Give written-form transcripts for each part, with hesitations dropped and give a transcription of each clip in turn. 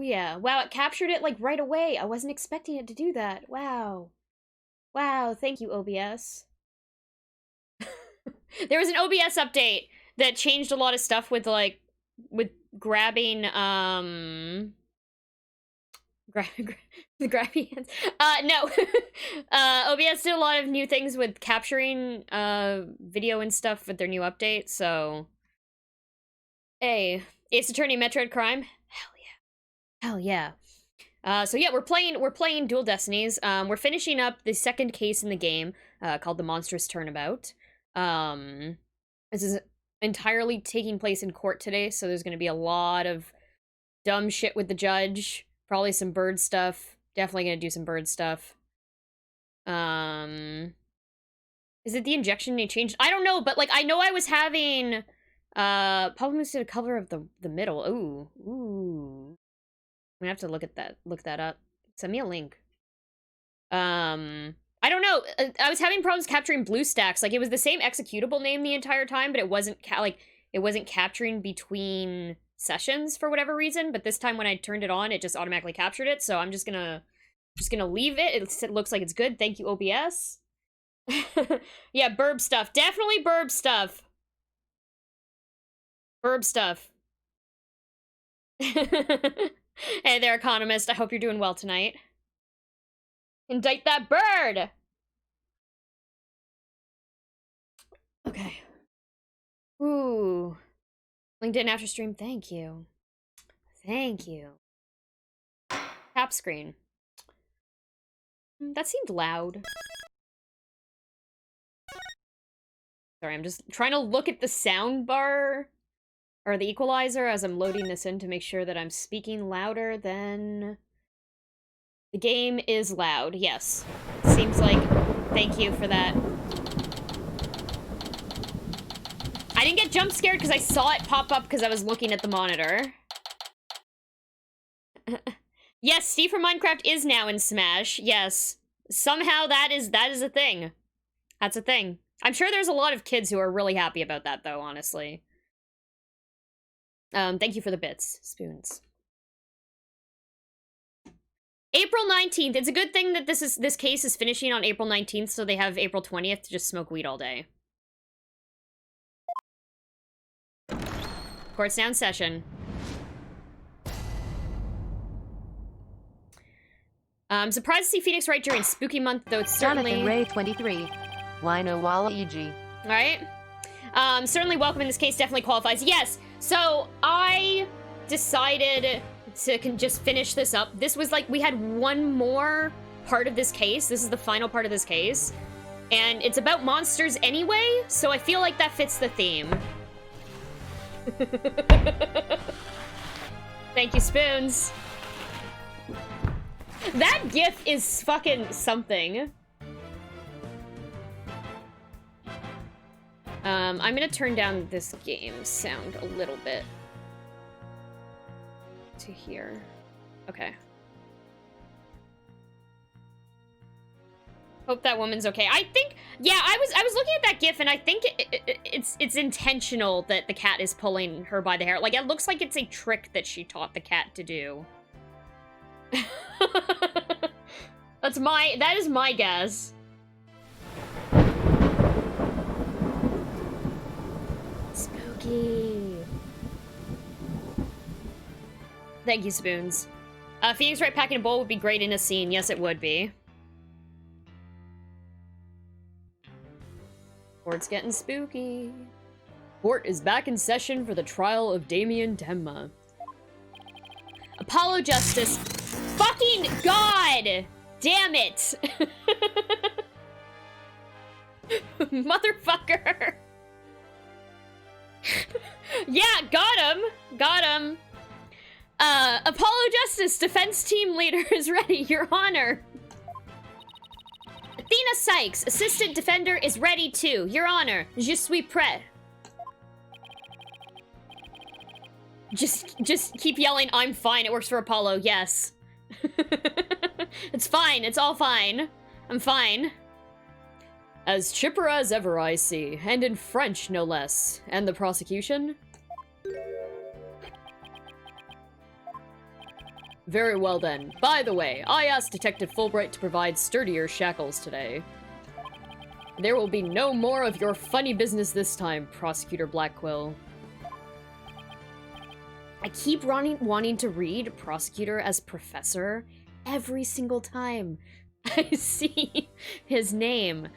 yeah. Wow, it captured it, like, right away. I wasn't expecting it to do that. Wow. Wow, thank you, OBS. There was an OBS update that changed a lot of stuff with, like, with grabbing, the grabby hands. No. OBS did a lot of new things with capturing, video and stuff with their new update, so... Hey, Ace Attorney Metroid Crime? Hell yeah. Hell yeah. So yeah, we're playing Dual Destinies. We're finishing up the second case in the game, called the Monstrous Turnabout. This is entirely taking place in court today, so there's gonna be a lot of dumb shit with the judge. Probably some bird stuff. Definitely gonna do some bird stuff. Is it the injection they changed? I don't know, but, like, I know I was having, problems to the color of the middle. Ooh. I'm gonna have to look that up. Send me a link. I don't know. I was having problems capturing BlueStacks. Like, it was the same executable name the entire time, but it wasn't it wasn't capturing between sessions for whatever reason. But this time when I turned it on, it just automatically captured it. So I'm just gonna leave it. It looks like it's good. Thank you, OBS. Yeah, burb stuff. Definitely burb stuff. Burb stuff. Hey there, economist. I hope you're doing well tonight. Indict that bird! Okay. Ooh. LinkedIn after stream, thank you. Thank you. Tap screen. That seemed loud. Sorry, I'm just trying to look at the sound bar or the equalizer as I'm loading this in to make sure that I'm speaking louder than... The game is loud, yes. Seems like... Thank you for that. I didn't get jump scared because I saw it pop up because I was looking at the monitor. Yes, Steve from Minecraft is now in Smash. Yes. Somehow that is a thing. That's a thing. I'm sure there's a lot of kids who are really happy about that, though, honestly. Thank you for the bits, Spoons. April 19th. It's a good thing that this case is finishing on April 19th, so they have April 20th to just smoke weed all day. Court's now in session. I'm surprised to see Phoenix right during Spooky Month, though it's certainly... Jonathan Ray 23. Wino Walla EG. Alright. Certainly welcome in this case, definitely qualifies. Yes, so I decided to just finish this up. This was like, we had one more part of this case. This is the final part of this case. And it's about monsters anyway, so I feel like that fits the theme. Thank you, Spoons. That GIF is fucking something. I'm gonna turn down this game sound a little bit to hear. Okay. Hope that woman's okay. I think, yeah, I was looking at that GIF and I think it's intentional that the cat is pulling her by the hair. Like, it looks like it's a trick that she taught the cat to do. That is my guess. Spooky. Thank you, Spoons. Phoenix right packing a bowl would be great in a scene. Yes, it would be. Court's getting spooky. Court is back in session for the trial of Damien Temma. Apollo Justice. Fucking God! Damn it! Motherfucker! Yeah, got him! Got him! Apollo Justice, defense team leader is ready, Your Honor! Athena Sykes, assistant defender is ready too, Your Honor, je suis prêt. Just keep yelling, I'm fine, it works for Apollo, yes. It's fine, it's all fine. I'm fine. As chipper as ever, I see, and in French, no less. And the prosecution? Very well then. By the way, I asked Detective Fulbright to provide sturdier shackles today. There will be no more of your funny business this time, Prosecutor Blackquill. I keep wanting to read Prosecutor as Professor every single time I see his name.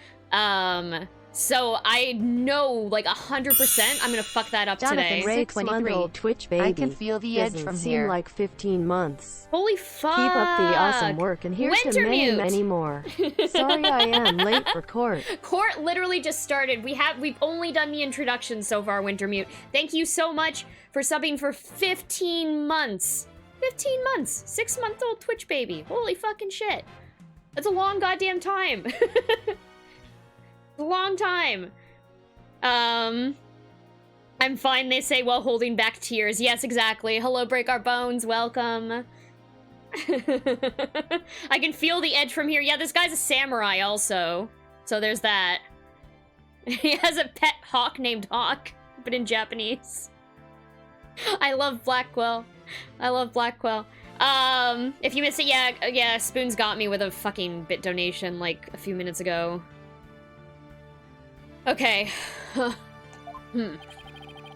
So I know, like, 100% I'm gonna fuck that up today. Jonathan Ray, 23. Twitch baby. I can feel the edge Doesn't from seem here. like 15 months. Holy fuck! Keep up the awesome work, and here's to many, Wintermute. many more. Sorry I am late for court. Court literally just started. We've only done the introduction so far, Wintermute. Thank you so much for subbing for 15 months. 15 months. 6-month-old Twitch baby. Holy fucking shit. That's a long goddamn time. A long time. I'm fine, they say, while holding back tears. Yes, exactly. Hello, Break Our Bones. Welcome. I can feel the edge from here. Yeah, this guy's a samurai also. So there's that. He has a pet hawk named Hawk, but in Japanese. I love Blackquill. I love Blackquill. If you missed it, yeah, Spoons got me with a fucking bit donation like a few minutes ago. Okay.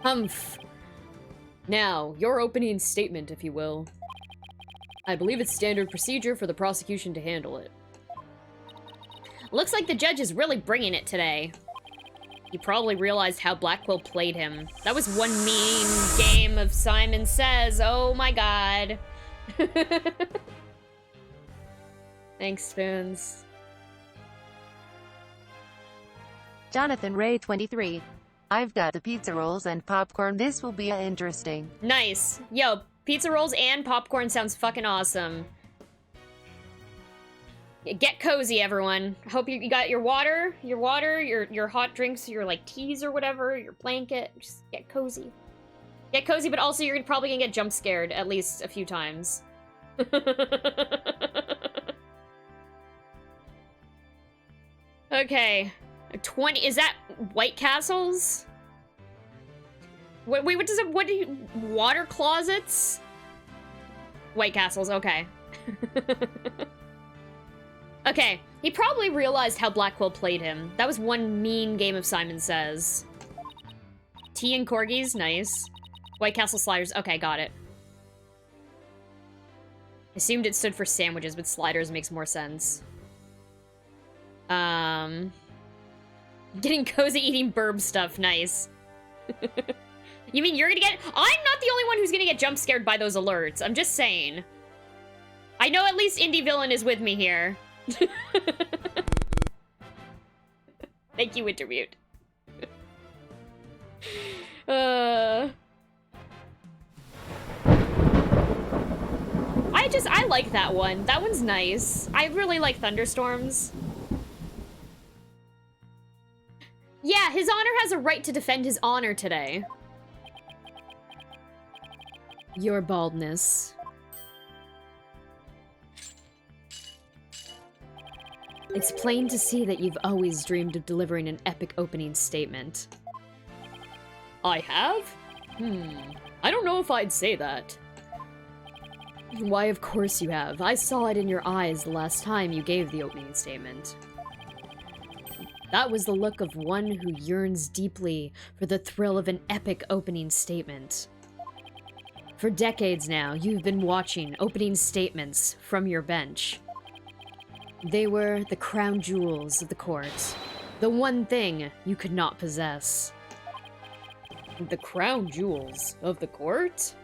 Humph. Now, your opening statement, if you will. I believe it's standard procedure for the prosecution to handle it. Looks like the judge is really bringing it today. He probably realized how Blackquill played him. That was one mean game of Simon Says. Oh my god. Thanks, Spoons. Jonathan Ray, 23. I've got the pizza rolls and popcorn. This will be interesting. Nice. Yo, pizza rolls and popcorn sounds fucking awesome. Get cozy, everyone. I hope you got your water, your hot drinks, your like teas or whatever, your blanket. Just get cozy. Get cozy, but also you're probably gonna get jump scared at least a few times. Okay. 20, is that White Castles? Wait, what does it, what do you, water closets? White Castles, okay. Okay, he probably realized how Blackquill played him. That was one mean game of Simon Says. Tea and corgis, nice. White Castle sliders, okay, got it. Assumed it stood for sandwiches, but sliders makes more sense. Getting cozy eating burb stuff, nice. You mean you're gonna get- I'm not the only one who's gonna get jump scared by those alerts, I'm just saying. I know at least Indie Villain is with me here. Thank you, Wintermute. I like that one. That one's nice. I really like thunderstorms. Yeah, His Honor has a right to defend his honor today. Your baldness. It's plain to see that you've always dreamed of delivering an epic opening statement. I have? I don't know if I'd say that. Why, of course you have. I saw it in your eyes the last time you gave the opening statement. That was the look of one who yearns deeply for the thrill of an epic opening statement. For decades now, you've been watching opening statements from your bench. They were the crown jewels of the court. The one thing you could not possess. The crown jewels of the court?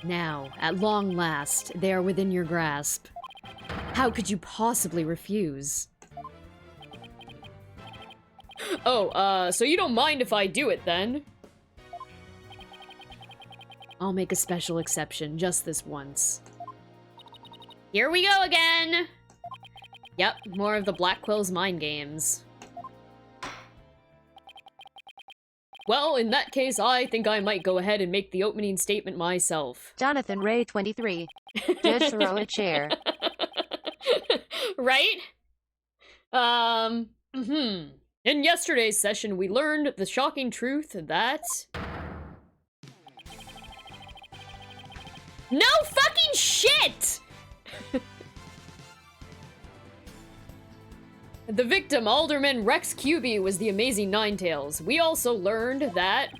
Now, at long last, they are within your grasp. How could you possibly refuse? Oh, so you don't mind if I do it then? I'll make a special exception, just this once. Here we go again! Yep, more of the Blacquill's mind games. Well, in that case, I think I might go ahead and make the opening statement myself. Jonathan Ray, 23. Just throw a chair. Right? In yesterday's session, we learned the shocking truth that... No fucking shit! The victim, Alderman Rex Cuby, was the Amazing Ninetales. We also learned that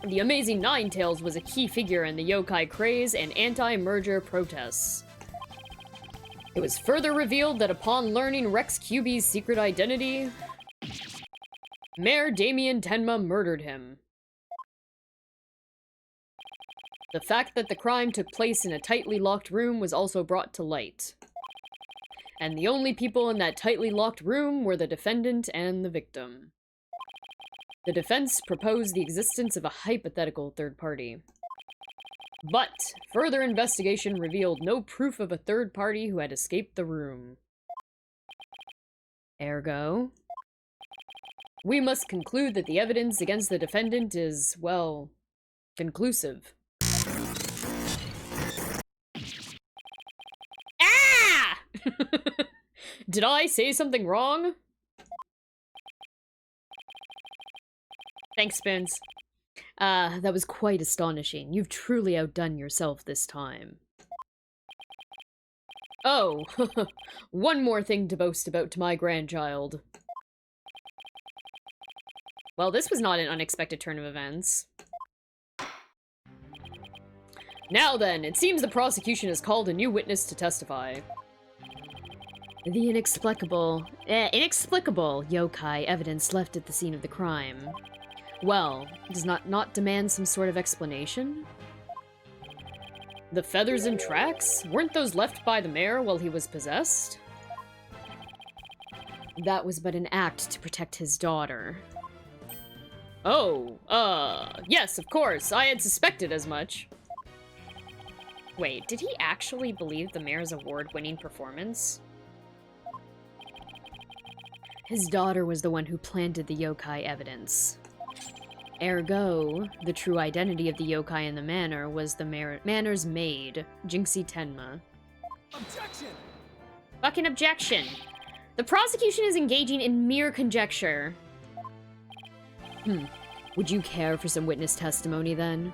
the Amazing Ninetales was a key figure in the yokai craze and anti-merger protests. It was further revealed that upon learning Rex Cuby's secret identity, Mayor Damien Tenma murdered him. The fact that the crime took place in a tightly locked room was also brought to light. And the only people in that tightly locked room were the defendant and the victim. The defense proposed the existence of a hypothetical third party. But further investigation revealed no proof of a third party who had escaped the room. Ergo, we must conclude that the evidence against the defendant is, well, conclusive. Ah! Did I say something wrong? Thanks, Spoons. That was quite astonishing. You've truly outdone yourself this time. Oh, one more thing to boast about to my grandchild. Well, this was not an unexpected turn of events. Now then, it seems the prosecution has called a new witness to testify. The inexplicable yokai evidence left at the scene of the crime. Well, does not demand some sort of explanation? The feathers and tracks? Weren't those left by the mayor while he was possessed? That was but an act to protect his daughter. Oh, yes, of course, I had suspected as much. Wait, did he actually believe the mayor's award-winning performance? His daughter was the one who planted the yokai evidence. Ergo, the true identity of the yokai in the manor was the manor's maid, Jinxie Tenma. Objection! Fucking objection! The prosecution is engaging in mere conjecture. Would you care for some witness testimony, then?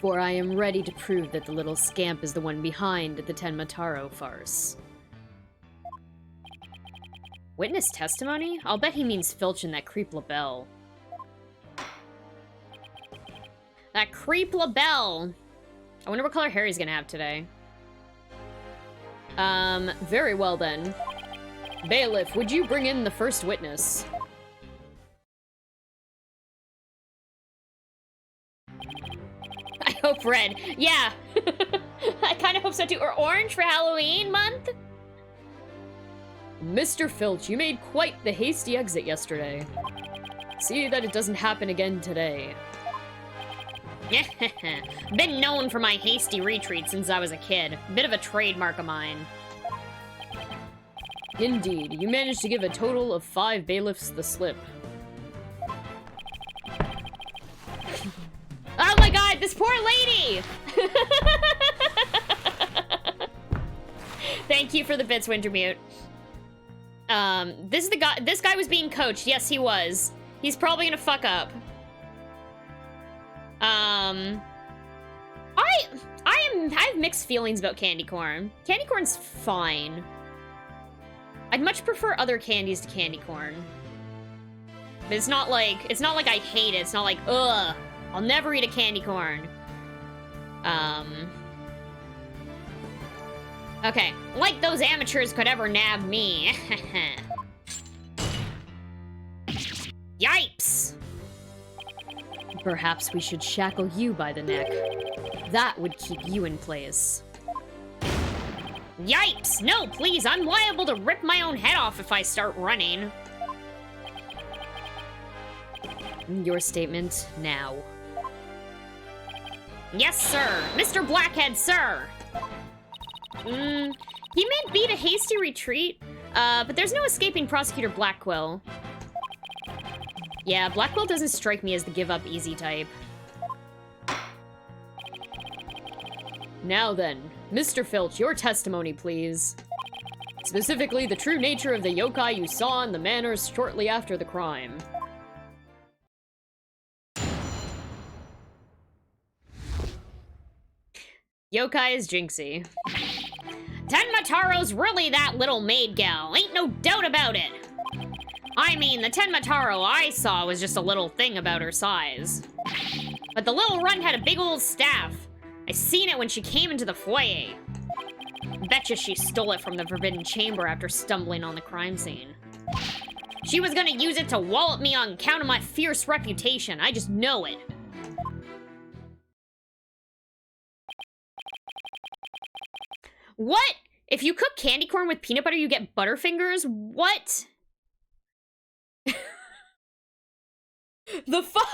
For I am ready to prove that the little scamp is the one behind the Tenma Taro farce. Witness testimony? I'll bet he means Filch and that creep LaBelle. That creep LaBelle! I wonder what color hair he's gonna have today. Very well then. Bailiff, would you bring in the first witness? I hope red. Yeah! I kinda hope so too. Or orange for Halloween month? Mr. Filch, you made quite the hasty exit yesterday. See that it doesn't happen again today. Been known for my hasty retreat since I was a kid. Bit of a trademark of mine. Indeed, you managed to give a total of 5 bailiffs the slip. Oh my god, this poor lady! Thank you for the bits, Wintermute. This guy was being coached. Yes, he was. He's probably gonna fuck up. I have mixed feelings about candy corn. Candy corn's fine. I'd much prefer other candies to candy corn. But it's not like I hate it. It's not like, ugh, I'll never eat a candy corn. Okay, like those amateurs could ever nab me. Yipes! Perhaps we should shackle you by the neck. That would keep you in place. Yipes! No, please, I'm liable to rip my own head off if I start running. Your statement now. Yes, sir! Mr. Blackhead, sir! He may beat a hasty retreat, but there's no escaping Prosecutor Blackquill. Yeah, Blackquill doesn't strike me as the give-up easy type. Now then, Mr. Filch, your testimony, please. Specifically, the true nature of the yokai you saw in the manors shortly after the crime. Yokai is Jinxie. Tenmataro's really that little maid gal, ain't no doubt about it. I mean, the Tenmataro I saw was just a little thing about her size. But the little runt had a big old staff. I seen it when she came into the foyer. Betcha she stole it from the Forbidden Chamber after stumbling on the crime scene. She was gonna use it to wallop me on account of my fierce reputation. I just know it. What? If you cook candy corn with peanut butter, you get Butterfingers? What? The fuck?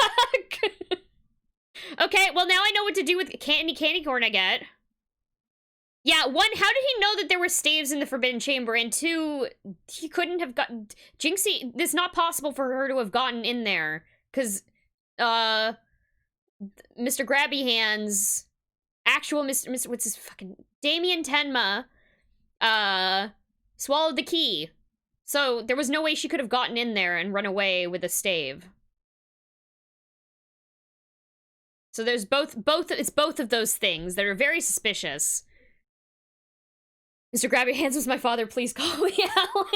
Okay, well now I know what to do with candy corn I get. Yeah, one, how did he know that there were staves in the Forbidden Chamber? And two, he couldn't have gotten... Jinxie, it's not possible for her to have gotten in there. Because, Mr. Grabby Hands, actual Mr. What's his fucking... Damien Tenma, swallowed the key. So there was no way she could have gotten in there and run away with a stave. So there's it's both of those things that are very suspicious. Mr. Grab Your Hands was my father, please call me Alan.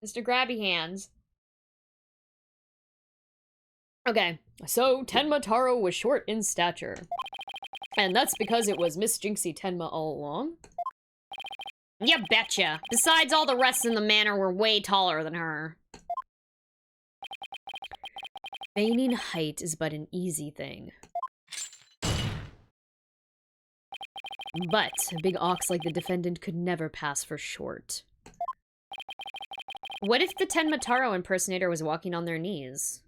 Mr. Grabby Hands. Okay, so Tenma Taro was short in stature. And that's because it was Miss Jinxie Tenma all along? You betcha. Besides, all the rest in the manor were way taller than her. Feigning height is but an easy thing. But a big ox like the defendant could never pass for short. What if the Tenmataro impersonator was walking on their knees?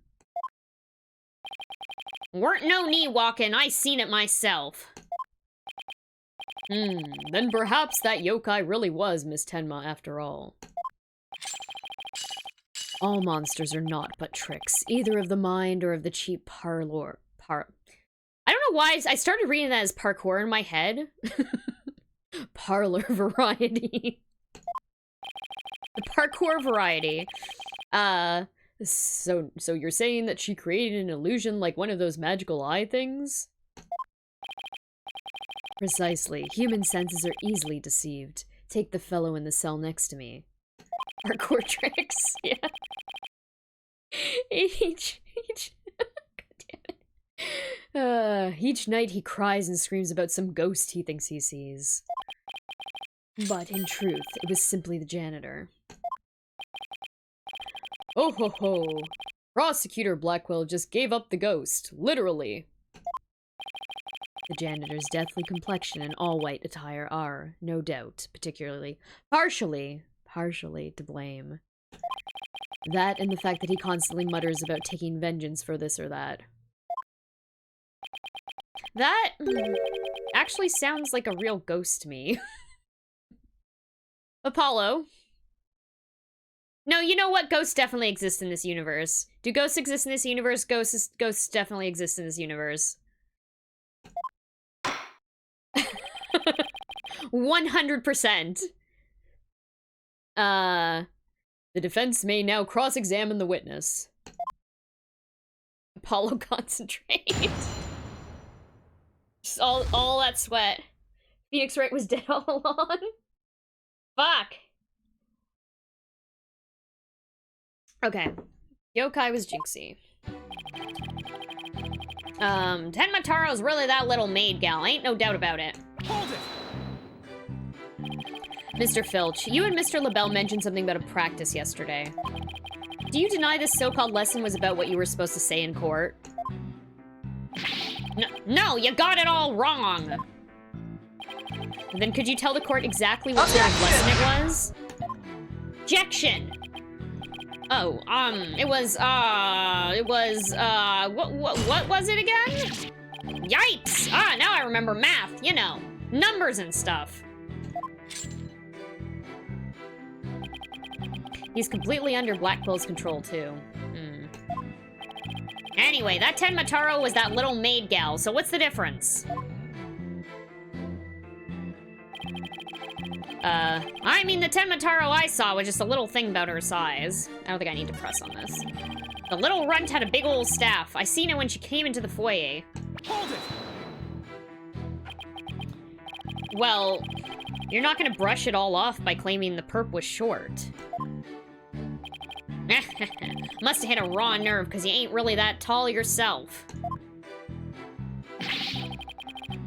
Weren't no knee walking, I seen it myself. Then perhaps that yokai really was Miss Tenma after all. All monsters are naught but tricks, either of the mind or of the cheap parlor. I don't know why I started reading that as parkour in my head. Parlor variety. The parkour variety. So you're saying that she created an illusion like one of those magical eye things? Precisely. Human senses are easily deceived. Take the fellow in the cell next to me. Parkour tricks, yeah. Each night he cries and screams about some ghost he thinks he sees. But in truth, it was simply the janitor. Oh ho ho! Prosecutor Blackwell just gave up the ghost, literally. The janitor's deathly complexion and all-white attire are, no doubt, partially to blame. That and the fact that he constantly mutters about taking vengeance for this or that. That actually sounds like a real ghost to me. Apollo. No, you know what? Ghosts definitely exist in this universe. Do ghosts exist in this universe? Ghosts definitely exist in this universe. 100%. The defense may now cross-examine the witness. Apollo, concentrate. Just all that sweat. Phoenix Wright was dead all along. Fuck. Okay. Yokai was Jinxie. Tenmataro's really that little maid gal, ain't no doubt about it. Hold it! Mr. Filch, you and Mr. LaBelle mentioned something about a practice yesterday. Do you deny this so-called lesson was about what you were supposed to say in court? No, you got it all wrong! Then could you tell the court exactly what sort of lesson it was? Objection! Oh, what was it again? Yikes! Ah, now I remember math, you know, numbers and stuff. He's completely under Blackwell's control, too. Anyway, that Tenmataro was that little maid gal, so what's the difference? I mean, the Tenmataro I saw was just a little thing about her size. I don't think I need to press on this. The little runt had a big old staff. I seen it when she came into the foyer. Hold it! Well, you're not gonna brush it all off by claiming the perp was short. Must have hit a raw nerve, because you ain't really that tall yourself.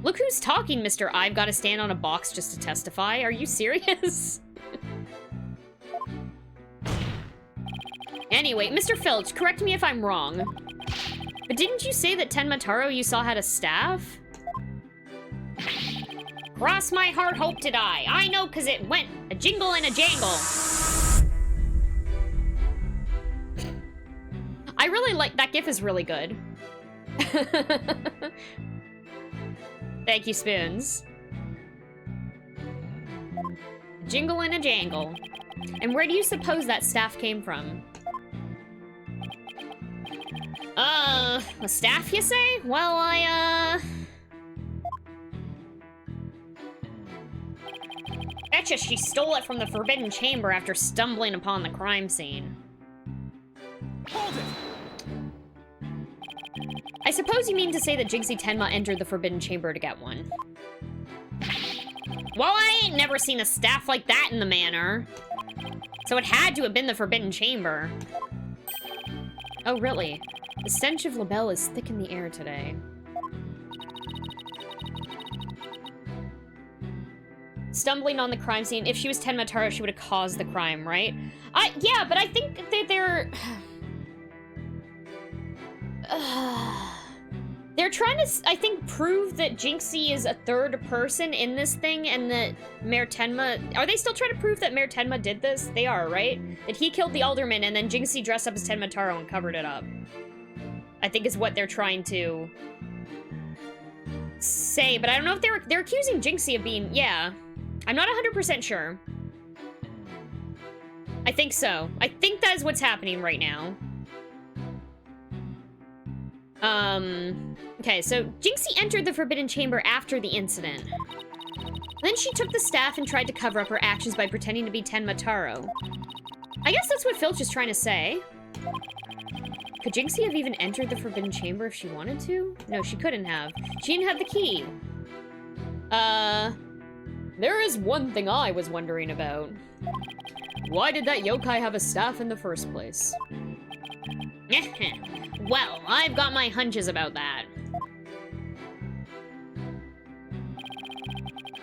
Look who's talking, Mr. I've got to stand on a box just to testify. Are you serious? Anyway, Mr. Filch, correct me if I'm wrong. But didn't you say that Tenmataro you saw had a staff? Cross my heart, hope to die. I know, because it went a jingle and a jangle. I really like that gif is really good. Thank you, Spoons. Jingle and a jangle. And where do you suppose that staff came from? A staff, you say? Well, betcha she stole it from the Forbidden Chamber after stumbling upon the crime scene. Hold it! I suppose you mean to say that Jinxie Tenma entered the Forbidden Chamber to get one. Well, I ain't never seen a staff like that in the manor. So it had to have been the Forbidden Chamber. Oh, really? The stench of Labelle is thick in the air today. Stumbling on the crime scene. If she was Tenmataro, she would have caused the crime, right? Yeah, but I think that they're... They're trying to, I think, prove that Jinxie is a third person in this thing and that Mayor Tenma... Are they still trying to prove that Mayor Tenma did this? They are, right? That he killed the alderman and then Jinxie dressed up as Tenmataro and covered it up. I think is what they're trying to say, but I don't know if they're accusing Jinxie of being... Yeah. I'm not 100% sure. I think so. I think that is what's happening right now. Okay, so Jinxie entered the Forbidden Chamber after the incident. Then she took the staff and tried to cover up her actions by pretending to be Tenmataro. I guess that's what Filch is trying to say. Could Jinxie have even entered the Forbidden Chamber if she wanted to? No, she couldn't have. She didn't have the key. There is one thing I was wondering about. Why did that yokai have a staff in the first place? Well, I've got my hunches about that.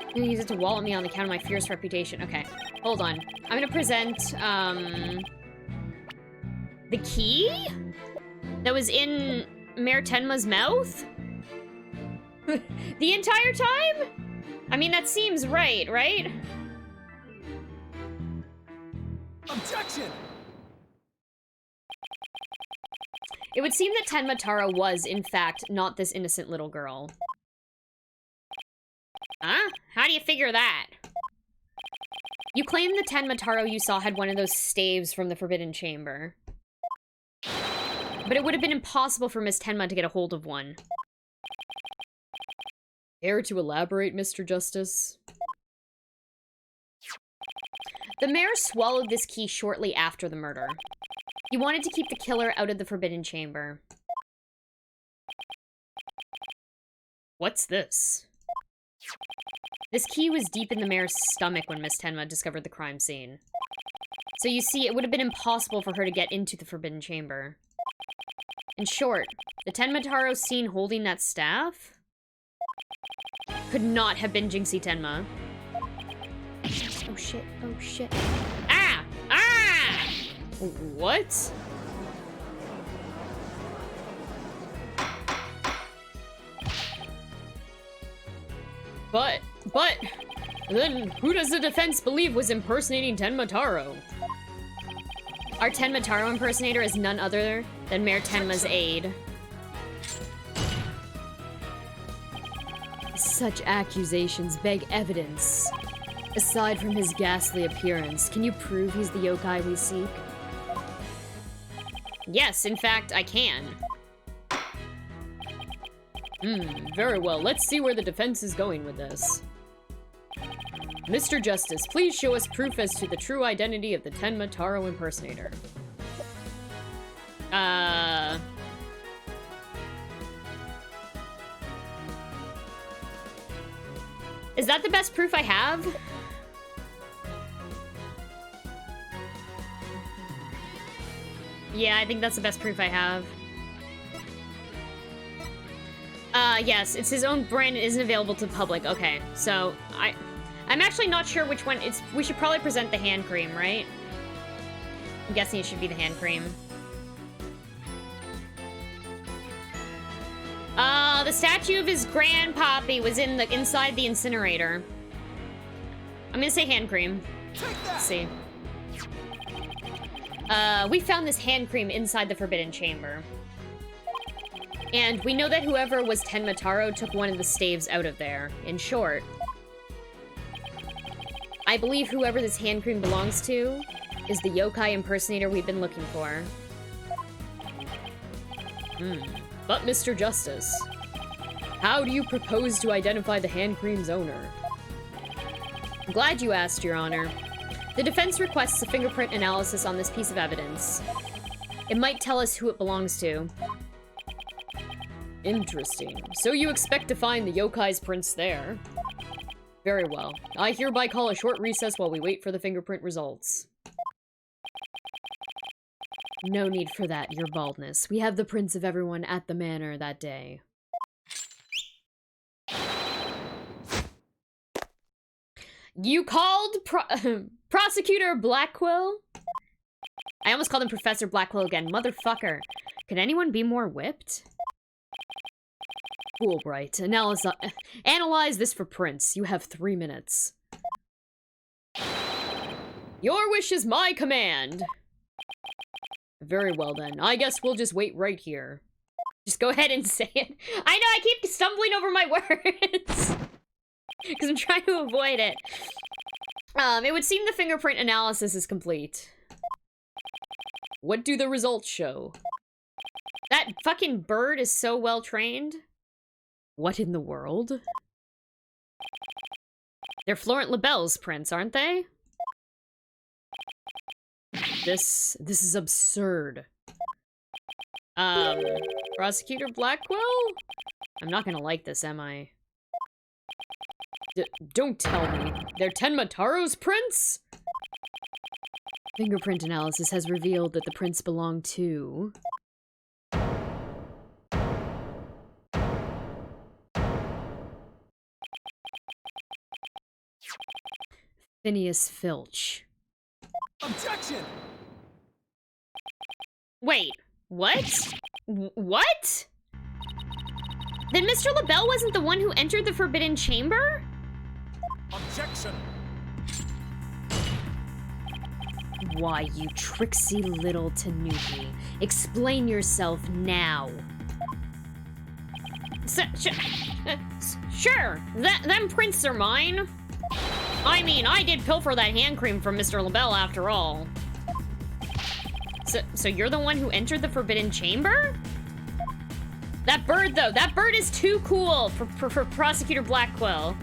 I'm gonna use it to wallet me on the account of my fierce reputation. Okay, hold on. I'm gonna present, the key? That was in Mayor Tenma's mouth? The entire time? I mean, that seems right? Objection! It would seem that Tenmataro was, in fact, not this innocent little girl. Huh? How do you figure that? You claim the Tenmataro you saw had one of those staves from the Forbidden Chamber. But it would have been impossible for Miss Tenma to get a hold of one. Care to elaborate, Mr. Justice? The mayor swallowed this key shortly after the murder. He wanted to keep the killer out of the Forbidden Chamber. What's this? This key was deep in the mayor's stomach when Miss Tenma discovered the crime scene. So you see, it would have been impossible for her to get into the Forbidden Chamber. In short, the Tenmataro seen holding that staff could not have been Jinxie Tenma. Oh shit, oh shit. Ah! Ah! What? But, then who does the defense believe was impersonating Tenmataro? Our Tenmataro impersonator is none other than Mayor Tenma's aide. Such accusations beg evidence. Aside from his ghastly appearance, can you prove he's the yokai we seek? Yes, in fact, I can. Very well. Let's see where the defense is going with this. Mr. Justice, please show us proof as to the true identity of the Tenma Taro impersonator. Is that the best proof I have? Yeah, I think that's the best proof I have. Yes, it's his own brand and isn't available to the public. Okay, so I'm actually not sure which one. We should probably present the hand cream, right? I'm guessing it should be the hand cream. The statue of his grandpappy was inside the incinerator. I'm gonna say hand cream. Let's see. We found this hand cream inside the Forbidden Chamber. And we know that whoever was Tenma Taro took one of the staves out of there. In short, I believe whoever this hand cream belongs to is the yokai impersonator we've been looking for. But Mr. Justice, how do you propose to identify the hand cream's owner? I'm glad you asked, Your Honor. The defense requests a fingerprint analysis on this piece of evidence. It might tell us who it belongs to. Interesting. So you expect to find the yokai's prints there? Very well. I hereby call a short recess while we wait for the fingerprint results. No need for that, your baldness. We have the prints of everyone at the manor that day. You called Prosecutor Blackwell? I almost called him Professor Blackwell again. Motherfucker. Could anyone be more whipped? Fulbright, analyze this for prints. You have 3 minutes. Your wish is my command. Very well then. I guess we'll just wait right here. Just go ahead and say it. I know, I keep stumbling over my words. Because I'm trying to avoid it. It would seem the fingerprint analysis is complete. What do the results show? That fucking bird is so well trained. What in the world? They're Florent Labelle's prints, aren't they? This is absurd. Prosecutor Blackwell? I'm not gonna like this, am I? Don't tell me. They're Tenma Taro's prints? Fingerprint analysis has revealed that the prints belong to... Phineas Filch. Objection! Wait, what? What? Then Mr. Labelle wasn't the one who entered the Forbidden Chamber? Objection! Why, you tricksy little Tanuki. Explain yourself now. Sure, them prints are mine. I mean, I did pilfer that hand cream from Mr. Labelle after all. So you're the one who entered the Forbidden Chamber? That bird, though, that bird is too cool for Prosecutor Blackwell.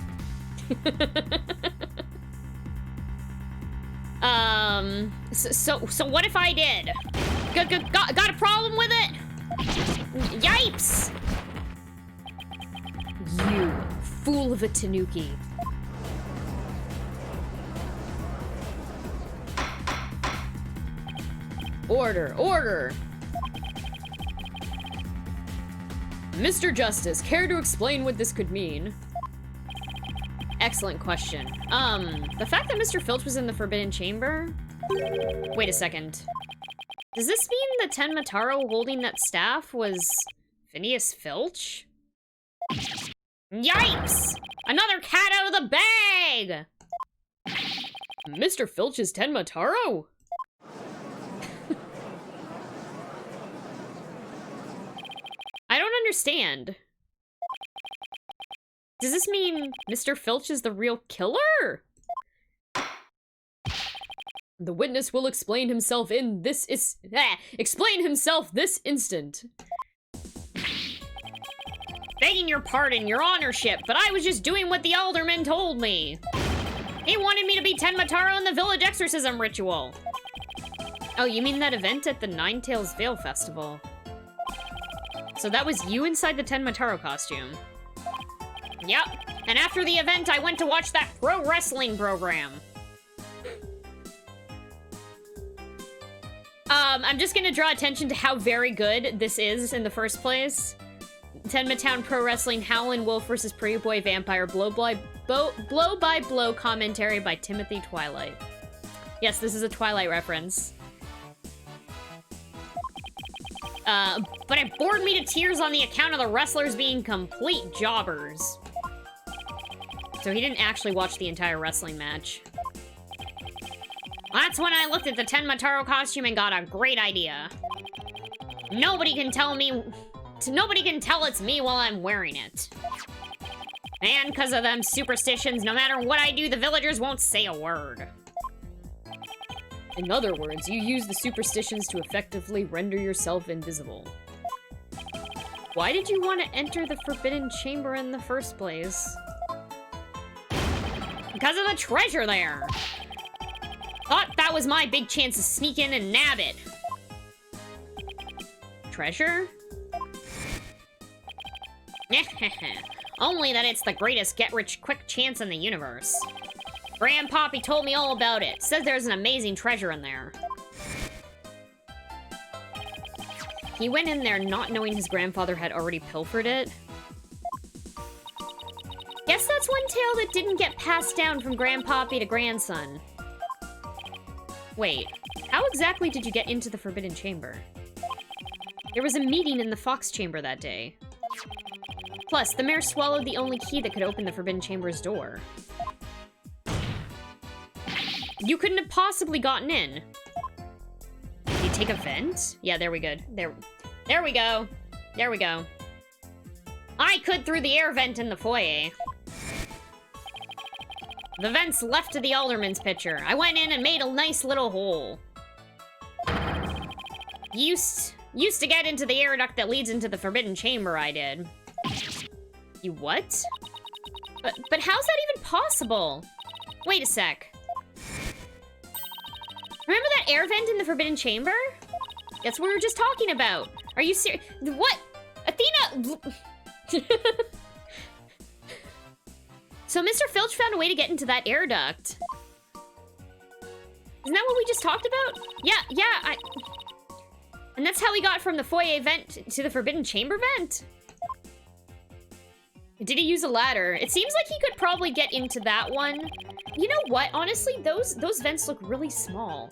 So what if I did? Got a problem with it? Yipes! You fool of a Tanuki. Order, order! Mr. Justice, care to explain what this could mean? Excellent question. The fact that Mr. Filch was in the Forbidden Chamber? Wait a second. Does this mean the Tenma Taro holding that staff was Phineas Filch? Yipes! Another cat out of the bag! Mr. Filch is Tenma Taro? I don't understand. Does this mean Mr. Filch is the real killer? The witness will explain himself this instant. Begging your pardon, your honorship, but I was just doing what the alderman told me. He wanted me to be Tenmataro in the village exorcism ritual. Oh, you mean that event at the Ninetales Vale Festival? So that was you inside the Tenmataro costume? Yep. And after the event, I went to watch that pro wrestling program. I'm just gonna draw attention to how very good this is in the first place. Tenma Town Pro Wrestling, Howlin' Wolf vs. Pretty Boy Vampire, blow by blow commentary by Timothy Twilight. Yes, this is a Twilight reference. But it bored me to tears on the account of the wrestlers being complete jobbers. So he didn't actually watch the entire wrestling match. That's when I looked at the Tenmataro costume and got a great idea. Nobody can tell it's me while I'm wearing it. And because of them superstitions, no matter what I do, the villagers won't say a word. In other words, you use the superstitions to effectively render yourself invisible. Why did you want to enter the Forbidden Chamber in the first place? Because of the treasure there! Thought that was my big chance to sneak in and nab it. Treasure? Only that it's the greatest get-rich-quick chance in the universe. Grandpappy told me all about it. Says there's an amazing treasure in there. He went in there not knowing his grandfather had already pilfered it. Guess that's one tale that didn't get passed down from grandpappy to grandson. Wait, how exactly did you get into the Forbidden Chamber? There was a meeting in the Fox Chamber that day. Plus, the mayor swallowed the only key that could open the Forbidden Chamber's door. You couldn't have possibly gotten in. Did you take a vent? Yeah, there we go. There we go. There we go. I could through the air vent in the foyer. The vent's left to the alderman's picture. I went in and made a nice little hole. Used to get into the air duct that leads into the Forbidden Chamber, I did. You what? But how's that even possible? Wait a sec. Remember that air vent in the Forbidden Chamber? That's what we were just talking about. Are you serious? What? Athena! So Mr. Filch found a way to get into that air duct. Isn't that what we just talked about? Yeah, And that's how we got from the foyer vent to the Forbidden Chamber vent? Did he use a ladder? It seems like he could probably get into that one. You know what? Honestly, those vents look really small.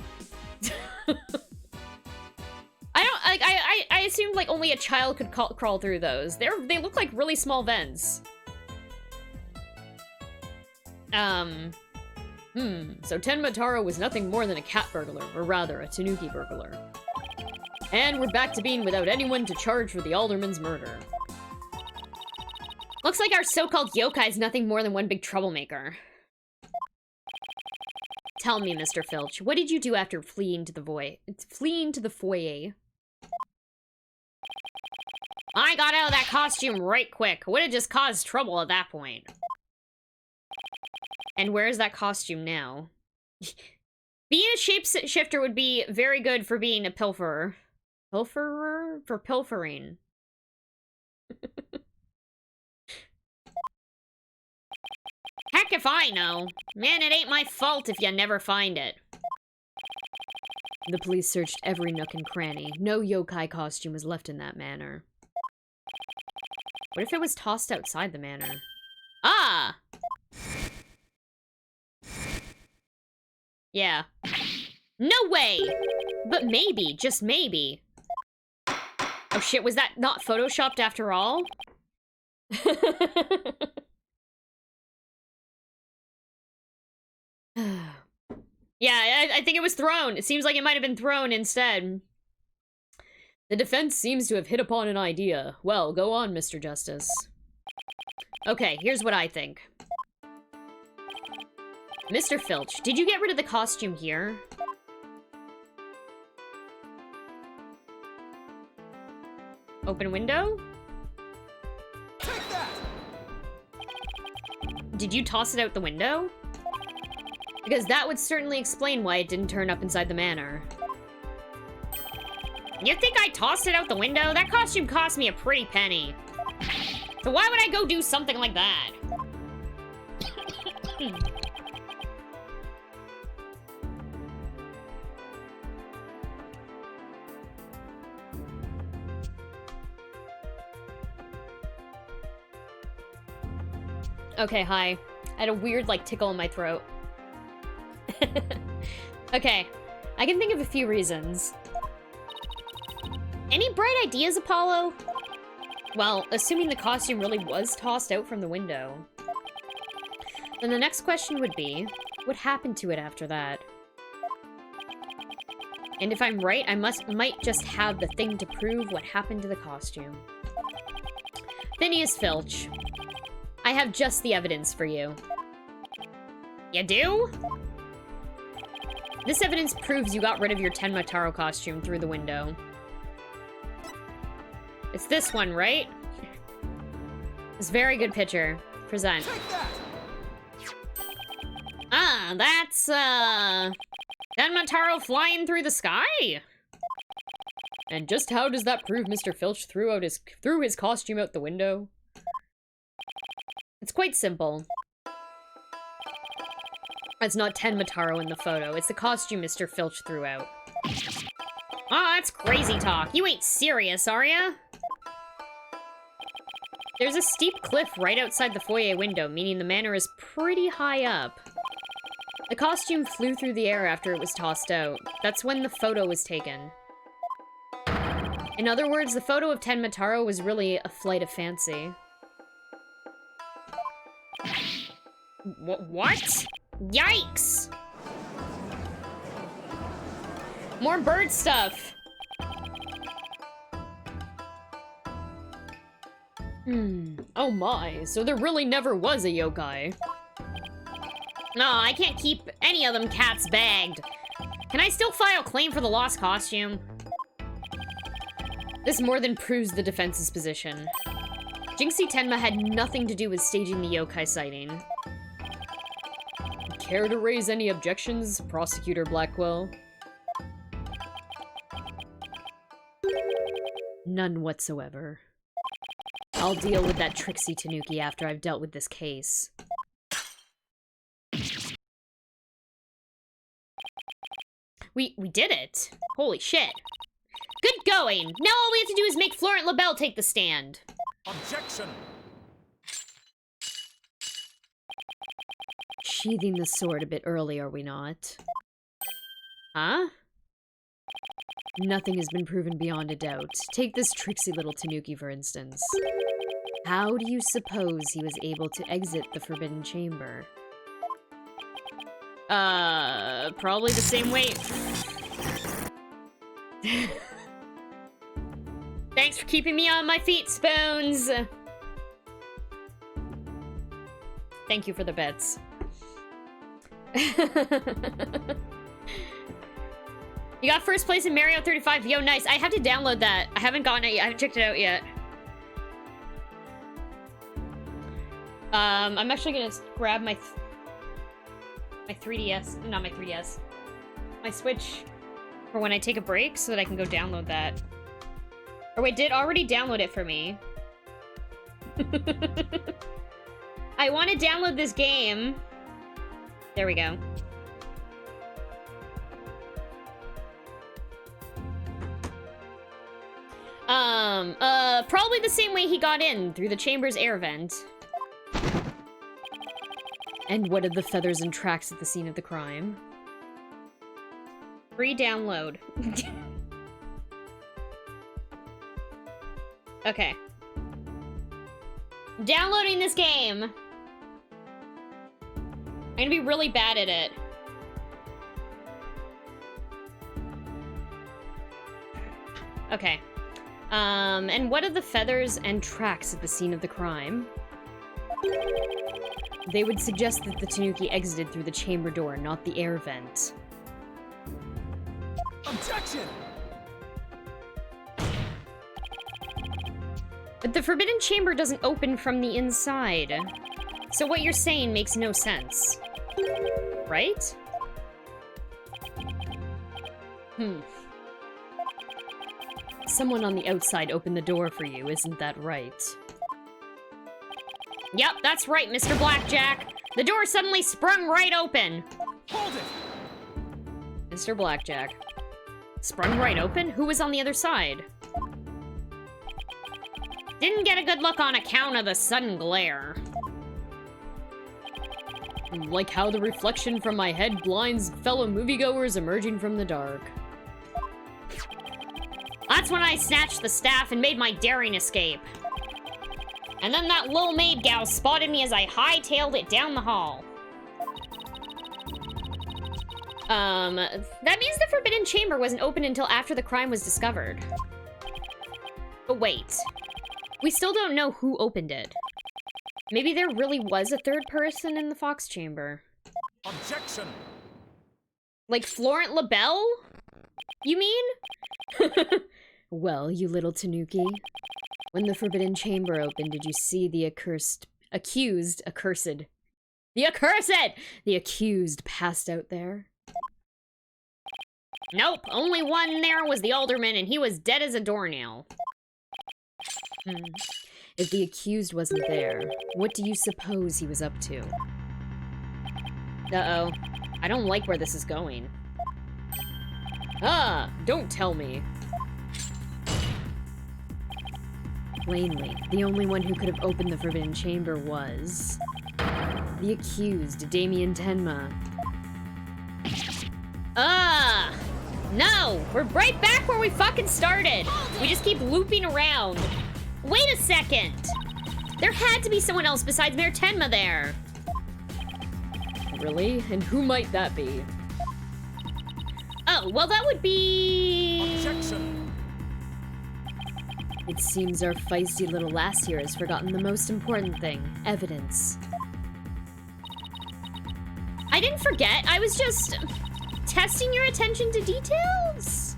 I assumed like only a child could crawl through those. They look like really small vents. So Tenmataro was nothing more than a cat burglar, or rather, a tanuki burglar. And we're back to being without anyone to charge for the alderman's murder. Looks like our so-called yokai's nothing more than one big troublemaker. Tell me, Mr. Filch, what did you do after fleeing to the foyer? I got out of that costume right quick. Would have just caused trouble at that point. And where is that costume now? Being a shapeshifter would be very good for being a pilferer. Pilferer? For pilfering. Heck if I know. Man, it ain't my fault if you never find it. The police searched every nook and cranny. No yokai costume was left in that manor. What if it was tossed outside the manor? Ah! Yeah. No way! But maybe, just maybe. Oh shit, was that not photoshopped after all? Yeah, I think it was thrown. It seems like it might have been thrown instead. The defense seems to have hit upon an idea. Well, go on, Mr. Justice. Okay, here's what I think. Mr. Filch, did you get rid of the costume here? Open window? Take that! Did you toss it out the window? Because that would certainly explain why it didn't turn up inside the manor. You think I tossed it out the window? That costume cost me a pretty penny. So why would I go do something like that? Okay, hi. I had a weird, like, tickle in my throat. Okay, I can think of a few reasons. Any bright ideas, Apollo? Well, assuming the costume really was tossed out from the window. Then the next question would be, what happened to it after that? And if I'm right, I might just have the thing to prove what happened to the costume. Phineas Filch. I have just the evidence for you. You do? This evidence proves you got rid of your Tenma Taro costume through the window. It's this one, right? It's a very good picture. Present. Ah, that's, Tenma Taro flying through the sky? And just how does that prove Mr. Filch threw his costume out the window? It's quite simple. It's not Tenma Taro in the photo, it's the costume Mr. Filch threw out. Ah, that's crazy talk. You ain't serious, are ya? There's a steep cliff right outside the foyer window, meaning the manor is pretty high up. The costume flew through the air after it was tossed out. That's when the photo was taken. In other words, the photo of Tenma Taro was really a flight of fancy. What? Yikes! More bird stuff! Oh my, so there really never was a yokai. No, I can't keep any of them cats bagged. Can I still file claim for the lost costume? This more than proves the defense's position. Jinxie Tenma had nothing to do with staging the yokai sighting. Care to raise any objections, Prosecutor Blackwell? None whatsoever. I'll deal with that Trixie Tanuki after I've dealt with this case. We did it! Holy shit. Good going! Now all we have to do is make Florent LaBelle take the stand. Objection! Sheathing the sword a bit early, are we not? Huh? Nothing has been proven beyond a doubt. Take this tricksy little Tanuki, for instance. How do you suppose he was able to exit the Forbidden Chamber? Probably the same way... Thanks for keeping me on my feet, Spoons! Thank you for the bets. You got first place in Mario 35. Yo, nice. I have to download that. I haven't gotten it yet. I haven't checked it out yet. I'm actually gonna grab my 3DS. Not my 3DS. My Switch for when I take a break so that I can go download that. Or wait, did already download it for me. I want to download this game. There we go. Probably the same way he got in, through the chamber's air vent. And what are the feathers and tracks at the scene of the crime? Free download. Okay. Downloading this game. I'm gonna be really bad at it. Okay. And what are the feathers and tracks at the scene of the crime? They would suggest that the Tanuki exited through the chamber door, not the air vent. Objection! But the Forbidden Chamber doesn't open from the inside. So what you're saying makes no sense. Right? Someone on the outside opened the door for you, isn't that right? Yep, that's right, Mr. Blackjack. The door suddenly sprung right open. Hold it! Mr. Blackjack. Sprung right open? Who was on the other side? Didn't get a good look on account of the sudden glare. Like how the reflection from my head blinds fellow moviegoers emerging from the dark. That's when I snatched the staff and made my daring escape. And then that little maid gal spotted me as I hightailed it down the hall. That means the Forbidden Chamber wasn't open until after the crime was discovered. But wait. We still don't know who opened it. Maybe there really was a third person in the Fox Chamber. Objection! Like Florent LaBelle? You mean? Well, you little Tanuki. When the Forbidden Chamber opened, did you see the accused passed out there? Nope, only one there was the alderman, and he was dead as a doornail. If the accused wasn't there, what do you suppose he was up to? Uh-oh. I don't like where this is going. Ah, don't tell me. Plainly, the only one who could have opened the Forbidden Chamber was... the accused, Damien Tenma. Ah! No! We're right back where we fucking started! We just keep looping around. Wait a second! There had to be someone else besides Mayor Tenma there! Really? And who might that be? Oh, well that would be... Objection! It seems our feisty little lass here has forgotten the most important thing. Evidence. I didn't forget, I was just... testing your attention to details?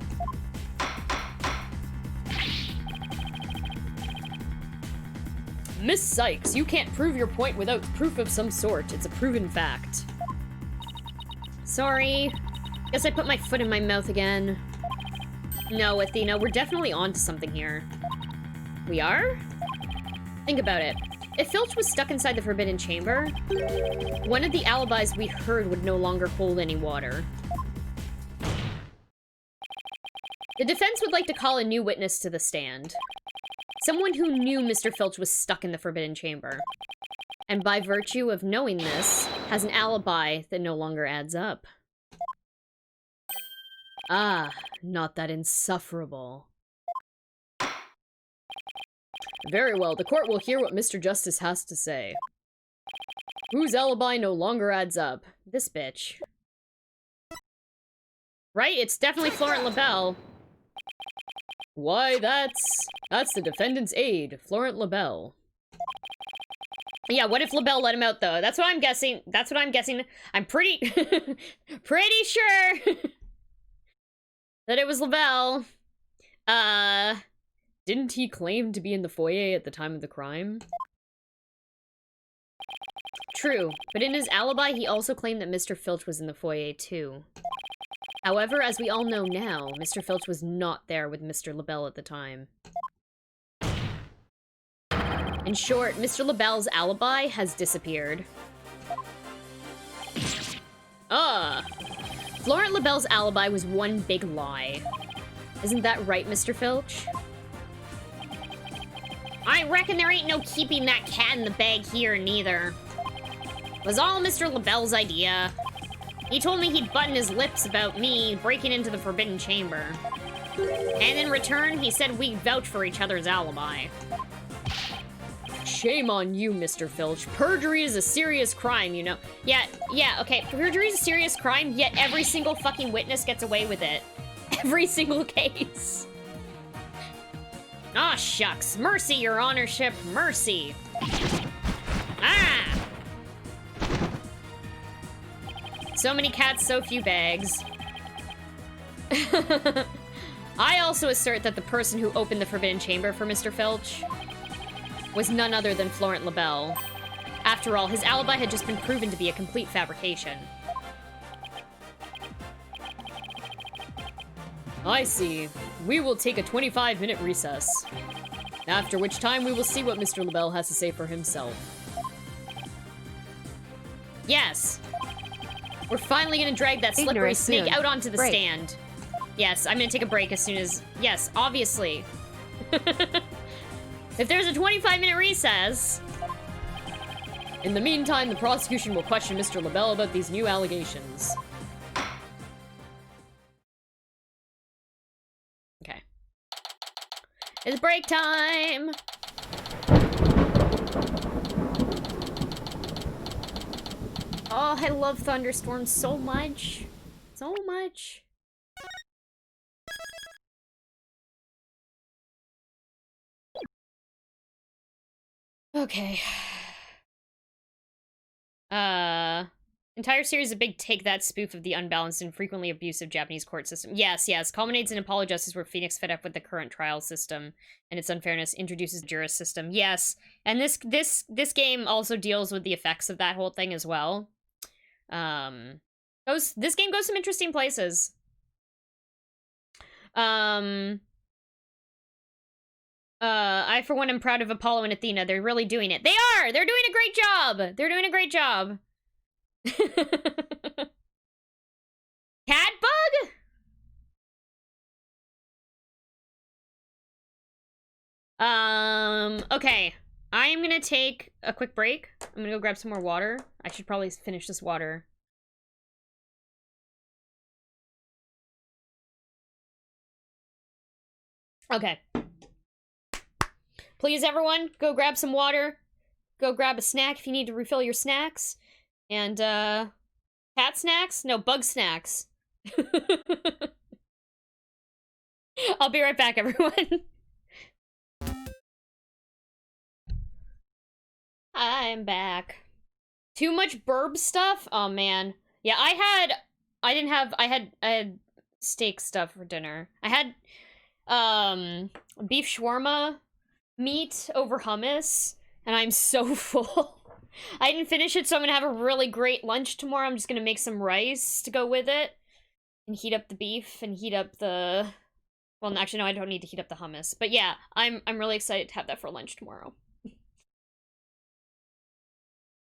Miss Sykes, you can't prove your point without proof of some sort. It's a proven fact. Sorry. Guess I put my foot in my mouth again. No, Athena, we're definitely onto something here. We are? Think about it. If Filch was stuck inside the Forbidden Chamber, one of the alibis we heard would no longer hold any water. The defense would like to call a new witness to the stand. Someone who knew Mr. Filch was stuck in the Forbidden Chamber. And by virtue of knowing this, has an alibi that no longer adds up. Ah, not that insufferable. Very well, the court will hear what Mr. Justice has to say. Whose alibi no longer adds up? This bitch. Right? It's definitely Florent LaBelle. Why, that's the defendant's aide, Florent LaBelle. Yeah, what if LaBelle let him out, though? That's what I'm guessing. That's what I'm guessing. I'm pretty... pretty sure that it was LaBelle. Didn't he claim to be in the foyer at the time of the crime? True, but in his alibi, he also claimed that Mr. Filch was in the foyer, too. However, as we all know now, Mr. Filch was not there with Mr. LaBelle at the time. In short, Mr. LaBelle's alibi has disappeared. Florent LaBelle's alibi was one big lie. Isn't that right, Mr. Filch? I reckon there ain't no keeping that cat in the bag here, neither. It was all Mr. LaBelle's idea. He told me he'd button his lips about me breaking into the Forbidden Chamber. And in return, he said we'd vouch for each other's alibi. Shame on you, Mr. Filch. Perjury is a serious crime, you know. Yeah, okay. Perjury is a serious crime, yet every single fucking witness gets away with it. Every single case. Aw, shucks. Mercy, your honorship. Mercy. Ah! So many cats, so few bags. I also assert that the person who opened the Forbidden Chamber for Mr. Filch was none other than Florent LaBelle. After all, his alibi had just been proven to be a complete fabrication. I see. We will take a 25-minute recess. After which time we will see what Mr. LaBelle has to say for himself. Yes! We're finally gonna drag that slippery Ignorant snake soon. out onto the Break. stand. Yes, I'm gonna take a break as soon as... Yes, obviously. If there's a 25-minute recess... In the meantime, the prosecution will question Mr. LaBelle about these new allegations. Okay. It's break time! Oh, I love thunderstorms so much. So much. Okay. Entire series is a big take that spoof of the unbalanced and frequently abusive Japanese court system. Yes, yes. Culminates in Apollo Justice where Phoenix fed up with the current trial system and its unfairness, introduces a jurist system. Yes. And this game also deals with the effects of that whole thing as well. This game goes some interesting places. I, for one, am proud of Apollo and Athena. They're really doing it. They are! They're doing a great job! They're doing a great job. Cat bug? Okay. I am gonna take a quick break. I'm gonna go grab some more water. I should probably finish this water. Okay. Please, everyone, go grab some water. Go grab a snack if you need to refill your snacks. And, cat snacks? No, bug snacks. I'll be right back, everyone. I'm back. Too much burb stuff? Oh, man. Yeah, I had steak stuff for dinner. I had, beef shawarma meat over hummus, and I'm so full. I didn't finish it, so I'm gonna have a really great lunch tomorrow. I'm just gonna make some rice to go with it, and heat up the beef, and heat up the... Well, actually, no, I don't need to heat up the hummus. But yeah, I'm really excited to have that for lunch tomorrow.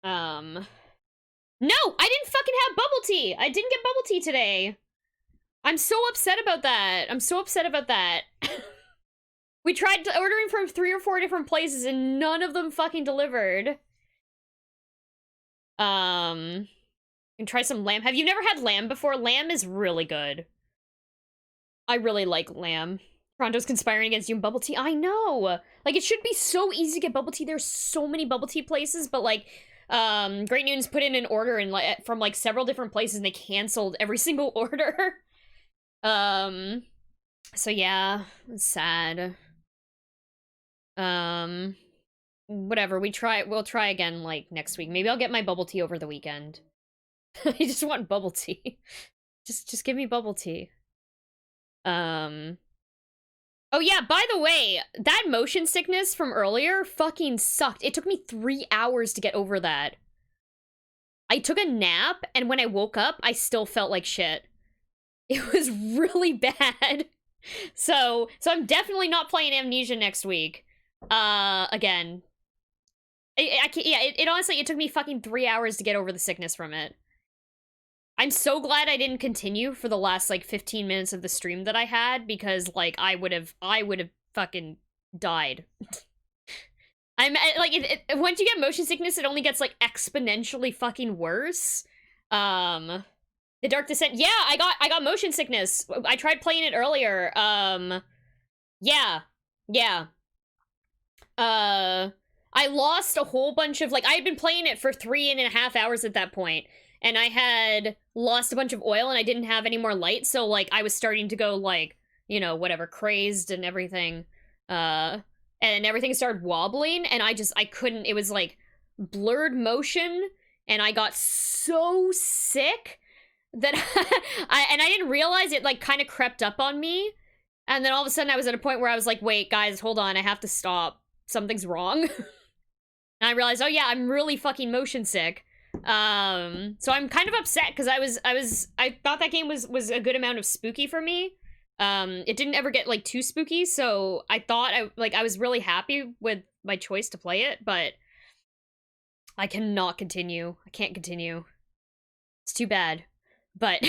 No! I didn't fucking have bubble tea! I didn't get bubble tea today! I'm so upset about that. I'm so upset about that. We tried ordering from 3 or 4 different places and none of them fucking delivered. And try some lamb. Have you never had lamb before? Lamb is really good. I really like lamb. Toronto's conspiring against you in bubble tea. I know! Like, it should be so easy to get bubble tea. There's so many bubble tea places, but like, Great Noon's put in an order and from like several different places and they canceled every single order. So yeah, it's sad. Whatever, we'll try again, like, next week. Maybe I'll get my bubble tea over the weekend. I just want bubble tea. Just give me bubble tea. Oh yeah, by the way, that motion sickness from earlier fucking sucked. It took me 3 hours to get over that. I took a nap, and when I woke up, I still felt like shit. It was really bad. So I'm definitely not playing Amnesia next week. Again. I can't, yeah, it honestly, it took me fucking 3 hours to get over the sickness from it. I'm so glad I didn't continue for the last, like, 15 minutes of the stream that I had, because, like, I would have fucking died. I'm, like, once you get motion sickness, it only gets, like, exponentially fucking worse. The Dark Descent, yeah, I got motion sickness. I tried playing it earlier. Yeah. I lost a whole bunch of, like, I had been playing it for 3.5 hours at that point, and I had lost a bunch of oil, and I didn't have any more light, so, like, I was starting to go, like, you know, whatever, crazed and everything, and everything started wobbling, and I couldn't, it was, like, blurred motion, and I got so sick that I didn't realize it, like, kind of crept up on me, and then all of a sudden I was at a point where I was like, wait, guys, hold on, I have to stop. Something's wrong. And I realized, oh yeah, I'm really fucking motion sick. So I'm kind of upset because I thought that game was a good amount of spooky for me. It didn't ever get, like, too spooky, so I thought, I was really happy with my choice to play it, but I cannot continue. I can't continue. It's too bad. But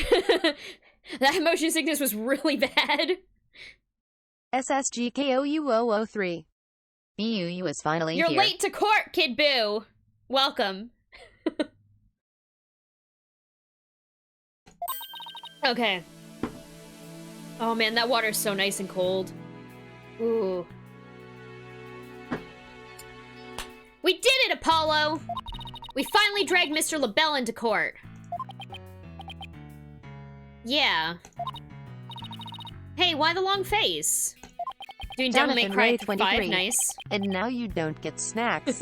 that motion sickness was really bad. SSGKOU003. BUU is finally You're here. late to court, Kid Boo. Welcome. Okay. Oh man, that water's so nice and cold. Ooh. We did it, Apollo! We finally dragged Mr. LaBelle into court. Yeah. Hey, why the long face? Doing Devil May Jonathan Cry Ray 5, 23. nice. And now you don't get snacks.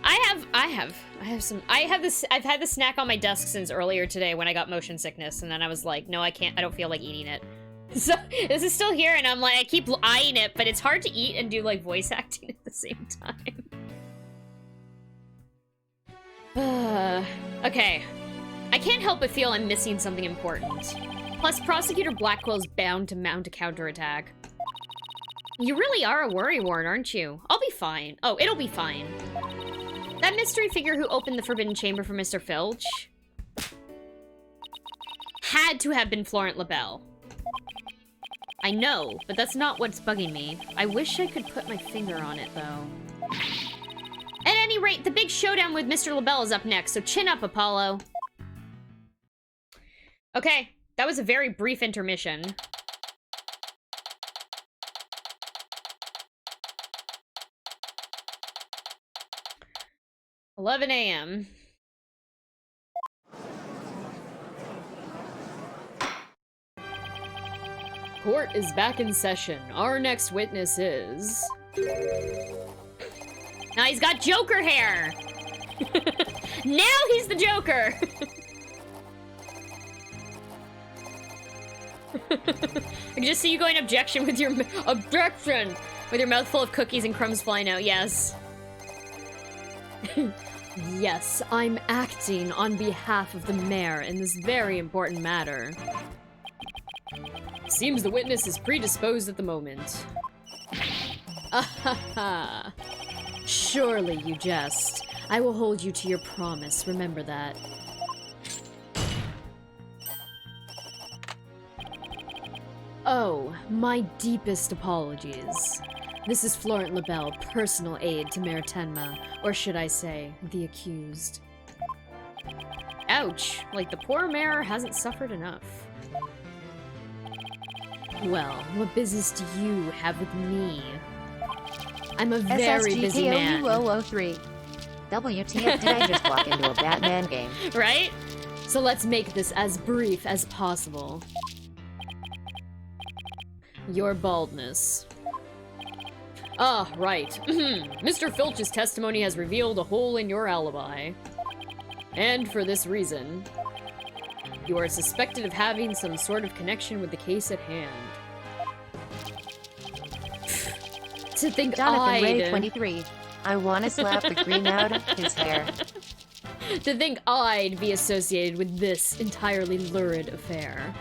I've had the snack on my desk since earlier today when I got motion sickness, and then I was like, no, I can't, I don't feel like eating it. So, this is still here, and I'm like, I keep eyeing it, but it's hard to eat and do, like, voice acting at the same time. Okay. I can't help but feel I'm missing something important. Plus, Prosecutor Blackwell's bound to mount a counterattack. You really are a worrywart, aren't you? I'll be fine. Oh, it'll be fine. That mystery figure who opened the Forbidden Chamber for Mr. Filch had to have been Florent LaBelle. I know, but that's not what's bugging me. I wish I could put my finger on it, though. At any rate, the big showdown with Mr. LaBelle is up next, so chin up, Apollo. Okay, that was a very brief intermission. $11 a.m. Court is back in session. Our next witness is... Now he's got Joker hair! Now he's the Joker! I can just see you going objection with your objection with your mouth full of cookies and crumbs flying out. Yes. Yes, I'm acting on behalf of the mayor in this very important matter. Seems the witness is predisposed at the moment. Ahaha. Surely you jest. I will hold you to your promise, remember that. Oh, my deepest apologies. This is Florent LaBelle, personal aide to Mayor Tenma, or should I say, the accused. Ouch, like the poor mayor hasn't suffered enough. Well, what business do you have with me? I'm a very busy man. SSGKOU003. WTF, did I just walk into a Batman game? Right? So let's make this as brief as possible. Your baldness. Ah, right. Mr. Filch's testimony has revealed a hole in your alibi. And for this reason, you are suspected of having some sort of connection with the case at hand. To think Jonathan Ray I'd... 23. I want to slap the green out of his hair. To think I'd be associated with this entirely lurid affair.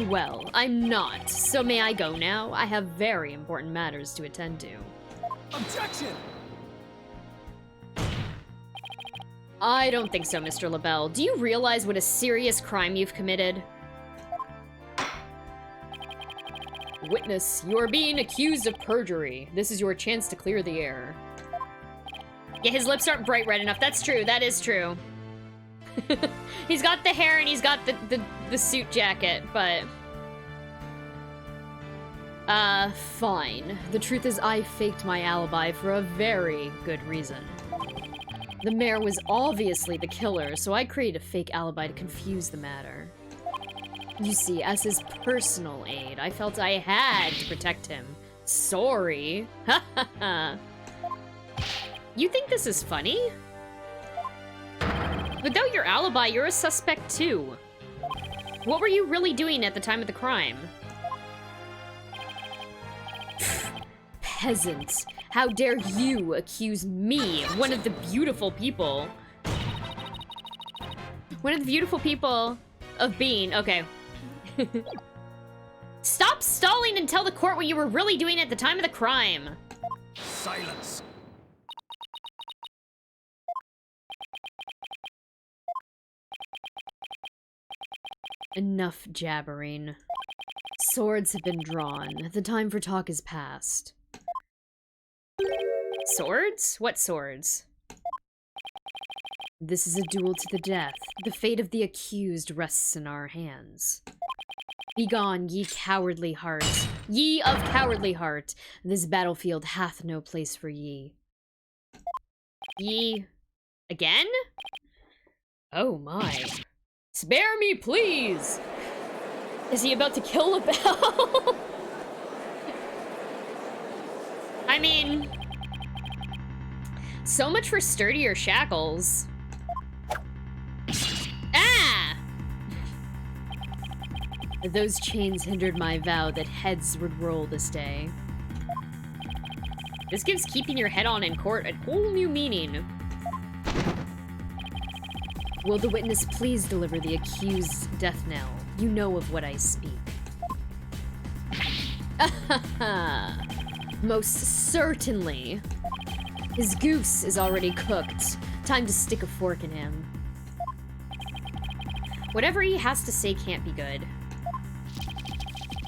Well, I'm not, so may I go now? I have very important matters to attend to. Objection! I don't think so, Mr. LaBelle. Do you realize what a serious crime you've committed? Witness, you are being accused of perjury. This is your chance to clear the air. Yeah, his lips aren't bright red enough. That's true. That is true. He's got the hair and he's got the suit jacket, but... fine. The truth is I faked my alibi for a very good reason. The mayor was obviously the killer, so I created a fake alibi to confuse the matter. You see, as his personal aide, I felt I had to protect him. Sorry. Ha ha ha. You think this is funny? Without your alibi, you're a suspect too. What were you really doing at the time of the crime? Peasant. How dare you accuse me, one of the beautiful people? One of the beautiful people of being. Okay. Stop stalling and tell the court what you were really doing at the time of the crime. Silence. Enough jabbering. Swords have been drawn. The time for talk is past. Swords? What swords? This is a duel to the death. The fate of the accused rests in our hands. Begone, ye cowardly heart. Ye of cowardly heart. This battlefield hath no place for ye. Ye... again? Oh my. Spare me, please! Is he about to kill LaBelle? I mean... so much for sturdier shackles. Ah! Those chains hindered my vow that heads would roll this day. This gives keeping your head on in court a whole new meaning. Will the witness please deliver the accused's death knell? You know of what I speak. Most certainly. His goose is already cooked. Time to stick a fork in him. Whatever he has to say can't be good.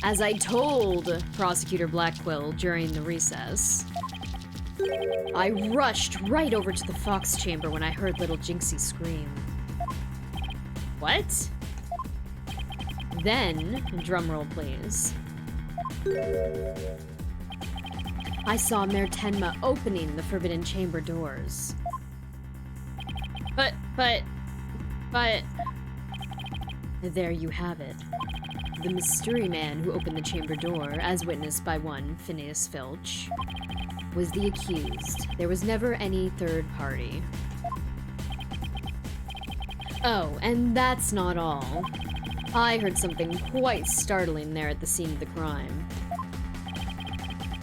As I told Prosecutor Blackquill during the recess, I rushed right over to the Fox chamber when I heard little Jinxie scream. What? Then, drumroll please, I saw Mayor Tenma opening the Forbidden Chamber doors. But... There you have it. The mystery man who opened the chamber door, as witnessed by one Phineas Filch, was the accused. There was never any third party. Oh, and that's not all. I heard something quite startling there at the scene of the crime.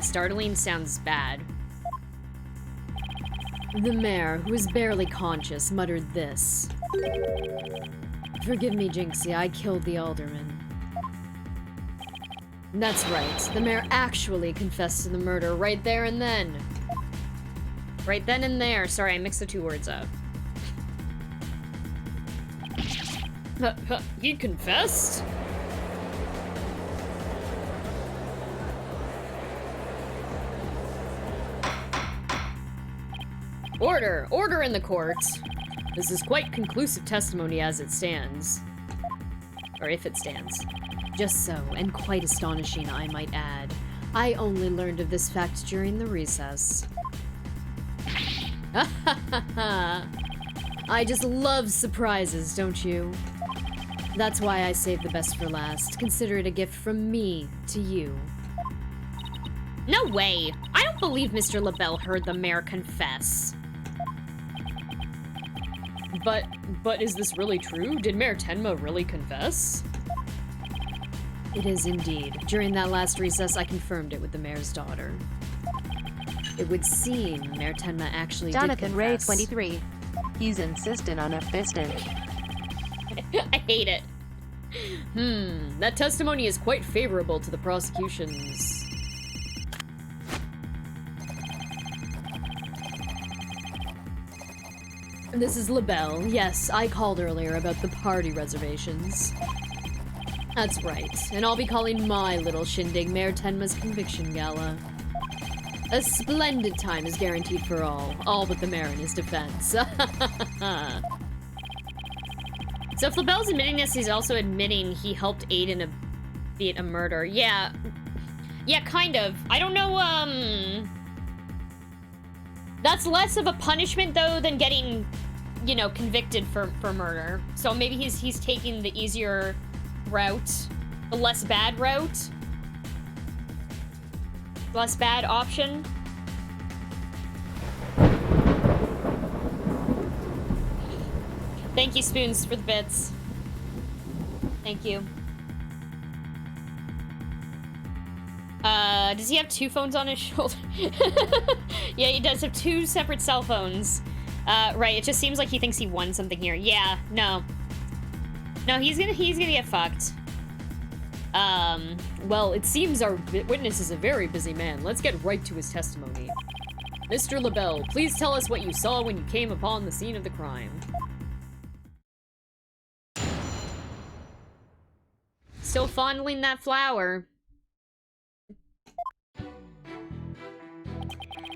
Startling sounds bad. The mayor, who was barely conscious, muttered this. Forgive me, Jinxie, I killed the alderman. That's right, the mayor actually confessed to the murder right there and then. Right then and there. Sorry, I mixed the two words up. He confessed? Order! Order in the court! This is quite conclusive testimony as it stands. Or if it stands. Just so, and quite astonishing, I might add. I only learned of this fact during the recess. I just love surprises, don't you? That's why I saved the best for last. Consider it a gift from me to you. No way! I don't believe Mr. LaBelle heard the mayor confess. But is this really true? Did Mayor Tenma really confess? It is indeed. During that last recess, I confirmed it with the mayor's daughter. It would seem Mayor Tenma actually Jonathan did Ray, confess. 23. He's insistent on a fisting. I hate it. That testimony is quite favorable to the prosecution's. This is LaBelle. Yes, I called earlier about the party reservations. That's right, and I'll be calling my little shindig Mayor Tenma's conviction gala. A splendid time is guaranteed for all but the mayor in his defense. So if LaBelle's admitting this, he's also admitting he helped aid in a murder. Yeah, kind of. I don't know, that's less of a punishment, though, than getting, you know, convicted for murder. So maybe he's taking the easier route, the less bad route. Less bad option. Thank you, Spoons, for the bits. Thank you. Does he have two phones on his shoulder? Yeah, he does have two separate cell phones. Right, it just seems like he thinks he won something here. Yeah, no. No, he's gonna get fucked. Well, it seems our witness is a very busy man. Let's get right to his testimony. Mr. LaBelle, please tell us what you saw when you came upon the scene of the crime. Still fondling that flower.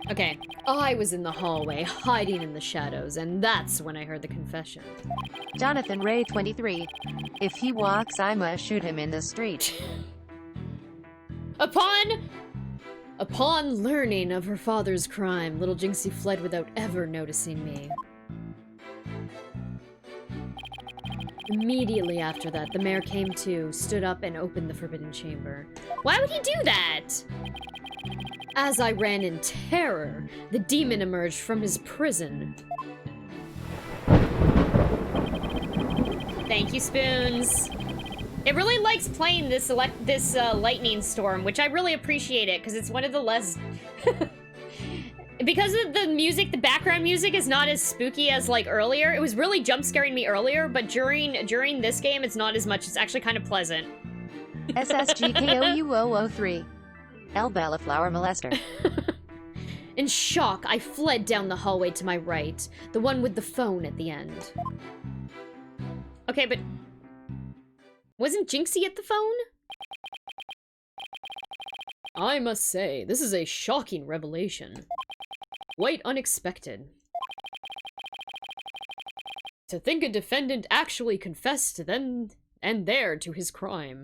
Okay. I was in the hallway, hiding in the shadows, and that's when I heard the confession. Jonathan Ray 23. If he walks, I'ma shoot him in the street. Upon learning of her father's crime, little Jinxie fled without ever noticing me. Immediately after that, the mayor came to, stood up, and opened the forbidden chamber. Why would he do that? As I ran in terror, the demon emerged from his prison. Thank you, Spoons. It really likes playing this lightning storm, which I really appreciate it, because it's one of the less... Because of the music, the background music is not as spooky as, like, earlier. It was really jump-scaring me earlier, but during this game, it's not as much. It's actually kind of pleasant. SSGKOU003. El Bella Flower Molester. In shock, I fled down the hallway to my right, the one with the phone at the end. Okay, but... wasn't Jinxie at the phone? I must say, this is a shocking revelation. Quite unexpected. To think a defendant actually confessed then and there to his crime.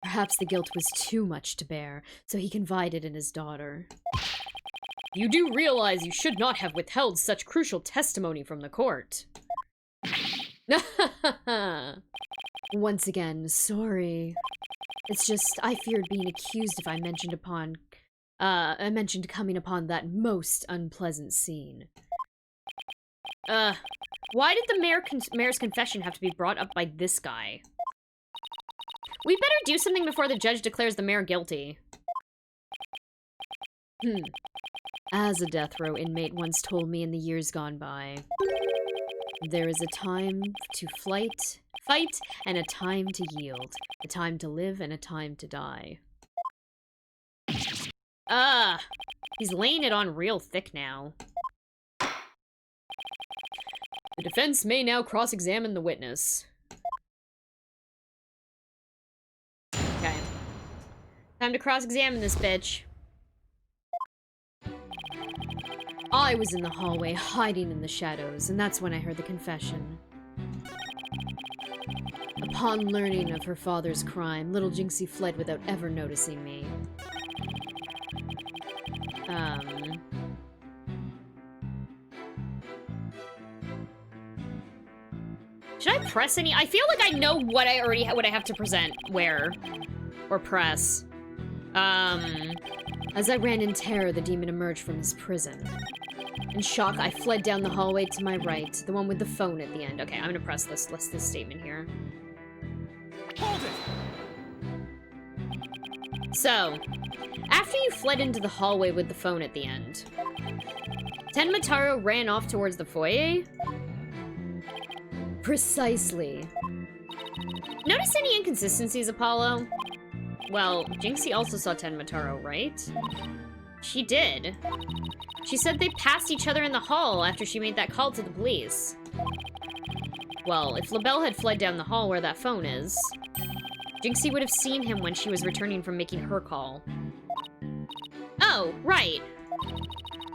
Perhaps the guilt was too much to bear, so he confided in his daughter. You do realize you should not have withheld such crucial testimony from the court. Once again, sorry. It's just, I feared being accused if I mentioned coming upon that most unpleasant scene. Why did the mayor's confession have to be brought up by this guy? We better do something before the judge declares the mayor guilty. As a death row inmate once told me in the years gone by, there is a time to fight, and a time to yield. A time to live and a time to die. He's laying it on real thick now. The defense may now cross-examine the witness. Okay. Time to cross-examine this bitch. I was in the hallway, hiding in the shadows, and that's when I heard the confession. Upon learning of her father's crime, little Jinxie fled without ever noticing me. Should I press any? I feel like I know what I have to present where or press. As I ran in terror, the demon emerged from his prison. In shock, I fled down the hallway to my right, the one with the phone at the end. Okay, I'm gonna press this statement here. Hold it! So, after you fled into the hallway with the phone at the end, Tenmataro ran off towards the foyer? Precisely. Notice any inconsistencies, Apollo? Well, Jinxie also saw Tenmataro, right? She did. She said they passed each other in the hall after she made that call to the police. Well, if LaBelle had fled down the hall where that phone is, Jinxie would have seen him when she was returning from making her call. Oh, right.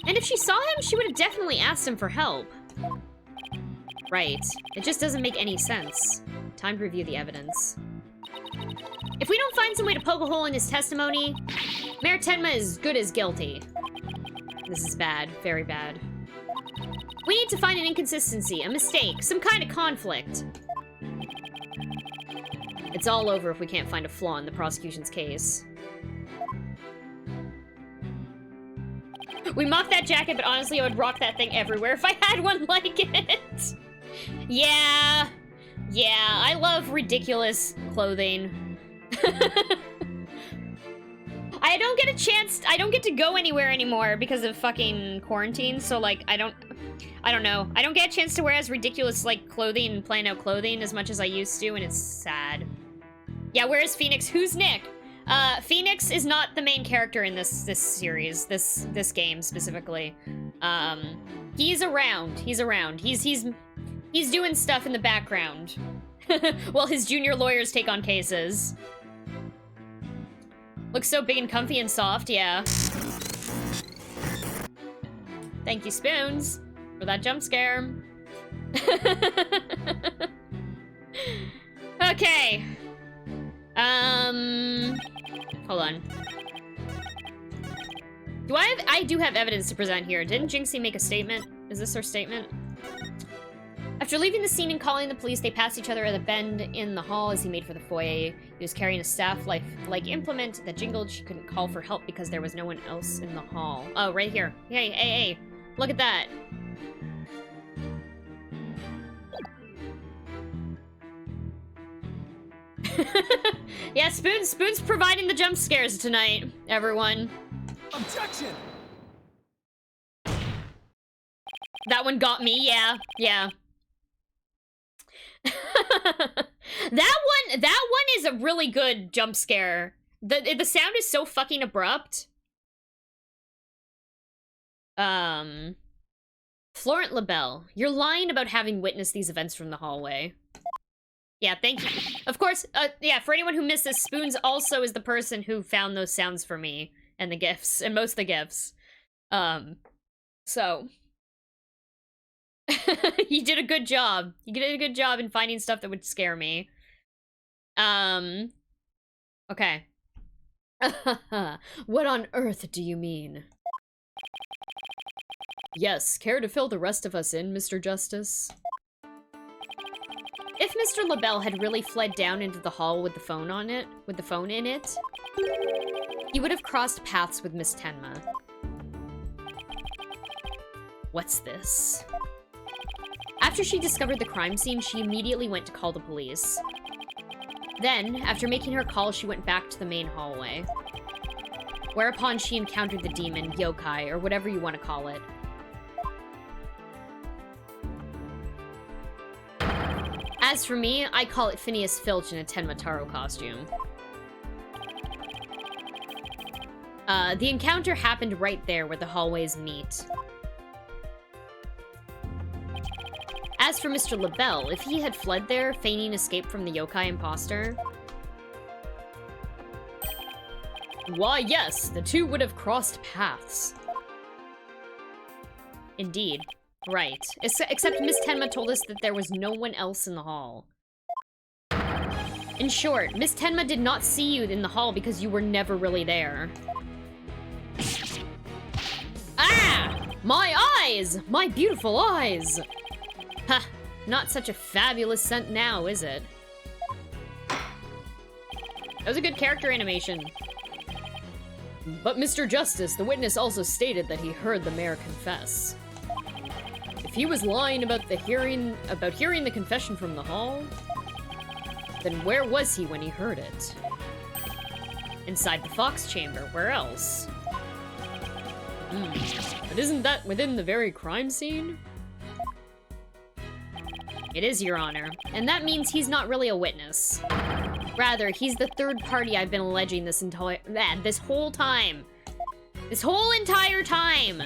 And if she saw him, she would have definitely asked him for help. Right. It just doesn't make any sense. Time to review the evidence. If we don't find some way to poke a hole in his testimony, Mayor Tenma is good as guilty. This is bad. Very bad. We need to find an inconsistency, a mistake, some kind of conflict. It's all over if we can't find a flaw in the prosecution's case. We mocked that jacket, but honestly, I would rock that thing everywhere if I had one like it. Yeah. Yeah, I love ridiculous clothing. I don't get to go anywhere anymore because of fucking quarantine, so, like, I don't I don't know. I don't get a chance to wear as ridiculous, like, clothing and plan out clothing as much as I used to, and it's sad. Yeah, where is Phoenix? Who's Nick? Phoenix is not the main character in this series, this game specifically. He's around. He's around. He's doing stuff in the background. While his junior lawyers take on cases. Looks so big and comfy and soft, yeah. Thank you, Spoons, for that jump scare. Okay. Hold on. I do have evidence to present here. Didn't Jinxie make a statement? Is this her statement? After leaving the scene and calling the police, they passed each other at a bend in the hall as he made for the foyer. He was carrying a staff-like implement that jingled. She couldn't call for help because there was no one else in the hall. Oh, right here. Hey, look at that. Yeah, Spoon's providing the jump scares tonight, everyone. Objection! That one got me, yeah. That one is a really good jump scare. The sound is so fucking abrupt. Florent LaBelle, you're lying about having witnessed these events from the hallway. Yeah, thank you. Of course, yeah, for anyone who missed this, Spoons also is the person who found those sounds for me, and the GIFs, and most of the GIFs. So... You did a good job. You did a good job in finding stuff that would scare me. Okay. What on earth do you mean? Yes, care to fill the rest of us in, Mr. Justice? If Mr. LaBelle had really fled down into the hall with the phone in it, he would have crossed paths with Miss Tenma. What's this? After she discovered the crime scene, she immediately went to call the police. Then, after making her call, she went back to the main hallway. Whereupon she encountered the demon, yokai, or whatever you want to call it. As for me, I call it Phineas Filch in a Tenma Taro costume. The encounter happened right there where the hallways meet. As for Mr. LaBelle, if he had fled there, feigning escape from the yokai imposter... Why, yes, the two would have crossed paths. Indeed. Right. Except Miss Tenma told us that there was no one else in the hall. In short, Miss Tenma did not see you in the hall because you were never really there. Ah! My eyes! My beautiful eyes! Ha! Not such a fabulous scent now, is it? That was a good character animation. But Mr. Justice, the witness also stated that he heard the mayor confess. If he was lying about hearing the confession from the hall, then where was he when he heard it? Inside the Fox chamber, where else? But isn't that within the very crime scene? It is, Your Honor, and that means he's not really a witness. Rather, he's the third party I've been alleging this whole time. This whole entire time!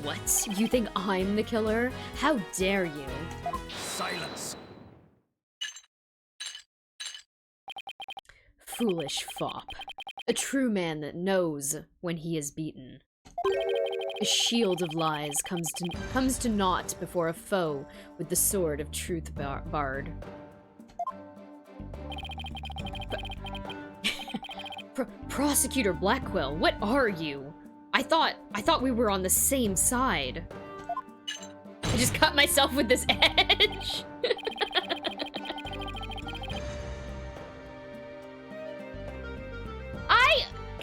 What? You think I'm the killer? How dare you? Silence. Foolish fop. A true man that knows when he is beaten. A shield of lies comes to naught before a foe with the sword of truth barred. Prosecutor Blackwell, what are you? I thought we were on the same side. I just cut myself with this edge.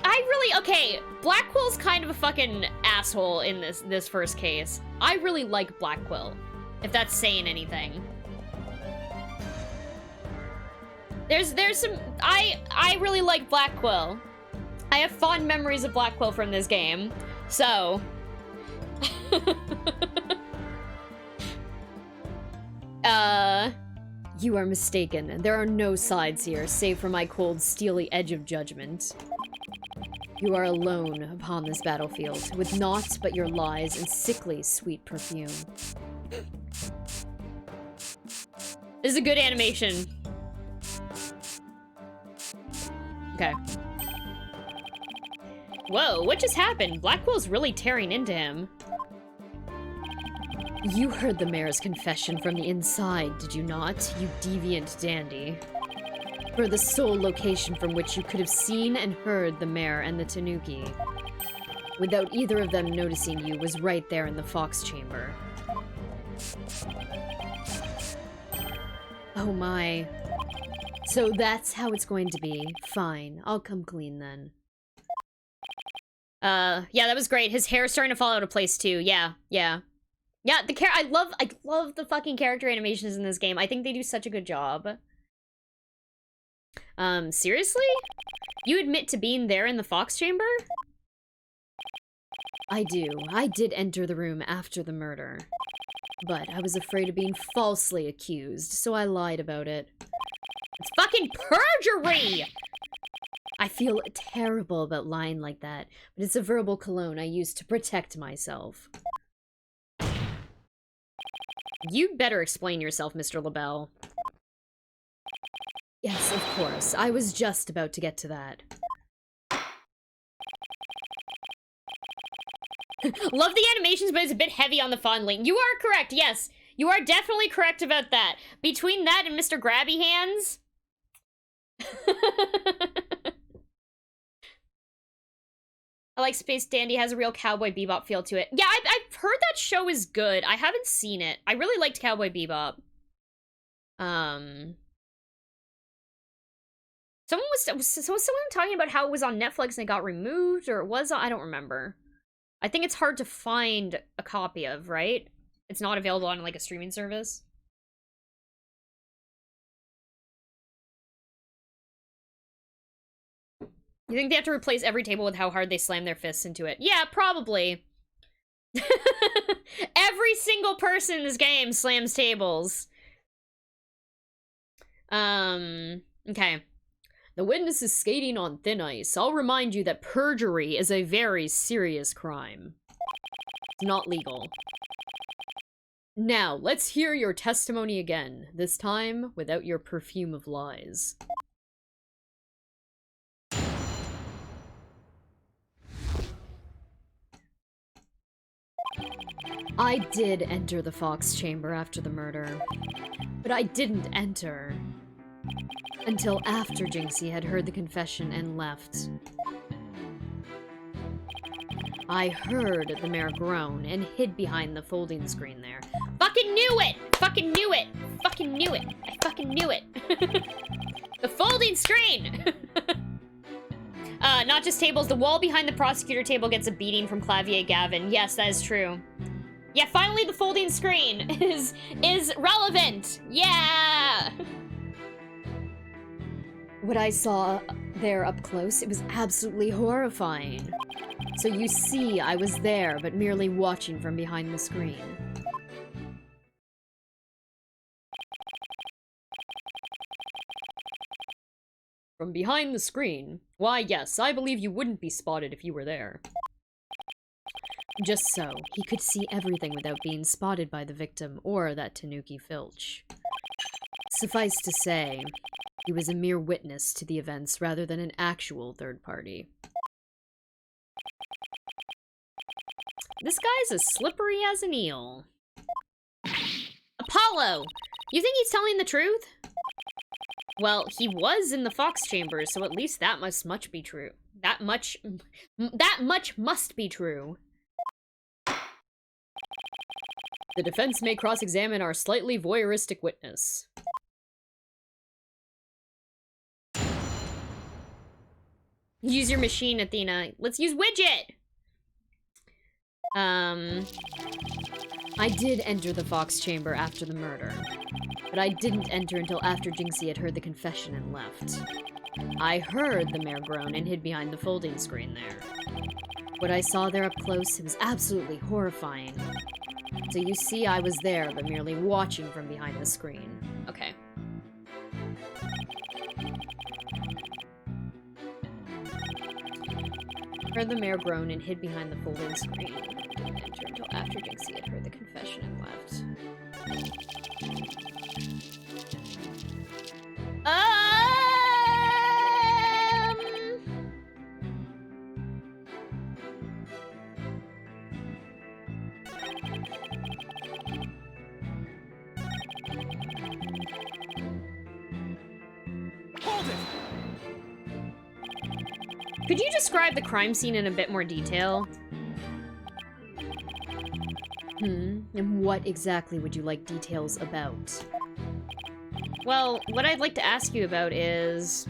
I really, okay, Blackwell's kind of a fucking asshole in this first case. I really like Blackwell, if that's saying anything. There's some, I really like Blackwell. I have fond memories of Blackwell from this game, so. You are mistaken. There are no sides here, save for my cold, steely edge of judgment. You are alone upon this battlefield, with naught but your lies and sickly sweet perfume. This is a good animation. Okay. Whoa, what just happened? Blackwell's really tearing into him. You heard the mayor's confession from the inside, did you not, you deviant dandy? For the sole location from which you could have seen and heard the mayor and the Tanuki, without either of them noticing you, was right there in the Fox Chamber. Oh my. So that's how it's going to be. Fine, I'll come clean then. Yeah, that was great. His hair's starting to fall out of place too. Yeah. Yeah, I love the fucking character animations in this game. I think they do such a good job. Seriously? You admit to being there in the Fox Chamber? I do. I did enter the room after the murder. But I was afraid of being falsely accused, so I lied about it. It's fucking perjury! I feel terrible about lying like that, but it's a verbal cologne I use to protect myself. You'd better explain yourself, Mr. LaBelle. Yes, of course. I was just about to get to that. Love the animations, but it's a bit heavy on the fondling. You are correct, yes. You are definitely correct about that. Between that and Mr. Grabby Hands... I like Space Dandy, has a real Cowboy Bebop feel to it. Yeah, I've heard that show is good. I haven't seen it. I really liked Cowboy Bebop. Someone was talking about how it was on Netflix and it got removed, or it was, I don't remember. I think it's hard to find a copy of, right? It's not available on, like, a streaming service. You think they have to replace every table with how hard they slam their fists into it? Yeah, probably. Every single person in this game slams tables. Okay. The witness is skating on thin ice. I'll remind you that perjury is a very serious crime. It's not legal. Now, let's hear your testimony again. This time, without your perfume of lies. I did enter the Fox Chamber after the murder, but I didn't enter until after Jinxie had heard the confession and left. I heard the mayor groan and hid behind the folding screen there. Fucking knew it! Fucking knew it! Fucking knew it! I fucking knew it! The folding screen! Not just tables, the wall behind the prosecutor table gets a beating from Clavier Gavin. Yes, that is true. Yeah, finally the folding screen is relevant! Yeah! What I saw there up close, it was absolutely horrifying. So you see, I was there, but merely watching from behind the screen. From behind the screen? Why, yes, I believe you wouldn't be spotted if you were there. Just so, he could see everything without being spotted by the victim or that Tanuki Filch. Suffice to say, he was a mere witness to the events rather than an actual third party. This guy's as slippery as an eel. Apollo! You think he's telling the truth? Well, he was in the Fox Chamber, so at least that must be true. That much must be true. The defense may cross-examine our slightly voyeuristic witness. Use your machine, Athena. Let's use Widget! I did enter the Fox Chamber after the murder, but I didn't enter until after Jinxie had heard the confession and left. I heard the mayor groan and hid behind the folding screen there. What I saw there up close, it was absolutely horrifying. So you see I was there, but merely watching from behind the screen. Okay. Heard the mayor groan and hid behind the folding screen. Didn't enter until after Dixie had heard the confession and left. Hold it! Could you describe the crime scene in a bit more detail? And what exactly would you like details about? Well, what I'd like to ask you about is...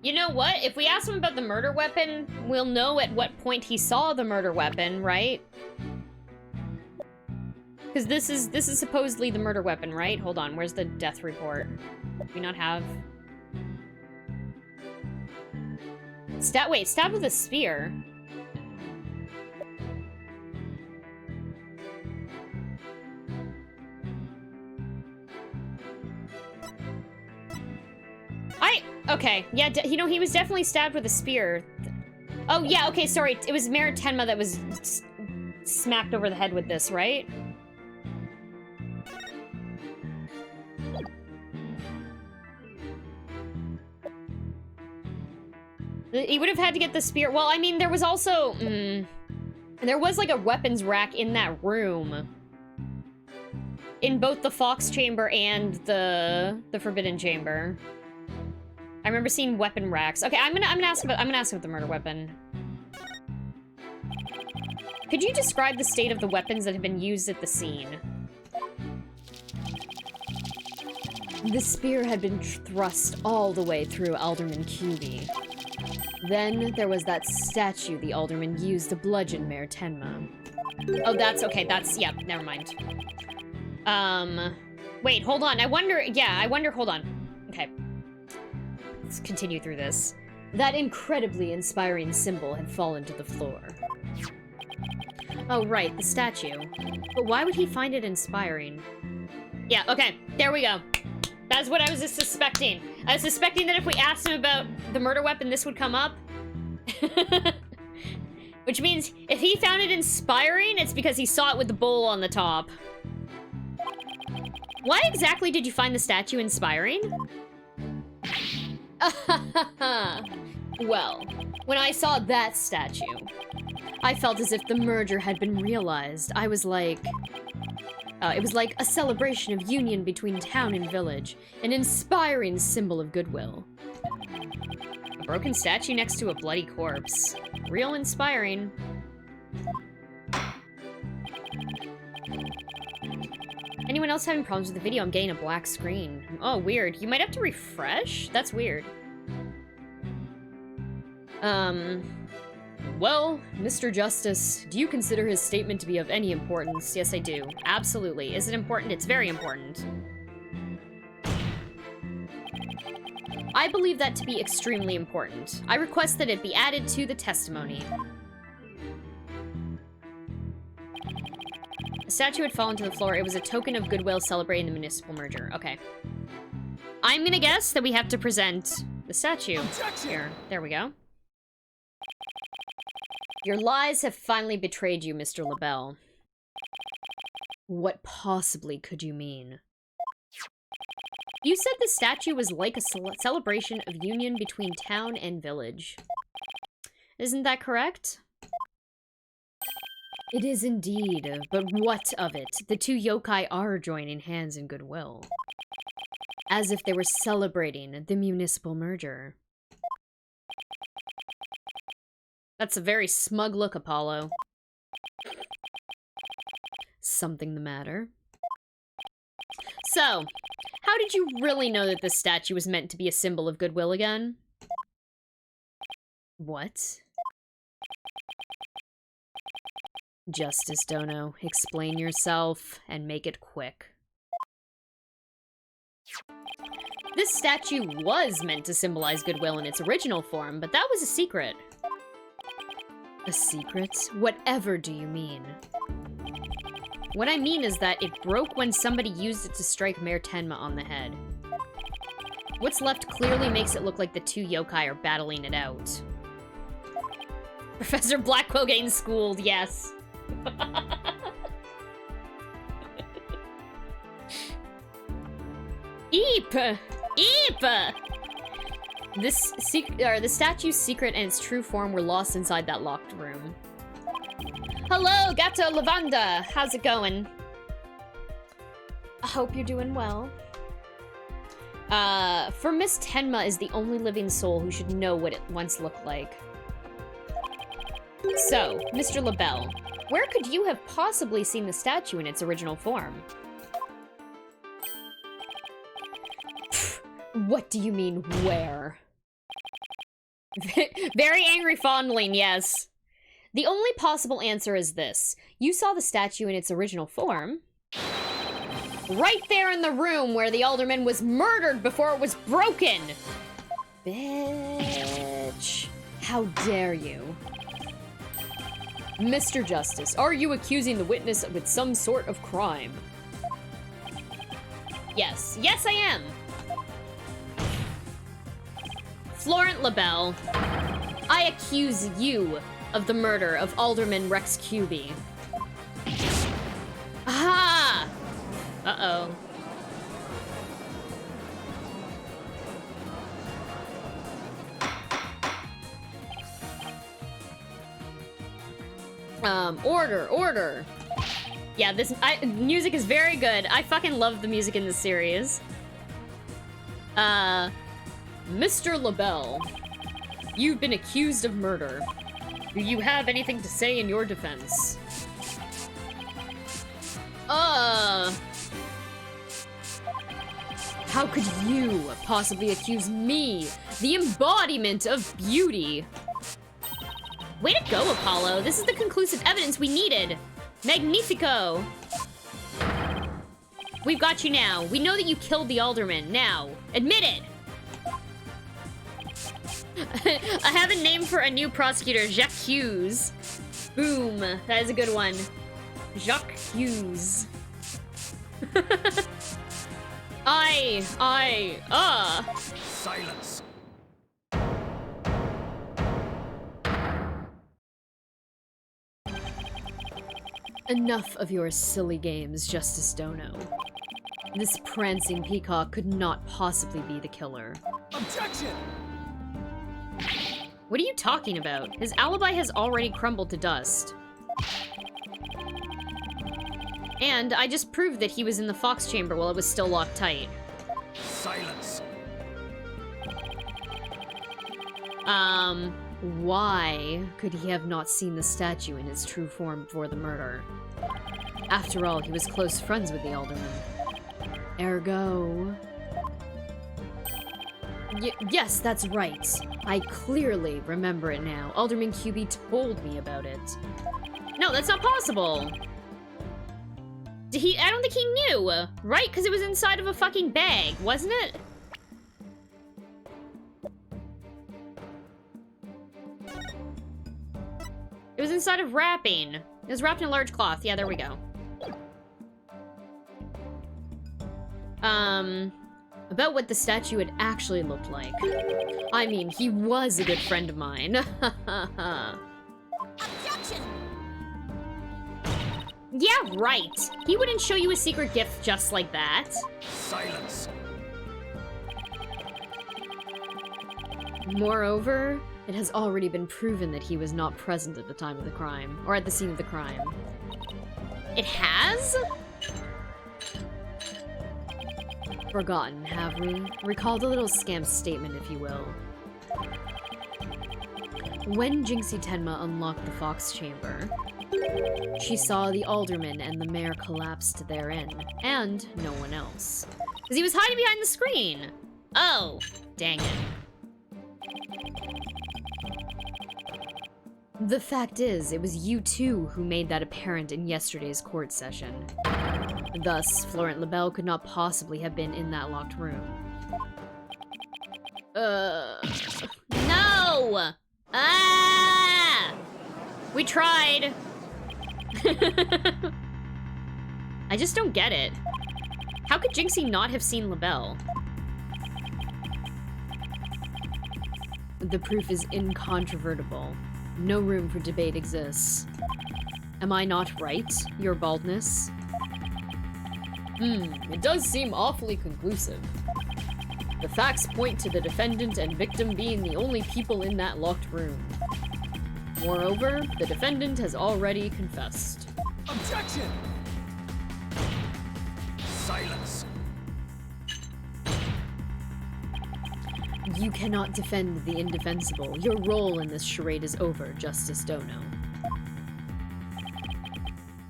You know what? If we ask him about the murder weapon, we'll know at what point he saw the murder weapon, right? Because this is supposedly the murder weapon, right? Hold on, where's the death report? Do we not have... Wait, stab with a spear? Okay, yeah, you know, he was definitely stabbed with a spear. Oh, yeah, okay, sorry. It was Mayor Tenma that was smacked over the head with this, right? He would have had to get the spear. Well, I mean, there was also... there was, like, a weapons rack in that room. In both the Fox Chamber and the Forbidden Chamber. I remember seeing weapon racks. Okay, I'm gonna ask about the murder weapon. Could you describe the state of the weapons that have been used at the scene? The spear had been thrust all the way through Alderman Cuby. Then there was that statue the Alderman used to bludgeon Mayor Tenma. Oh, that's okay. That's yeah. Never mind. Wait, hold on. I wonder. Hold on. Okay. Let's continue through this. That incredibly inspiring symbol had fallen to the floor. Oh, right, the statue. But why would he find it inspiring? Yeah, okay, there we go. That's what I was just suspecting. I was suspecting that if we asked him about the murder weapon, this would come up. Which means, if he found it inspiring, it's because he saw it with the bowl on the top. Why exactly did you find the statue inspiring? Well, when I saw that statue, I felt as if the merger had been realized. I was like... it was like a celebration of union between town and village, an inspiring symbol of goodwill. A broken statue next to a bloody corpse. Real inspiring. Anyone else having problems with the video? I'm getting a black screen. Oh, weird. You might have to refresh? That's weird. Well, Mr. Justice, do you consider his statement to be of any importance? Yes, I do. Absolutely. Is it important? It's very important. I believe that to be extremely important. I request that it be added to the testimony. The statue had fallen to the floor. It was a token of goodwill celebrating the municipal merger. Okay. I'm gonna guess that we have to present the statue here. There we go. Your lies have finally betrayed you, Mr. LaBelle. What possibly could you mean? You said the statue was like a celebration of union between town and village. Isn't that correct? It is indeed, but what of it? The two yokai are joining hands in goodwill. As if they were celebrating the municipal merger. That's a very smug look, Apollo. Something the matter? So, how did you really know that this statue was meant to be a symbol of goodwill again? What? Justice Dono, explain yourself and make it quick. This statue was meant to symbolize goodwill in its original form, but that was a secret. A secret? Whatever do you mean? What I mean is that it broke when somebody used it to strike Mayor Tenma on the head. What's left clearly makes it look like the two yokai are battling it out. Professor Blackwell getting schooled, yes. Eep! Eep! The statue's secret and its true form were lost inside that locked room. Hello, Gato Lavanda! How's it going? I hope you're doing well. For Miss Tenma is the only living soul who should know what it once looked like. So, Mr. LaBelle, where could you have possibly seen the statue in its original form? What do you mean, where? Very angry fondling, yes. The only possible answer is this. You saw the statue in its original form. Right there in the room where the alderman was murdered before it was broken! Bitch. How dare you? Mr. Justice, are you accusing the witness with some sort of crime? Yes. Yes, I am. Florent LaBelle, I accuse you of the murder of Alderman Rex Cuby. Aha! Uh-oh. Order. Yeah, this music is very good. I fucking love the music in this series. Mr. LaBelle, you've been accused of murder. Do you have anything to say in your defense? How could you possibly accuse me, the embodiment of beauty? Way to go, Apollo. This is the conclusive evidence we needed. Magnifico. We've got you now. We know that you killed the alderman. Now, admit it. I have a name for a new prosecutor, Jacques Hughes. Boom. That is a good one. Jacques Hughes. Silence. Enough of your silly games, Justice Dono. This prancing peacock could not possibly be the killer. Objection! What are you talking about? His alibi has already crumbled to dust. And I just proved that he was in the Fox chamber while it was still locked tight. Silence. Why could he have not seen the statue in its true form before the murder? After all, he was close friends with the alderman. Ergo... yes, that's right. I clearly remember it now. Alderman QB told me about it. No, that's not possible! I don't think he knew, right? Because it was inside of a fucking bag, wasn't it? It was inside of wrapping. It was wrapped in a large cloth. Yeah, there we go. About what the statue had actually looked like. I mean, he was a good friend of mine. Objection! Yeah, right. He wouldn't show you a secret gift just like that. Silence. Moreover, it has already been proven that he was not present at the time of the crime, or at the scene of the crime. It has? Forgotten, have we? Recall the little scamp statement, if you will. When Jinxie Tenma unlocked the Fox chamber, she saw the alderman and the mayor collapsed therein, and no one else. Because he was hiding behind the screen! Oh, dang it. The fact is, it was you two who made that apparent in yesterday's court session. Thus, Florent Lebel could not possibly have been in that locked room. No! Ah! We tried. I just don't get it. How could Jinxie not have seen Lebel? The proof is incontrovertible. No room for debate exists. Am I not right, your baldness? It does seem awfully conclusive. The facts point to the defendant and victim being the only people in that locked room. Moreover, the defendant has already confessed. Objection! Silence. You cannot defend the indefensible. Your role in this charade is over, Justice Dono.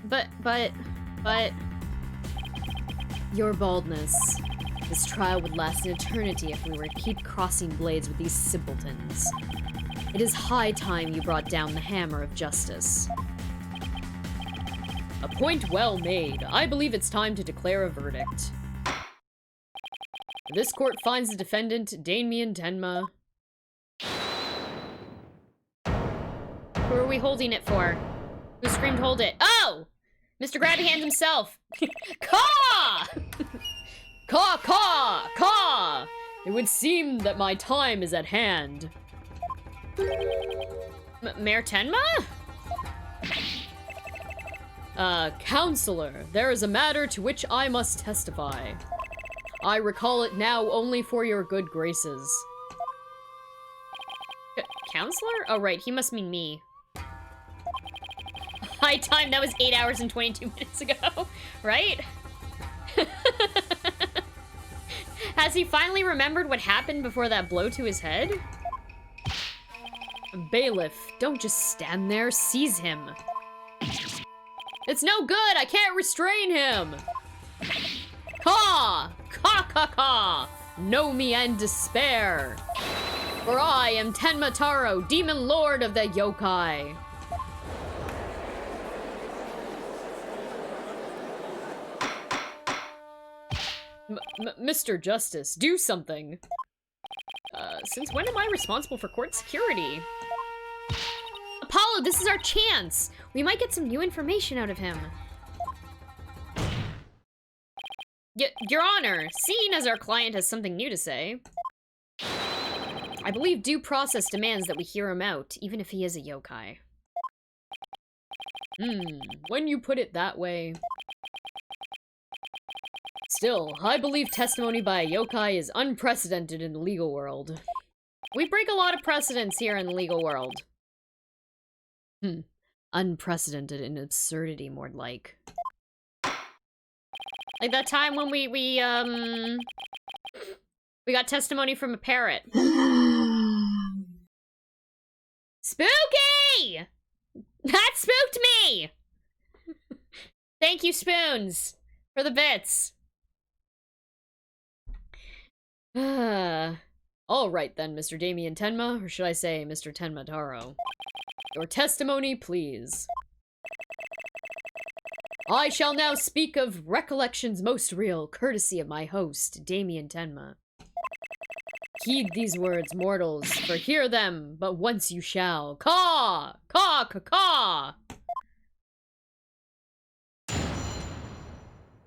But... Your baldness. This trial would last an eternity if we were to keep crossing blades with these simpletons. It is high time you brought down the hammer of justice. A point well made. I believe it's time to declare a verdict. This court finds the defendant, Damien Tenma. Who are we holding it for? Who screamed hold it? Oh! Mr. Grabby Hands himself! Caw! Caw, caw, caw! It would seem that my time is at hand. Mayor Tenma? Counselor, there is a matter to which I must testify. I recall it now only for your good graces. Counselor? Oh, right, he must mean me. High time, that was 8 hours and 22 minutes ago, right? Has he finally remembered what happened before that blow to his head? Bailiff, don't just stand there, seize him. It's no good, I can't restrain him! Caw! Caw, caw, caw! Know me and despair! For I am Tenma Taro, Demon Lord of the Yokai! Mr. Justice, do something. Since when am I responsible for court security? Apollo, this is our chance! We might get some new information out of him. Your Honor, seeing as our client has something new to say, I believe due process demands that we hear him out, even if he is a yokai. When you put it that way... Still, I believe testimony by a yokai is unprecedented in the legal world. We break a lot of precedents here in the legal world. Unprecedented in absurdity, more like. Like that time when we got testimony from a parrot. Spooky! That spooked me! Thank you, Spoons, for the bits. All right then, Mr. Damien Tenma, or should I say Mr. Tenma Taro. Your testimony, please. I shall now speak of recollections most real, courtesy of my host, Damien Tenma. Heed these words, mortals, for hear them, but once you shall. Caw! Caw, caw, caw!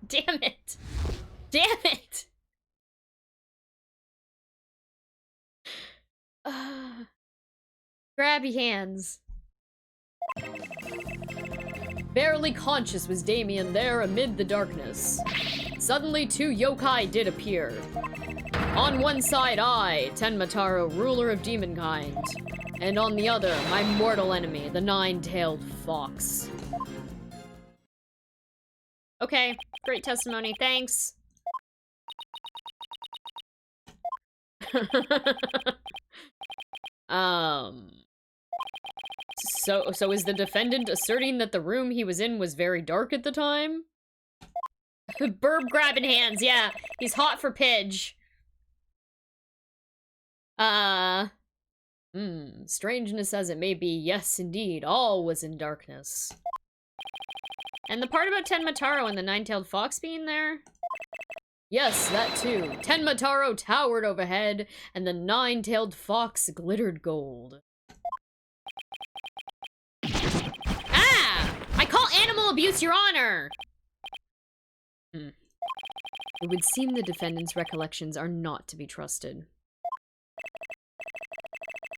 Damn it! Damn it! Grabby hands. Barely conscious was Damien there amid the darkness. Suddenly 2 yokai did appear. On one side I, Tenma Taro, ruler of demonkind, and on the other, my mortal enemy, the 9-tailed fox. Okay, great testimony, thanks. So is the defendant asserting that the room he was in was very dark at the time? Burb grabbing hands, yeah. He's hot for Pidge. Strangeness as it may be, yes indeed, all was in darkness. And the part about Tenmataro and the nine-tailed fox being there? Yes, that too. Tenmataro towered overhead, and the nine-tailed fox glittered gold. Ah! I call animal abuse, Your Honor! It would seem the defendant's recollections are not to be trusted.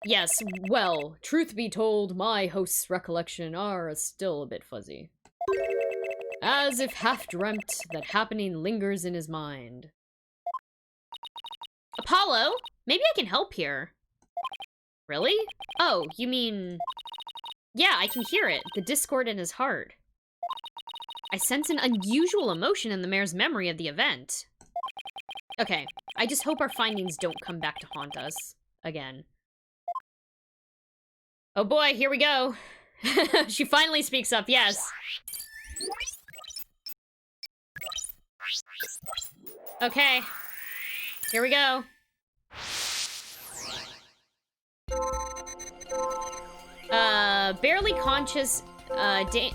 Yes, well, truth be told, my host's recollection are still a bit fuzzy. As if half-dreamt, that happening lingers in his mind. Apollo? Maybe I can help here. Really? Oh, you mean... Yeah, I can hear it. The discord in his heart. I sense an unusual emotion in the mayor's memory of the event. Okay, I just hope our findings don't come back to haunt us again. Oh boy, here we go. She finally speaks up, yes. Okay, here we go. Barely conscious,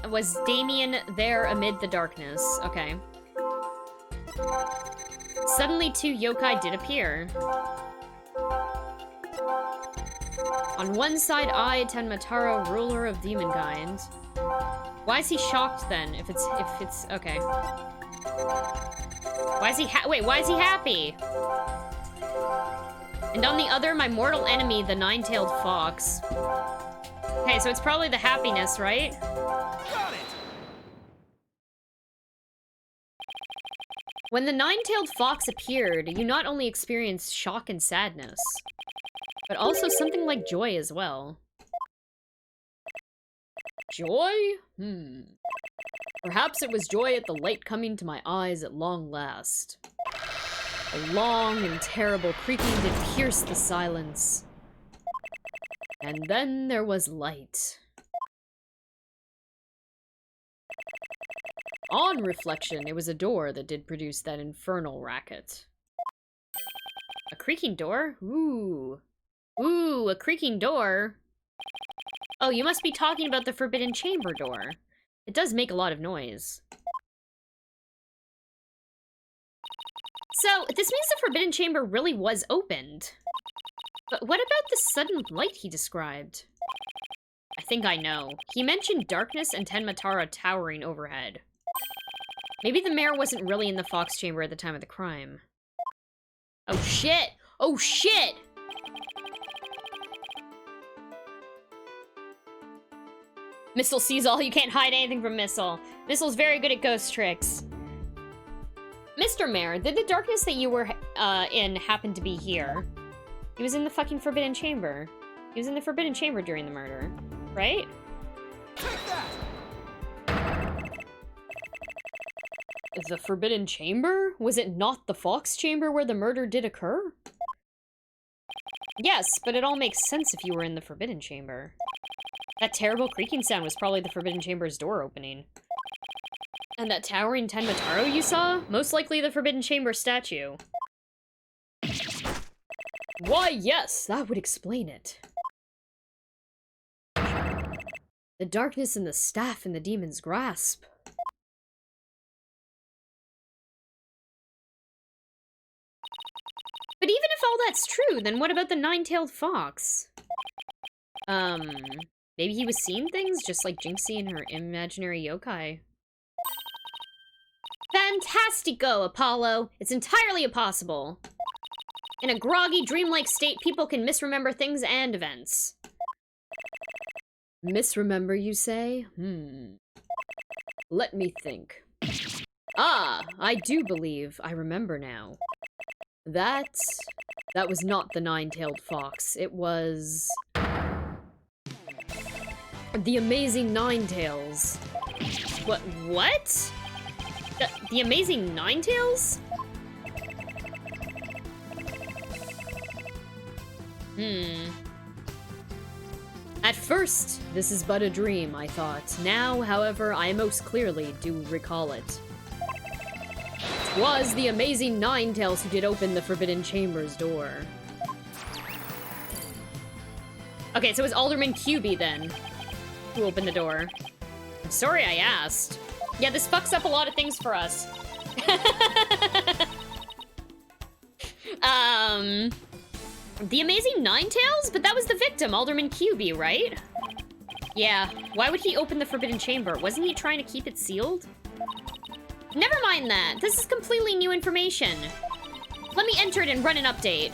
was Damien there amid the darkness? Okay. Suddenly, two yokai did appear. On one side, I, Tenmataro, ruler of demonkind. Why is he shocked then? If it's okay. Why is he why is he happy? And on the other, my mortal enemy, the nine-tailed fox. Okay, so it's probably the happiness, right? Got it. When the nine-tailed fox appeared, you not only experienced shock and sadness, but also something like joy as well. Joy? Perhaps it was joy at the light coming to my eyes at long last. A long and terrible creaking did pierce the silence. And then there was light. On reflection, it was a door that did produce that infernal racket. A creaking door? Ooh. Ooh, a creaking door. Oh, you must be talking about the Forbidden Chamber door. It does make a lot of noise. So, this means the Forbidden Chamber really was opened. But what about the sudden light he described? I think I know. He mentioned darkness and Tenmataro towering overhead. Maybe the mayor wasn't really in the Fox Chamber at the time of the crime. Oh shit! Oh shit! Missile sees all, you can't hide anything from Missile. Missile very good at ghost tricks. Mr. Mayor, did the darkness that you were in happen to be here? He was in the fucking Forbidden Chamber. He was in the Forbidden Chamber during the murder, right? Take that. The Forbidden Chamber? Was it not the Fox Chamber where the murder did occur? Yes, but it all makes sense if you were in the Forbidden Chamber. That terrible creaking sound was probably the Forbidden Chamber's door opening. And that towering Tenmataro you saw? Most likely the Forbidden Chamber statue. Why, yes, that would explain it. The darkness and the staff in the demon's grasp. But even if all that's true, then what about the nine-tailed fox? Maybe he was seeing things, just like Jinxie and her imaginary yokai. Fantastico, Apollo! It's entirely impossible. In a groggy, dreamlike state, people can misremember things and events. Misremember, you say? Let me think. Ah, I do believe I remember now. That was not the nine-tailed fox. It was... the Amazing Ninetails. What? The Amazing Ninetails? At first, this is but a dream, I thought. Now, however, I most clearly do recall it. 'Twas the Amazing Ninetails who did open the Forbidden Chamber's door. Okay, so it was Alderman QB then, who opened the door. I'm sorry I asked. Yeah, this fucks up a lot of things for us. The Amazing Ninetales? But that was the victim, Alderman QB, right? Yeah, why would he open the Forbidden Chamber? Wasn't he trying to keep it sealed? Never mind that. This is completely new information. Let me enter it and run an update.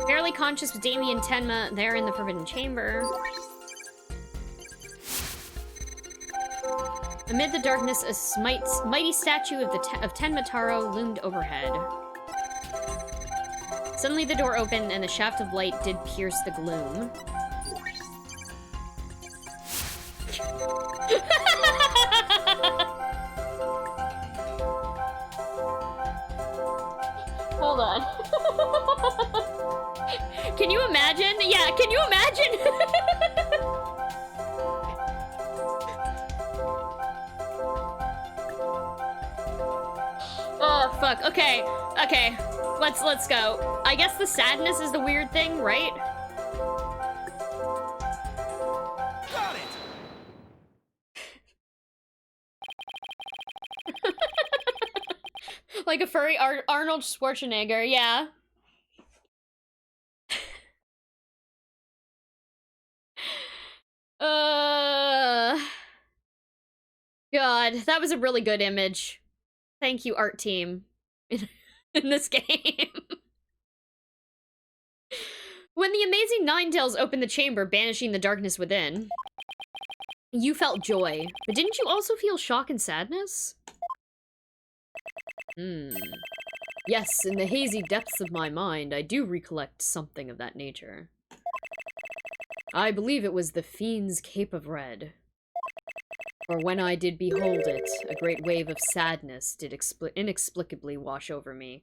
Barely conscious with Damien Tenma there in the Forbidden Chamber. Amid the darkness, a mighty statue of Tenma Taro loomed overhead. Suddenly the door opened and the shaft of light did pierce the gloom. Hold on. Can you imagine? Yeah, can you imagine? Oh, fuck. Okay. Okay. Let's go. I guess the sadness is the weird thing, right? Got it. Like a furry Arnold Schwarzenegger, yeah. God, that was a really good image. Thank you, art team, in this game. When the Amazing Ninetales opened the chamber, banishing the darkness within, you felt joy, but didn't you also feel shock and sadness? Yes, in the hazy depths of my mind, I do recollect something of that nature. I believe it was the Fiend's Cape of Red. For when I did behold it, a great wave of sadness did inexplicably wash over me.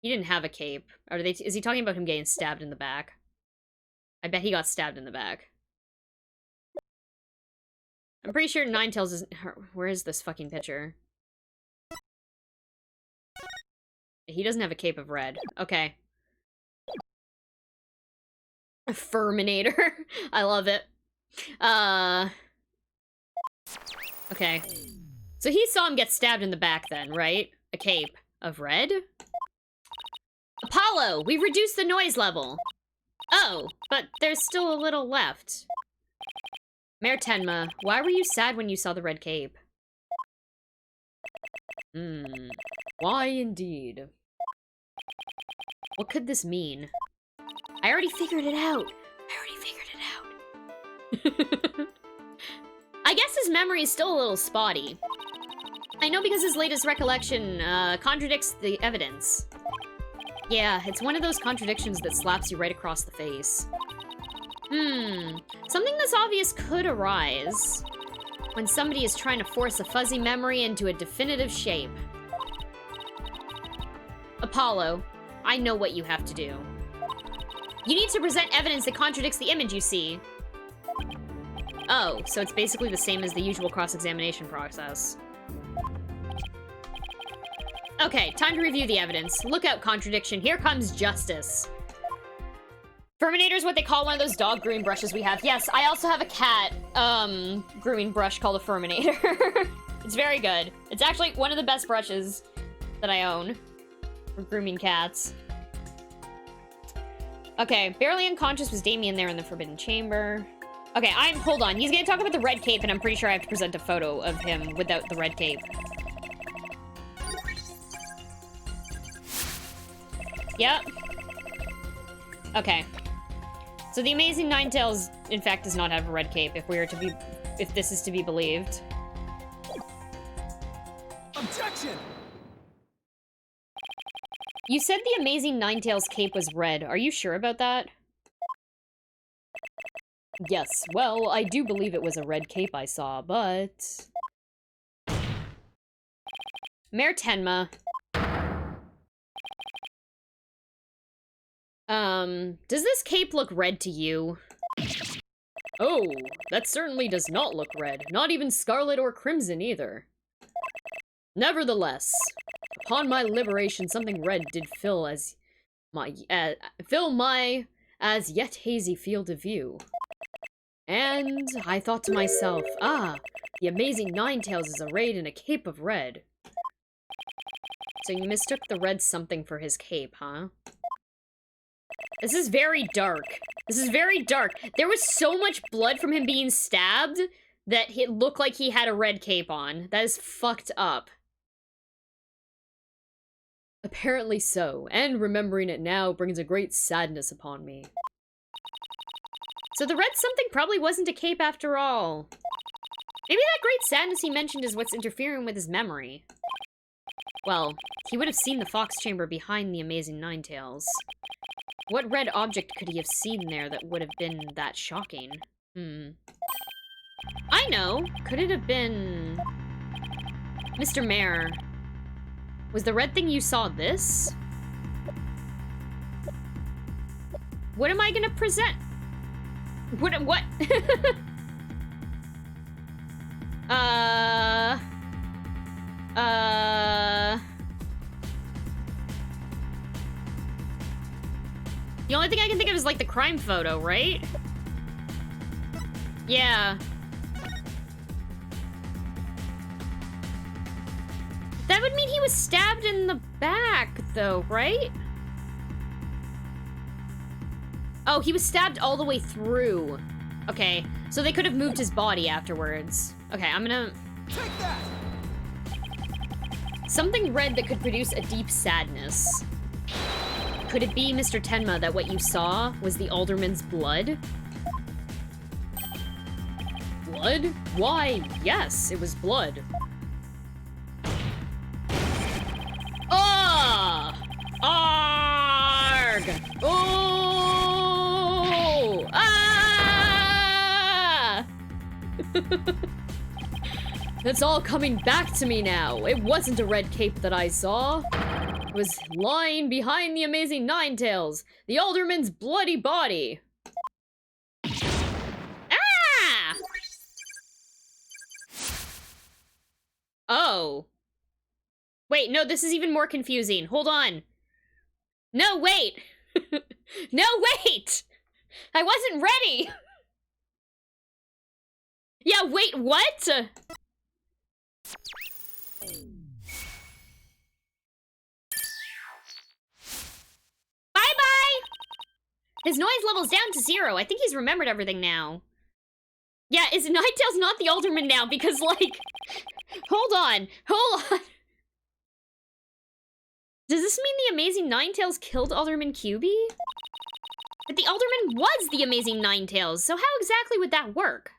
He didn't have a cape. Is he talking about him getting stabbed in the back? I bet he got stabbed in the back. I'm pretty sure Ninetales isn't... Where is this fucking picture? He doesn't have a cape of red. Okay. Furminator. I love it. Okay. So he saw him get stabbed in the back then, right? A cape of red? Apollo! We've reduced the noise level! Oh, but there's still a little left. Mayor Tenma, why were you sad when you saw the red cape? Why indeed? What could this mean? I already figured it out. I guess his memory is still a little spotty. I know because his latest recollection contradicts the evidence. Yeah, it's one of those contradictions that slaps you right across the face. Something this obvious could arise when somebody is trying to force a fuzzy memory into a definitive shape. Apollo, I know what you have to do. You need to present evidence that contradicts the image you see. Oh, so it's basically the same as the usual cross-examination process. Okay, time to review the evidence. Look out, contradiction. Here comes justice. Furminator is what they call one of those dog grooming brushes we have. Yes, I also have a cat grooming brush called a Furminator. It's very good. It's actually one of the best brushes that I own for grooming cats. Okay, barely unconscious was Damien there in the Forbidden Chamber. Okay, hold on. He's gonna talk about the red cape, and I'm pretty sure I have to present a photo of him without the red cape. Yep. Okay. So the Amazing Ninetales, in fact, does not have a red cape, if this is to be believed. Objection! You said the Amazing Ninetales cape was red. Are you sure about that? Yes, well, I do believe it was a red cape I saw, but... Mayor Tenma. Does this cape look red to you? Oh, that certainly does not look red. Not even scarlet or crimson either. Nevertheless, upon my liberation, something red did fill my as yet hazy field of view. And I thought to myself, ah, the amazing Ninetales is arrayed in a cape of red. So you mistook the red something for his cape, huh? This is very dark. This is very dark. There was so much blood from him being stabbed that it looked like he had a red cape on. That is fucked up. Apparently so, and remembering it now brings a great sadness upon me. So the red something probably wasn't a cape after all. Maybe that great sadness he mentioned is what's interfering with his memory. Well, he would have seen the fox chamber behind the amazing Ninetales. What red object could he have seen there that would have been that shocking? I know! Could it have been... Mr. Mayor, was the red thing you saw this? What am I gonna present? What? The only thing I can think of is, like, the crime photo, right? Yeah. That would mean he was stabbed in the back, though, right? Oh, he was stabbed all the way through. Okay, so they could have moved his body afterwards. Okay, I'm gonna... Take that! Something red that could produce a deep sadness. Could it be, Mr. Tenma, that what you saw was the alderman's blood? Blood? Why, yes, it was blood. Ah! Arg! Oh! Ah! It's all coming back to me now. It wasn't a red cape that I saw. It was lying behind the amazing Ninetales, the alderman's bloody body. Ah! Oh. Wait, no, this is even more confusing. Hold on. No, wait! No, wait! I wasn't ready! Yeah, wait, what? Bye-bye! His noise level's down to 0. I think he's remembered everything now. Yeah, is Ninetales not the alderman now? Because, like... Hold on. Does this mean the amazing Ninetales killed Alderman QB? But the alderman was the amazing Ninetales, so how exactly would that work?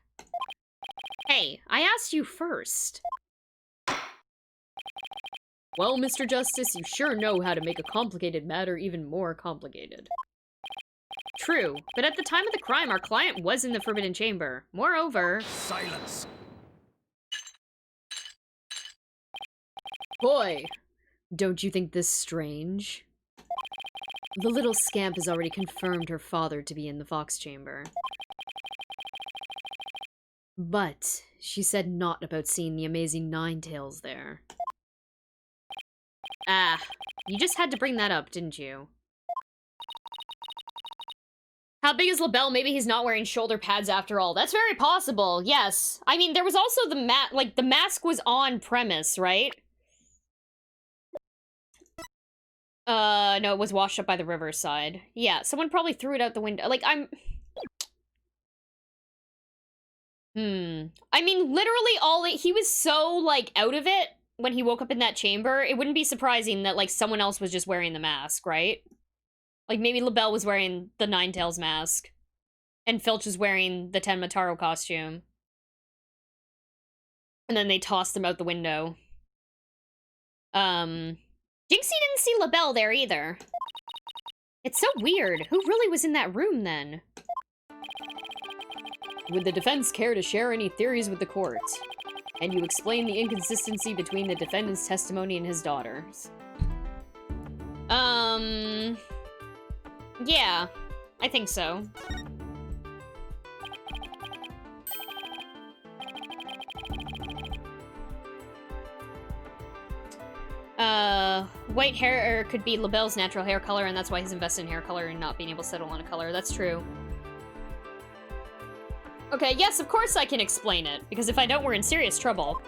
Hey, I asked you first. Well, Mr. Justice, you sure know how to make a complicated matter even more complicated. True, but at the time of the crime, our client was in the Forbidden Chamber. Moreover... Silence! Boy, don't you think this strange? The little scamp has already confirmed her father to be in the Fox Chamber. But she said naught about seeing the amazing Ninetales there. Ah, you just had to bring that up, didn't you? How big is LaBelle? Maybe he's not wearing shoulder pads after all. That's very possible, yes. I mean, there was also the the mask was on premise, right? No, it was washed up by the riverside. Yeah, someone probably threw it out the window. Like, I mean, literally he was so, like, out of it when he woke up in that chamber, it wouldn't be surprising that, like, someone else was just wearing the mask, right? Like, maybe LaBelle was wearing the Ninetales mask. And Filch was wearing the Tenma Taro costume. And then they tossed them out the window. Jinxie didn't see LaBelle there either. It's so weird. Who really was in that room then? Would the defense care to share any theories with the court? And you explain the inconsistency between the defendant's testimony and his daughter's. Yeah, I think so. white hair could be LaBelle's natural hair color, and that's why he's invested in hair color and not being able to settle on a color. That's true. Okay, yes, of course I can explain it, because if I don't, we're in serious trouble.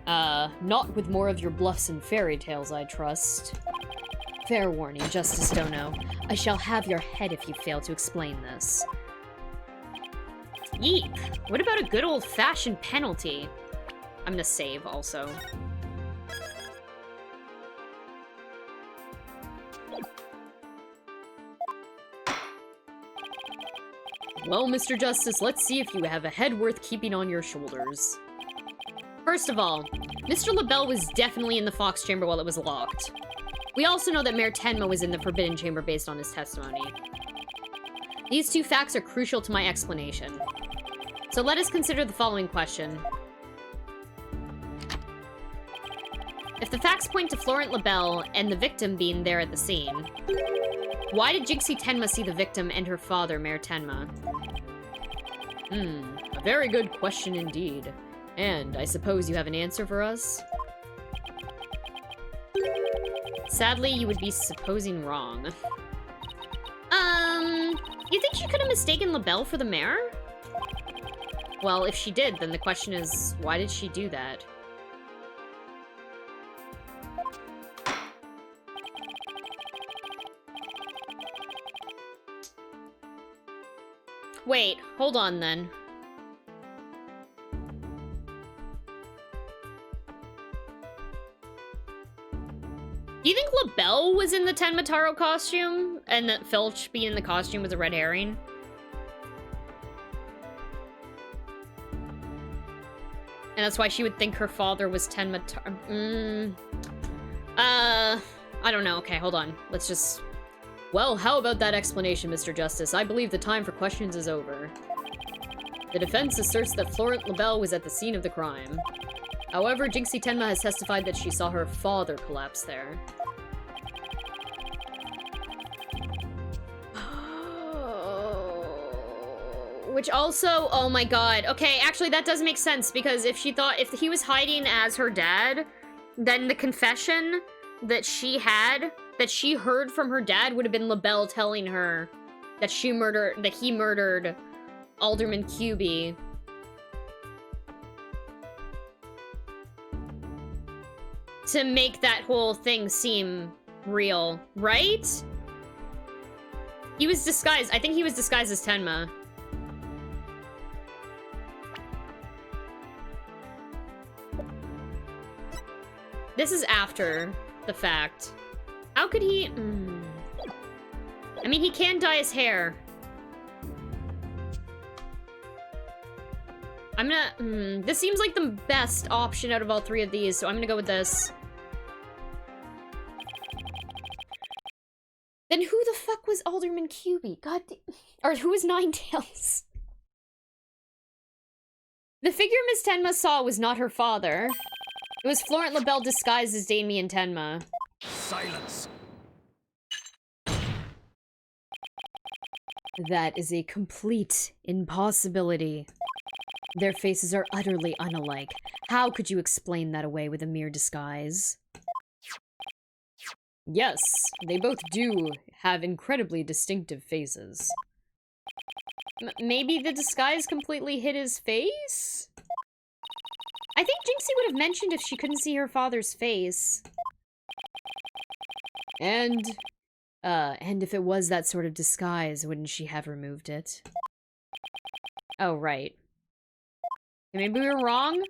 Not with more of your bluffs and fairy tales, I trust. Fair warning, Justice Dono. I shall have your head if you fail to explain this. Yeep. What about a good old-fashioned penalty? I'm gonna save, also. Well, Mr. Justice, let's see if you have a head worth keeping on your shoulders. First of all, Mr. LaBelle was definitely in the Fox Chamber while it was locked. We also know that Mayor Tenma was in the Forbidden Chamber based on his testimony. These two facts are crucial to my explanation. So let us consider the following question. If the facts point to Florent LaBelle and the victim being there at the scene, why did Jinxie Tenma see the victim and her father, Mayor Tenma? A very good question indeed. And I suppose you have an answer for us? Sadly, you would be supposing wrong. You think she could have mistaken LaBelle for the mayor? Well, if she did, then the question is, why did she do that? Wait, hold on then. Do you think LaBelle was in the Tenma Taro costume, and that Filch being in the costume was a red herring? And that's why she would think her father was Tenma Taro. I don't know. Okay, hold on. Let's just... Well, how about that explanation, Mr. Justice? I believe the time for questions is over. The defense asserts that Florent LaBelle was at the scene of the crime. However, Jinxie Tenma has testified that she saw her father collapse there. Which also, oh my god. Okay, actually that does make sense, because if he was hiding as her dad, then the confession that she heard from her dad would have been LaBelle telling her that he murdered Alderman QB. To make that whole thing seem real, right? He was disguised. I think he was disguised as Tenma. This is after the fact. How could he... I mean, he can dye his hair. I'm gonna... this seems like the best option out of all three of these, so I'm gonna go with this. Then who the fuck was Alderman QB? God or who was Ninetales? The figure Miss Tenma saw was not her father. It was Florent LaBelle disguised as Damien Tenma. Silence. That is a complete impossibility. Their faces are utterly unalike. How could you explain that away with a mere disguise? Yes, they both do have incredibly distinctive faces. Maybe the disguise completely hid his face? I think Jinxie would have mentioned if she couldn't see her father's face. And if it was that sort of disguise, wouldn't she have removed it? Oh, right. Maybe we were wrong?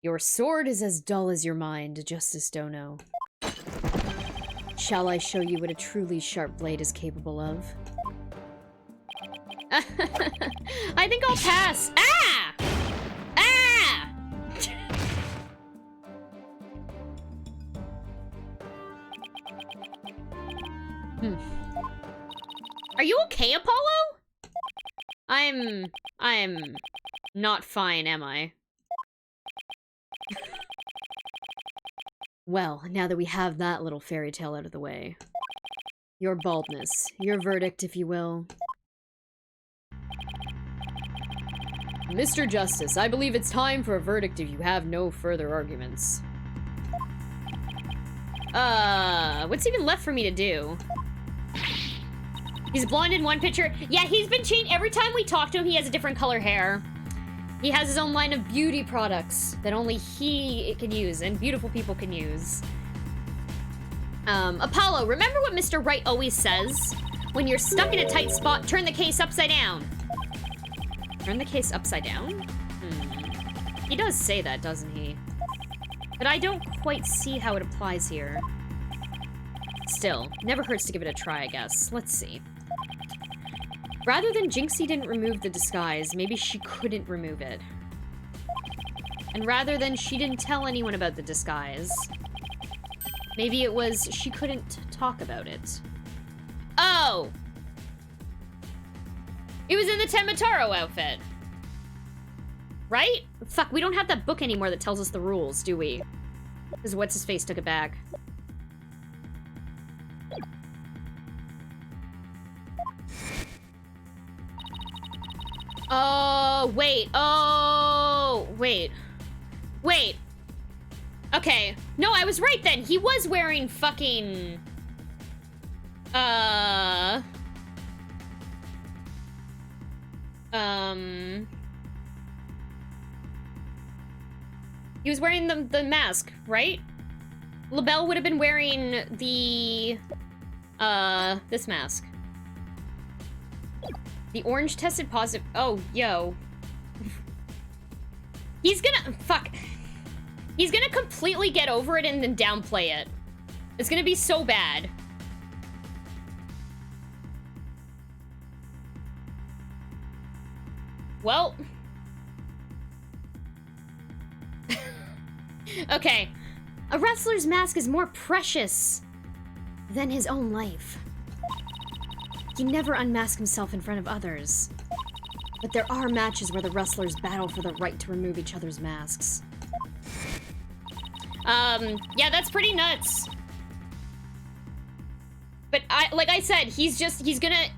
Your sword is as dull as your mind, Justice Dono. Shall I show you what a truly sharp blade is capable of? I think I'll pass. Ah! Ah! Are you okay, Apollo? I'm not fine, am I? Well, now that we have that little fairy tale out of the way. Your baldness, your verdict, if you will. Mr. Justice, I believe it's time for a verdict if you have no further arguments. What's even left for me to do? He's blonde in one picture. Yeah, he's been changed. Every time we talk to him, he has a different color hair. He has his own line of beauty products that only he can use and beautiful people can use. Apollo, remember what Mr. Wright always says? When you're stuck in a tight spot, turn the case upside down. Turn the case upside down? He does say that, doesn't he? But I don't quite see how it applies here. Still, never hurts to give it a try, I guess. Let's see. Rather than Jinxie didn't remove the disguise, maybe she couldn't remove it. And rather than she didn't tell anyone about the disguise, maybe it was she couldn't talk about it. Oh! It was in the Temataro outfit. Right? Fuck, we don't have that book anymore that tells us the rules, do we? Because what's-his-face took it back. Oh, wait. Oh, wait. Wait. Okay. No, I was right then. He was wearing fucking... He was wearing the mask, right? LaBelle would have been wearing the... this mask. The orange tested positive. Oh, yo. He's gonna... Fuck. He's gonna completely get over it and then downplay it. It's gonna be so bad. Well. Okay. A wrestler's mask is more precious than his own life. He never unmasks himself in front of others. But there are matches where the wrestlers battle for the right to remove each other's masks. Yeah, that's pretty nuts. But like I said, he's just gonna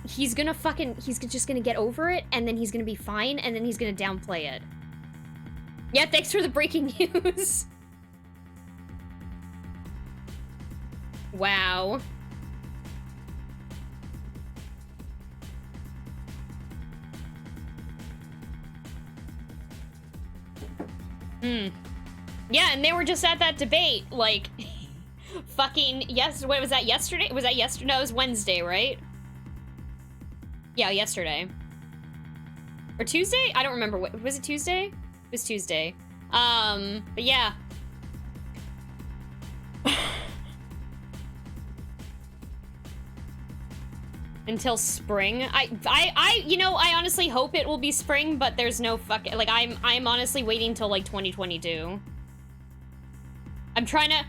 get over it, and then he's gonna be fine, and then he's gonna downplay it. Yeah, thanks for the breaking news. Wow. Yeah, and they were just at that debate, like, fucking, yes, what was that, yesterday? Was that yesterday? No, it was Wednesday, right? Yeah, yesterday. Or Tuesday? I don't remember, what, was it Tuesday? It was Tuesday. But yeah. Until spring. You know, I honestly hope it will be spring, but there's no fucking, like, I'm honestly waiting till, like, 2022. I'm trying to,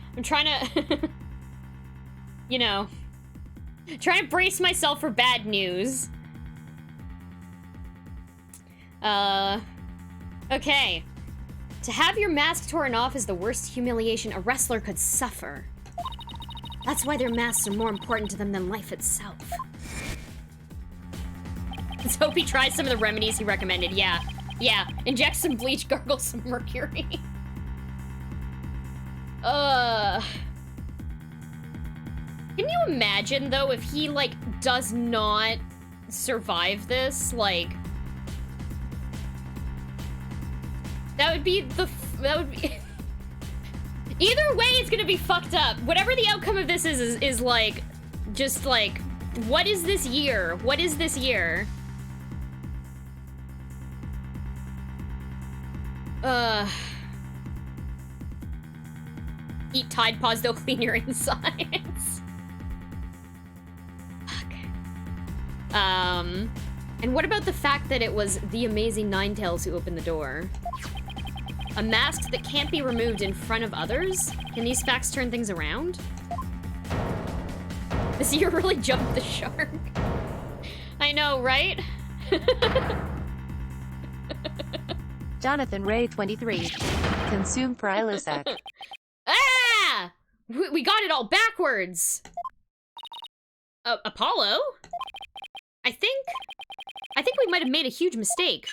you know, trying to brace myself for bad news. Okay. To have your mask torn off is the worst humiliation a wrestler could suffer. That's why their masks are more important to them than life itself. Let's hope he tries some of the remedies he recommended. Yeah. Yeah. Inject some bleach, gargle some mercury. Can you imagine, though, if he, like, does not survive this? Like... That would be the... That would be... Either way, it's gonna be fucked up. Whatever the outcome of this is like... Just, like... What is this year? What is this year? Eat Tide Pods, they'll clean your insides. Fuck. And what about the fact that it was the amazing Ninetales who opened the door? A mask that can't be removed in front of others? Can these facts turn things around? This year really jumped the shark. I know, right? Jonathan Ray 23. Consume Prilosec. Ah! We got it all backwards. Apollo? I think we might have made a huge mistake.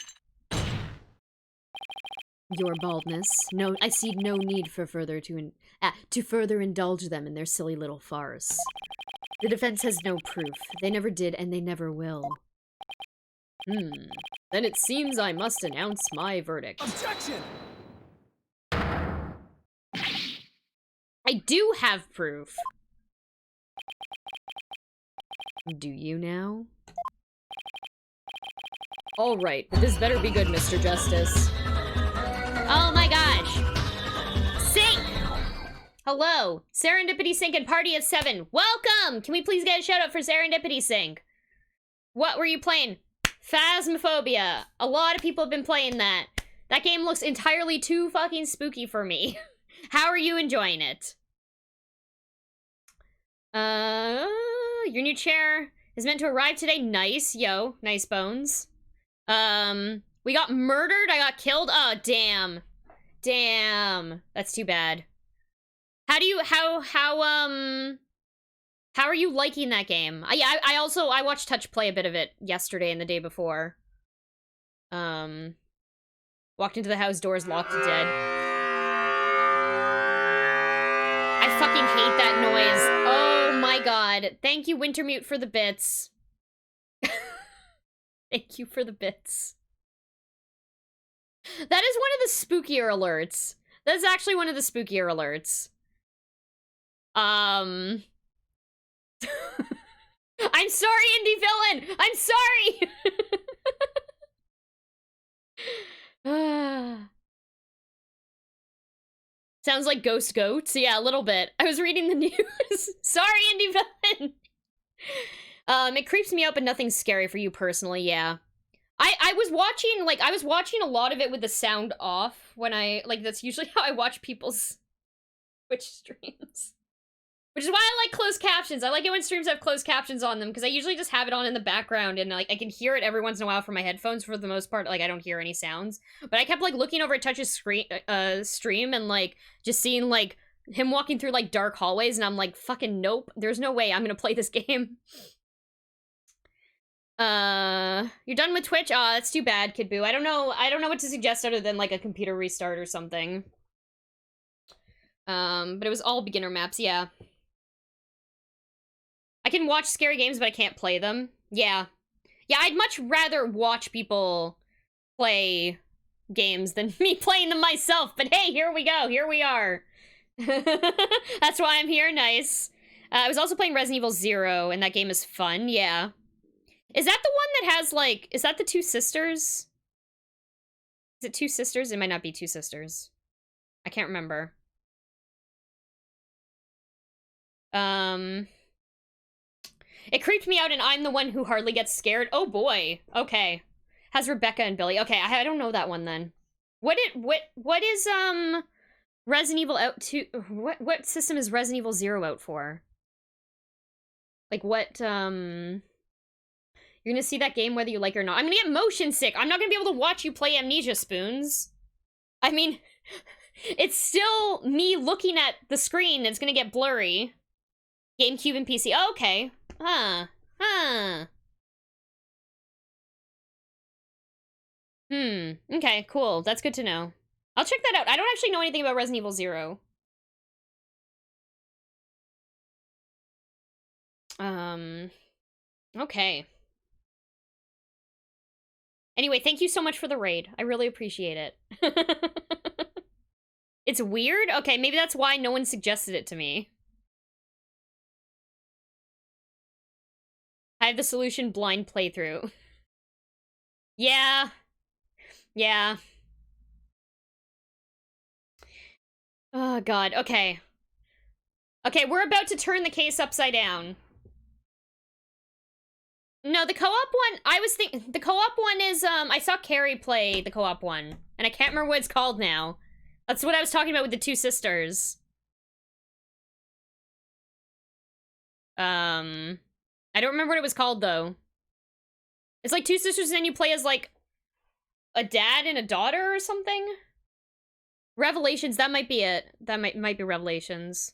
your baldness. No, I see no need for to further indulge them in their silly little farce. The defense has no proof. They never did, and they never will. Then it seems I must announce my verdict. Objection! I do have proof. Do you now? Alright, but this better be good, Mr. Justice. Oh my gosh! Sync! Hello! Serendipity Sync and Party of 7. Welcome! Can we please get a shout out for Serendipity Sync? What were you playing? Phasmophobia. A lot of people have been playing that. That game looks entirely too fucking spooky for me. How are you enjoying it? Your new chair is meant to arrive today. Nice, yo. Nice bones. We got murdered. I got killed. Oh, damn. Damn. That's too bad. How are you liking that game? I watched Touch play a bit of it yesterday and the day before. Walked into the house, doors locked, dead. I fucking hate that noise. Oh my god. Thank you, Wintermute, for the bits. Thank you for the bits. That is one of the spookier alerts. That is actually one of the spookier alerts. I'm sorry, indie villain! I'm sorry! Sounds like Ghost Goats. Yeah, a little bit. I was reading the news. Sorry, indie villain! It creeps me out, but nothing's scary for you personally, yeah. I was watching a lot of it with the sound off when that's usually how I watch people's Twitch streams. Which is why I like closed captions. I like it when streams have closed captions on them, because I usually just have it on in the background, and I can hear it every once in a while from my headphones. For the most part, I don't hear any sounds. But I kept, looking over at Touch's stream, and, just seeing, him walking through, dark hallways, and I'm like, fucking nope. There's no way I'm gonna play this game. You're done with Twitch? Aw, that's too bad, Kid Boo. I don't know what to suggest other than, a computer restart or something. But it was all beginner maps, yeah. I can watch scary games, but I can't play them. Yeah. Yeah, I'd much rather watch people play games than me playing them myself. But hey, here we go. Here we are. That's why I'm here. Nice. I was also playing Resident Evil 0, and that game is fun. Yeah. Is that the one that has, is that the two sisters? Is it two sisters? It might not be two sisters. I can't remember. It creeped me out, and I'm the one who hardly gets scared. Oh boy. Okay. Has Rebecca and Billy. Okay, I don't know that one then. What is Resident Evil out to? What system is Resident Evil 0 out for? You're gonna see that game whether you like it or not. I'm gonna get motion sick. I'm not gonna be able to watch you play Amnesia Spoons. I mean, it's still me looking at the screen. It's gonna get blurry. GameCube and PC. Oh, okay. Okay, cool. That's good to know. I'll check that out. I don't actually know anything about Resident Evil 0. Okay. Anyway, thank you so much for the raid. I really appreciate it. It's weird? Okay, maybe that's why no one suggested it to me. I have the solution: blind playthrough. Yeah. Yeah. Oh, God. Okay. Okay, we're about to turn the case upside down. No, the co-op one, the co-op one is, I saw Carrie play the co-op one, and I can't remember what it's called now. That's what I was talking about with the two sisters. I don't remember what it was called, though. It's two sisters, and then you play as, a dad and a daughter or something? Revelations, that might be it. That might be Revelations.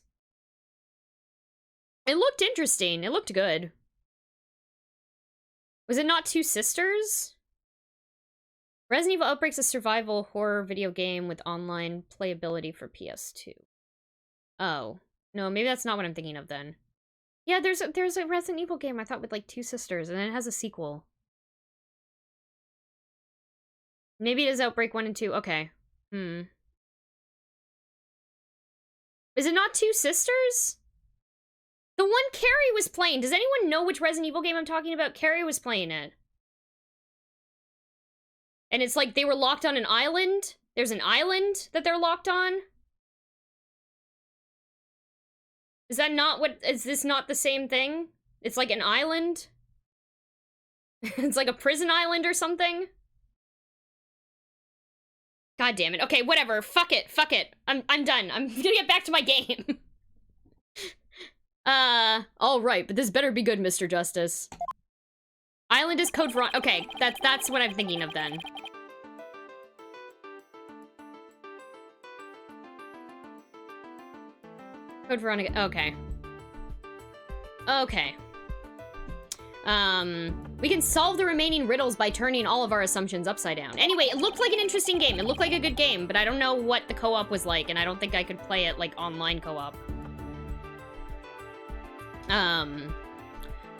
It looked interesting. It looked good. Was it not two sisters? Resident Evil Outbreak's a survival horror video game with online playability for PS2. Oh. No, maybe that's not what I'm thinking of then. Yeah, there's a Resident Evil game I thought with like 2 sisters, and then it has a sequel. Maybe it is Outbreak 1 and 2. Okay. Is it not 2 sisters? The one Carrie was playing. Does anyone know which Resident Evil game I'm talking about? Carrie was playing it. And it's like they were locked on an island. There's an island that they're locked on. Is that not what... Is this not the same thing? It's like an island? It's like a prison island or something? God damn it. Okay, whatever. Fuck it. Fuck it. I'm done. I'm gonna get back to my game. Alright, but this better be good, Mr. Justice. Island is code for... Okay, that's what I'm thinking of then. Code Veronica. Okay. Okay. We can solve the remaining riddles by turning all of our assumptions upside down. Anyway, it looked like an interesting game. It looked like a good game, but I don't know what the co-op was like, and I don't think I could play it, like, online co-op.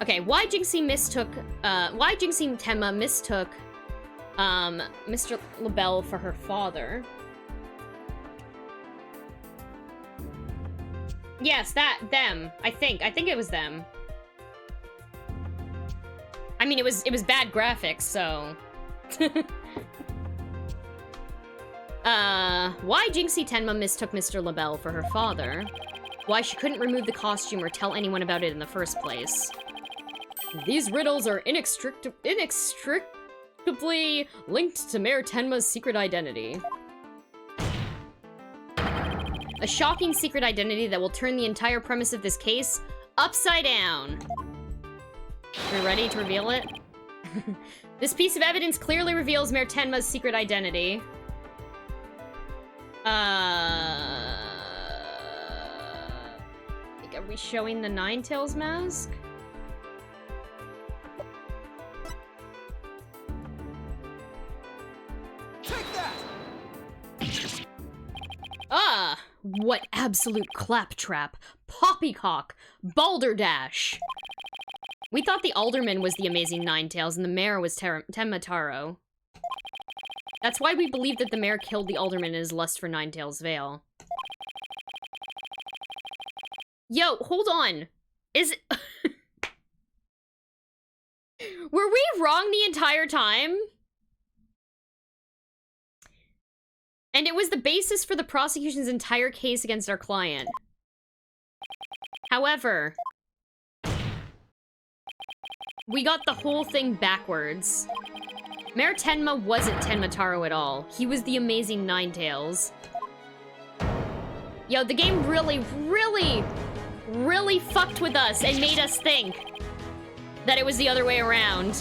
Okay, why Jinxie Tenma mistook, Mr. LaBelle for her father. Yes, them. I think it was them. I mean, it was bad graphics, so... why Jinxie Tenma mistook Mr. LaBelle for her father. Why she couldn't remove the costume or tell anyone about it in the first place. These riddles are inextricably linked to Mayor Tenma's secret identity. A shocking secret identity that will turn the entire premise of this case upside down. Are we ready to reveal it? This piece of evidence clearly reveals Mayor Tenma's secret identity. Are we showing the Ninetales mask? Take that! Ah! What absolute claptrap! Poppycock! Balderdash! We thought the Alderman was the amazing Ninetales and the mayor was Tenma Taro. That's why we believe that the mayor killed the Alderman in his lust for Ninetales' veil. Yo, hold on. Is it... Were we wrong the entire time? And it was the basis for the prosecution's entire case against our client. However, we got the whole thing backwards. Mayor Tenma wasn't Tenma Taro at all. He was the amazing Ninetales. Yo, the game really fucked with us and made us think that it was the other way around.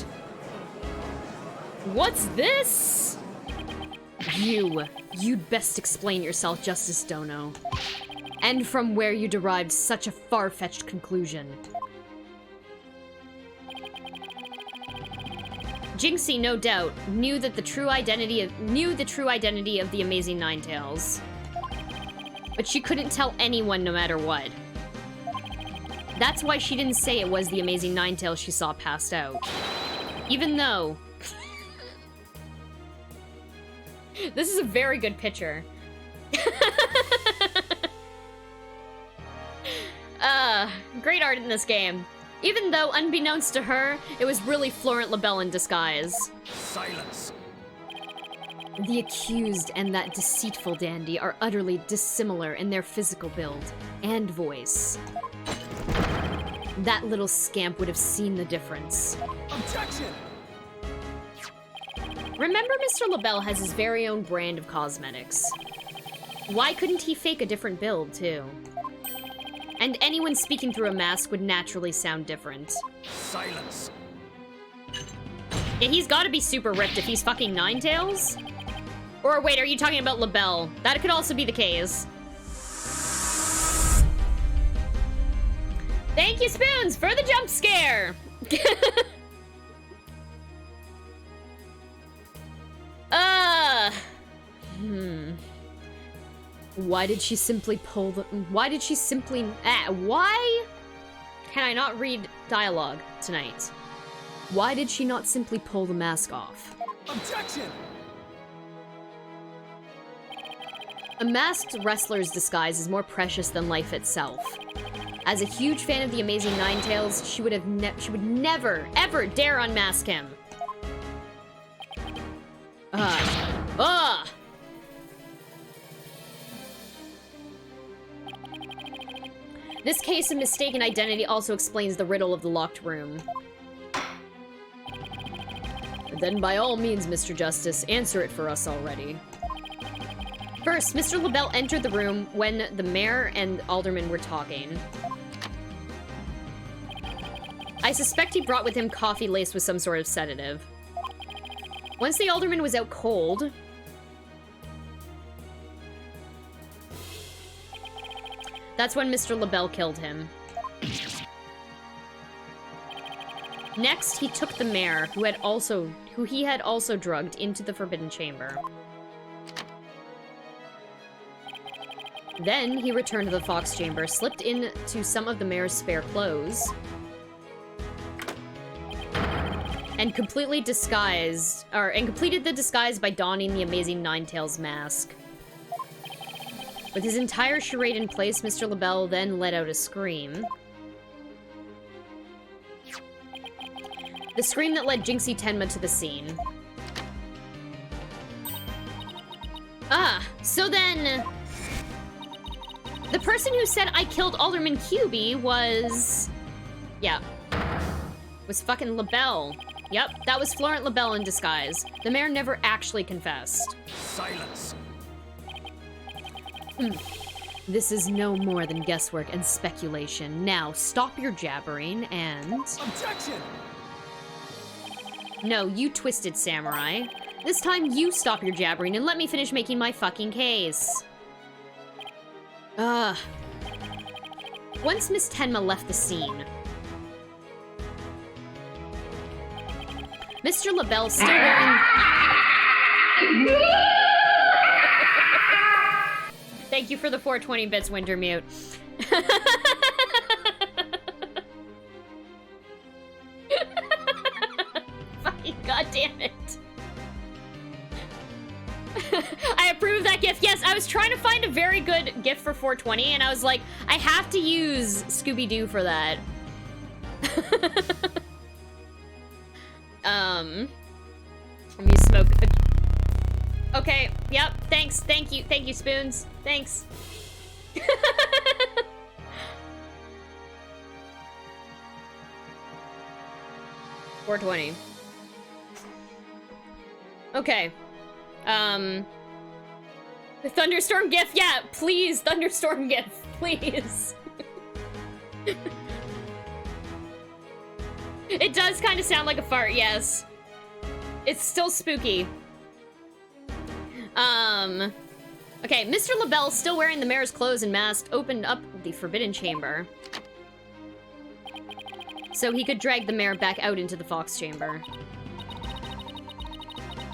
What's this? You'd best explain yourself, Justice Dono. And from where you derived such a far-fetched conclusion. Jinxie, no doubt, knew the true identity of the amazing Ninetales. But she couldn't tell anyone no matter what. That's why she didn't say it was the amazing Ninetales she saw passed out. Even though... This is a very good picture. Great art in this game. Even though, unbeknownst to her, it was really Florent LaBelle in disguise. Silence. The accused and that deceitful dandy are utterly dissimilar in their physical build and voice. That little scamp would have seen the difference. Objection! Remember, Mr. LaBelle has his very own brand of cosmetics. Why couldn't he fake a different build, too? And anyone speaking through a mask would naturally sound different. Silence. Yeah, he's gotta be super ripped if he's fucking Ninetales? Or wait, are you talking about LaBelle? That could also be the case. Thank you, Spoons, for the jump scare! Why did she simply pull the... Why did she simply... why can I not read dialogue tonight? Why did she not simply pull the mask off? Objection! A masked wrestler's disguise is more precious than life itself. As a huge fan of the Amazing Ninetales, she would never, ever dare unmask him. This case of mistaken identity also explains the riddle of the locked room. Then by all means, Mr. Justice, answer it for us already. First, Mr. LaBelle entered the room when the mayor and alderman were talking. I suspect he brought with him coffee laced with some sort of sedative. Once the alderman was out cold, that's when Mr. LaBelle killed him. Next, he took the mayor, who he had also drugged, into the Forbidden Chamber. Then, he returned to the Fox Chamber, slipped into some of the mayor's spare clothes, and completed the disguise by donning the Amazing Ninetales mask. With his entire charade in place, Mr. LaBelle then let out a scream. The scream that led Jinxie Tenma to the scene. So then... the person who said I killed Alderman QB was... yeah. Was fucking LaBelle. Yep, that was Florent LaBelle in disguise. The mayor never actually confessed. Silence. This is no more than guesswork and speculation. Now, stop your jabbering and... Objection! No, you twisted samurai. This time you stop your jabbering and let me finish making my fucking case. Once Miss Tenma left the scene, Mr. LaBelle still wearing... Thank you for the 420 bits, Wintermute. Fucking goddamn it. I approve that GIF. Yes, I was trying to find a very good GIF for 420, and I was like, I have to use Scooby-Doo for that. Let me smoke. Okay, yep, thanks, thank you, Spoons. Thanks. 420. Okay. The thunderstorm GIF, yeah, please, thunderstorm GIF, please. It does kind of sound like a fart, yes. It's still spooky. Okay, Mr. LaBelle, still wearing the mayor's clothes and mask, opened up the Forbidden Chamber so he could drag the mayor back out into the Fox Chamber.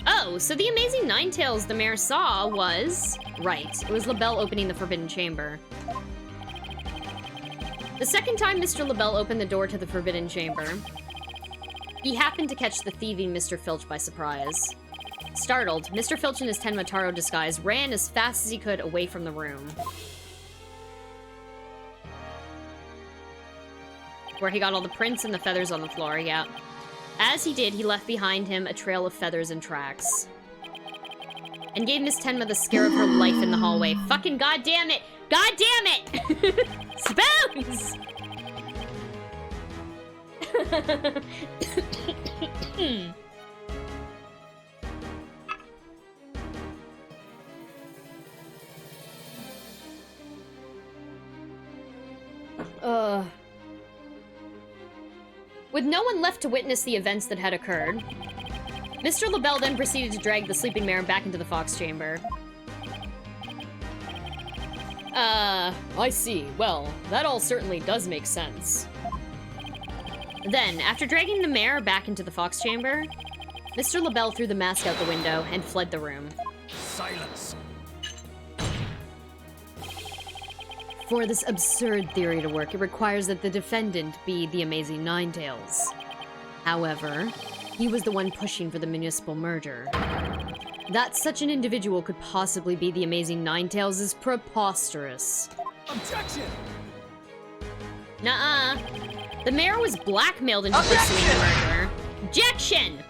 Oh, so the Amazing Ninetales the mayor saw was... right, it was LaBelle opening the Forbidden Chamber. The second time Mr. LaBelle opened the door to the Forbidden Chamber, he happened to catch the thieving Mr. Filch by surprise. Startled, Mr. Filch in his Tenmataro disguise ran as fast as he could away from the room. Where he got all the prints and the feathers on the floor, yeah. As he did, he left behind him a trail of feathers and tracks. And gave Miss Tenma the scare of her life in the hallway. Fucking goddamn it! Goddamn it! Spoons! With no one left to witness the events that had occurred, Mr. LaBelle then proceeded to drag the sleeping mayor back into the Fox Chamber. I see. Well, that all certainly does make sense. Then, after dragging the mayor back into the Fox Chamber, Mr. LaBelle threw the mask out the window and fled the room. Silence. For this absurd theory to work, it requires that the defendant be the Amazing Ninetales. However, he was the one pushing for the municipal murder. That such an individual could possibly be the Amazing Ninetales is preposterous. Objection! Nuh-uh. The mayor was blackmailed into pursuing the murder. Objection!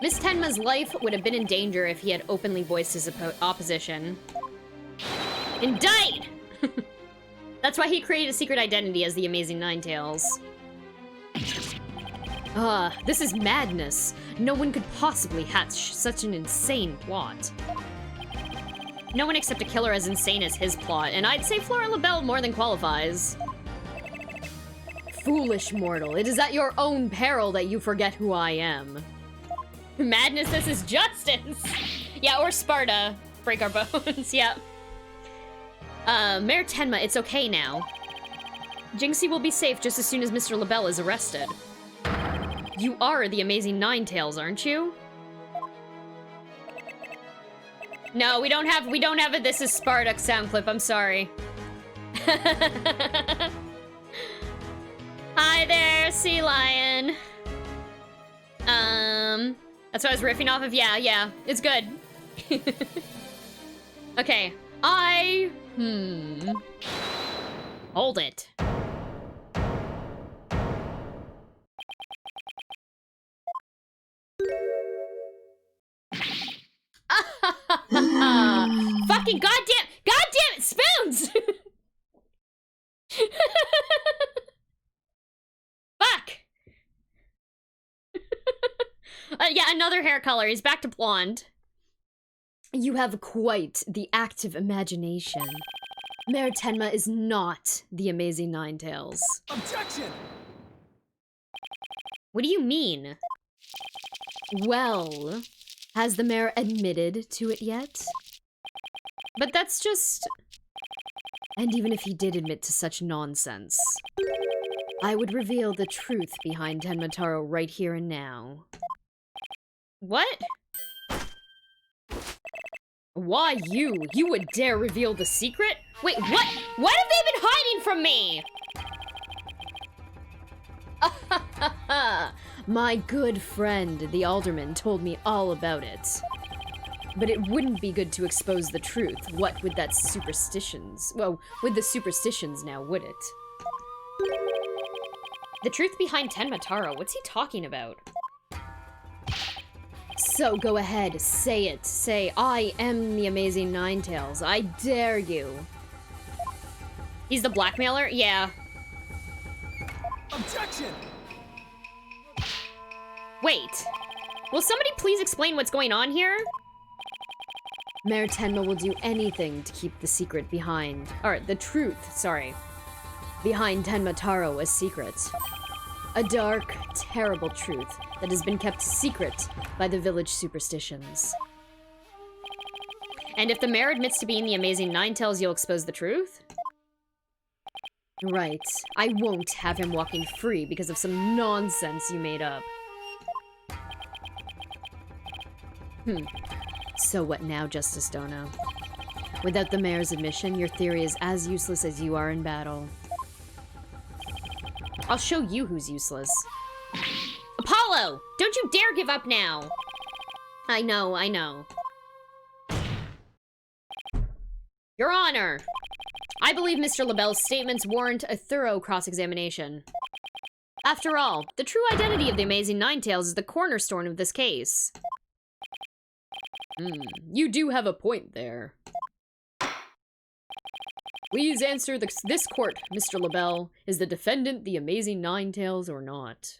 Miss Tenma's life would have been in danger if he had openly voiced his opposition. Indict! That's why he created a secret identity as the Amazing Ninetales. This is madness. No one could possibly hatch such an insane plot. No one except a killer as insane as his plot, and I'd say Flora LaBelle more than qualifies. Foolish mortal, it is at your own peril that you forget who I am. Madness, this is justice! Yeah, or Sparta. Break our bones, yeah. Mayor Tenma, it's okay now. Jinxie will be safe just as soon as Mr. LaBelle is arrested. You are the Amazing Ninetales, aren't you? No, we don't have a This Is Sparta sound clip, I'm sorry. Hi there, Sea Lion. That's what I was riffing off of, yeah, it's good. Okay, hold it. Fucking goddamn it, spoons! Fuck! Yeah, another hair color. He's back to blonde. You have quite the active imagination. Mayor Tenma is not the Amazing Ninetales. Objection! What do you mean? Well, has the mayor admitted to it yet? But that's just... And even if he did admit to such nonsense, I would reveal the truth behind Tenma Taro right here and now. What? Why you? You would dare reveal the secret? Wait, what? What have they been hiding from me? My good friend, the alderman, told me all about it. But it wouldn't be good to expose the truth. What with that superstitions? Well, with the superstitions now, would it? The truth behind Tenma Taro, what's he talking about? So go ahead, say it. Say, I am the Amazing Ninetales. I dare you. He's the blackmailer? Yeah. Objection! Wait. Will somebody please explain what's going on here? Mayor Tenma will do anything to keep the secret behind. Or, the truth, sorry. Behind Tenma Taro a secret. A dark, terrible truth that has been kept secret by the village superstitions. And if the mayor admits to being the Amazing Ninetales, you'll expose the truth? Right. I won't have him walking free because of some nonsense you made up. So what now, Justice Dono? Without the mayor's admission, your theory is as useless as you are in battle. I'll show you who's useless. Apollo! Don't you dare give up now! I know, I know. Your Honor! I believe Mr. LaBelle's statements warrant a thorough cross-examination. After all, the true identity of the Amazing Ninetales is the cornerstone of this case. You do have a point there. Please answer this court, Mr. LaBelle. Is the defendant the Amazing Ninetales or not?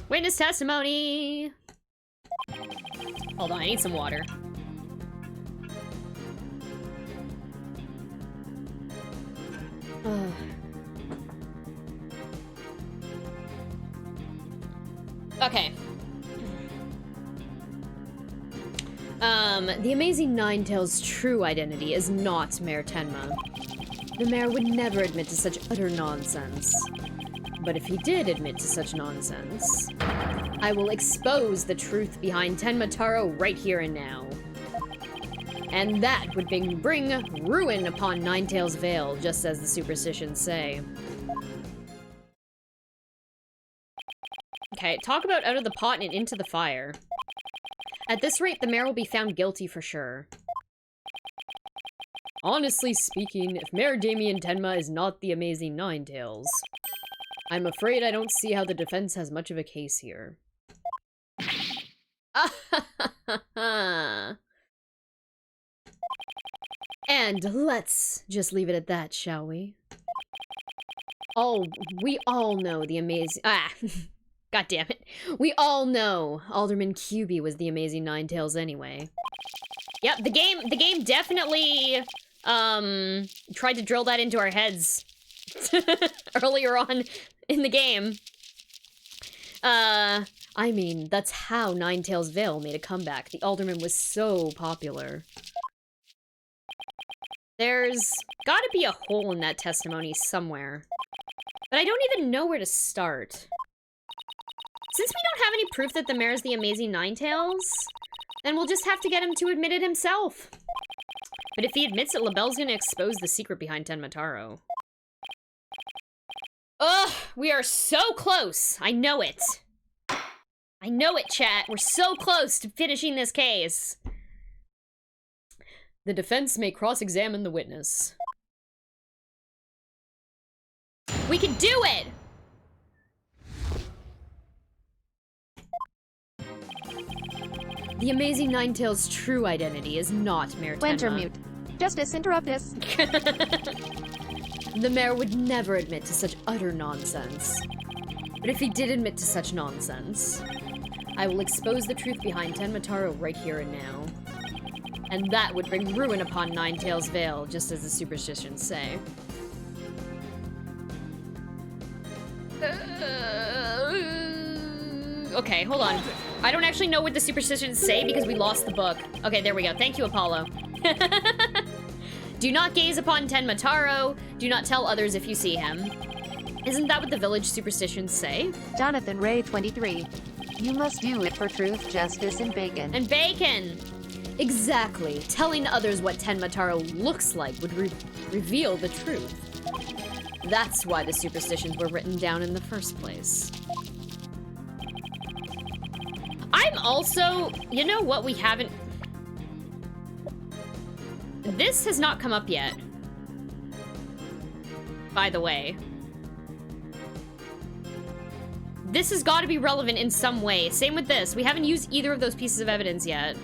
Witness testimony! Hold on, I need some water. Okay. The Amazing Ninetales' true identity is not Mayor Tenma. The mayor would never admit to such utter nonsense. But if he did admit to such nonsense, I will expose the truth behind Tenmataro right here and now. And that would bring ruin upon Ninetales Vale, just as the superstitions say. Okay, talk about out of the pot and into the fire. At this rate, the mayor will be found guilty for sure. Honestly speaking, if Mayor Damien Tenma is not the amazing Ninetales, I'm afraid I don't see how the defense has much of a case here. And let's just leave it at that, shall we? We all know the amazing— God damn it. We all know Alderman QB was the amazing Ninetales anyway. Yep, the game definitely, tried to drill that into our heads earlier on in the game. I mean, that's how Ninetales Vale made a comeback. The Alderman was so popular. There's gotta be a hole in that testimony somewhere. But I don't even know where to start. Since we don't have any proof that the mayor's the amazing Ninetales, then we'll just have to get him to admit it himself. But if he admits it, LaBelle's gonna expose the secret behind Tenmataro. Ugh, we are so close. I know it. I know it, chat. We're so close to finishing this case. The defense may cross-examine the witness. We can do it! The amazing Ninetales' true identity is not Mayor Tenma. Wintermute. Justice, interrupt this. The mayor would never admit to such utter nonsense. But if he did admit to such nonsense, I will expose the truth behind Tenmataro right here and now. And that would bring ruin upon Ninetales Vale, just as the superstitions say. Okay, hold on. I don't actually know what the superstitions say because we lost the book. Okay, there we go. Thank you, Apollo. Do not gaze upon Tenmataro. Do not tell others if you see him. Isn't that what the village superstitions say? Jonathan Ray 23. You must do it for truth, justice, and bacon. And bacon! Exactly. Telling others what Tenmataro looks like would reveal the truth. That's why the superstitions were written down in the first place. I'm also— you know what we haven't— this has not come up yet. By the way. This has got to be relevant in some way. Same with this. We haven't used either of those pieces of evidence yet.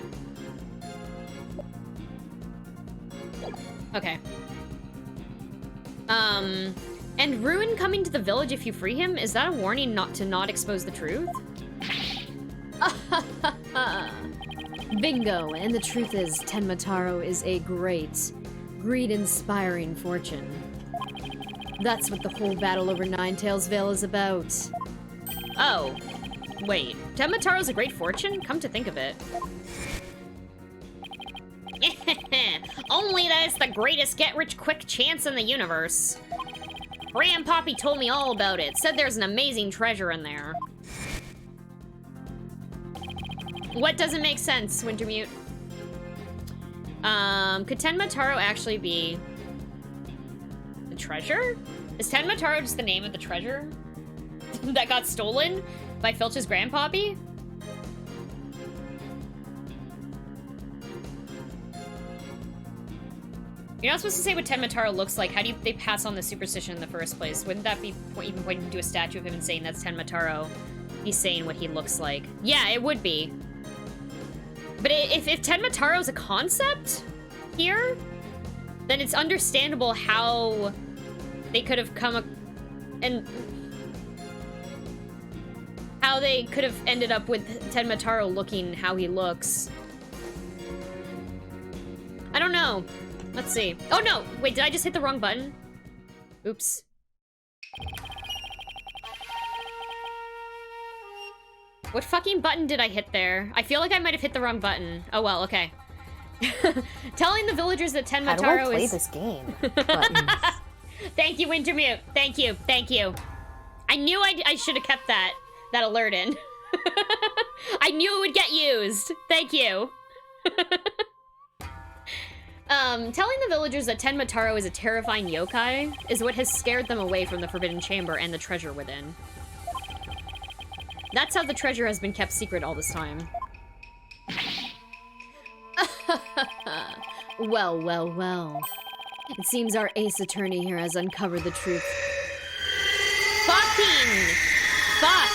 Okay. And Ruin coming to the village if you free him, is that a warning not to expose the truth? Bingo, and the truth is, Tenmataro is a great, greed-inspiring fortune. That's what the whole battle over Ninetales Vale is about. Oh, wait, Tenmataro's a great fortune? Come to think of it. Only that it's the greatest get-rich-quick chance in the universe. Grandpappy told me all about it, said there's an amazing treasure in there. What doesn't make sense, Wintermute? Could Tenmataro actually be the treasure? Is Tenmataro just the name of the treasure that got stolen by Filch's grandpappy? You're not supposed to say what Tenmataro looks like. How do they pass on the superstition in the first place? Wouldn't that be even pointing to a statue of him and saying that's Tenmataro? He's saying what he looks like. Yeah, it would be. But if Tenmataro's a concept here, then it's understandable how they could have and how they could have ended up with Tenmataro looking how he looks. I don't know. Let's see. Oh no! Wait, did I just hit the wrong button? Oops. What fucking button did I hit there? I feel like I might have hit the wrong button. Oh well, okay. Telling the villagers that Tenmataro is— How do I play this game? Thank you, Wintermute. Thank you, thank you. I knew I should have kept that alert in. I knew it would get used. Thank you. Telling the villagers that Tenmataro is a terrifying yokai is what has scared them away from the Forbidden Chamber and the treasure within. That's how the treasure has been kept secret all this time. Well, well, well. It seems our ace attorney here has uncovered the truth. Fucking! Fuck!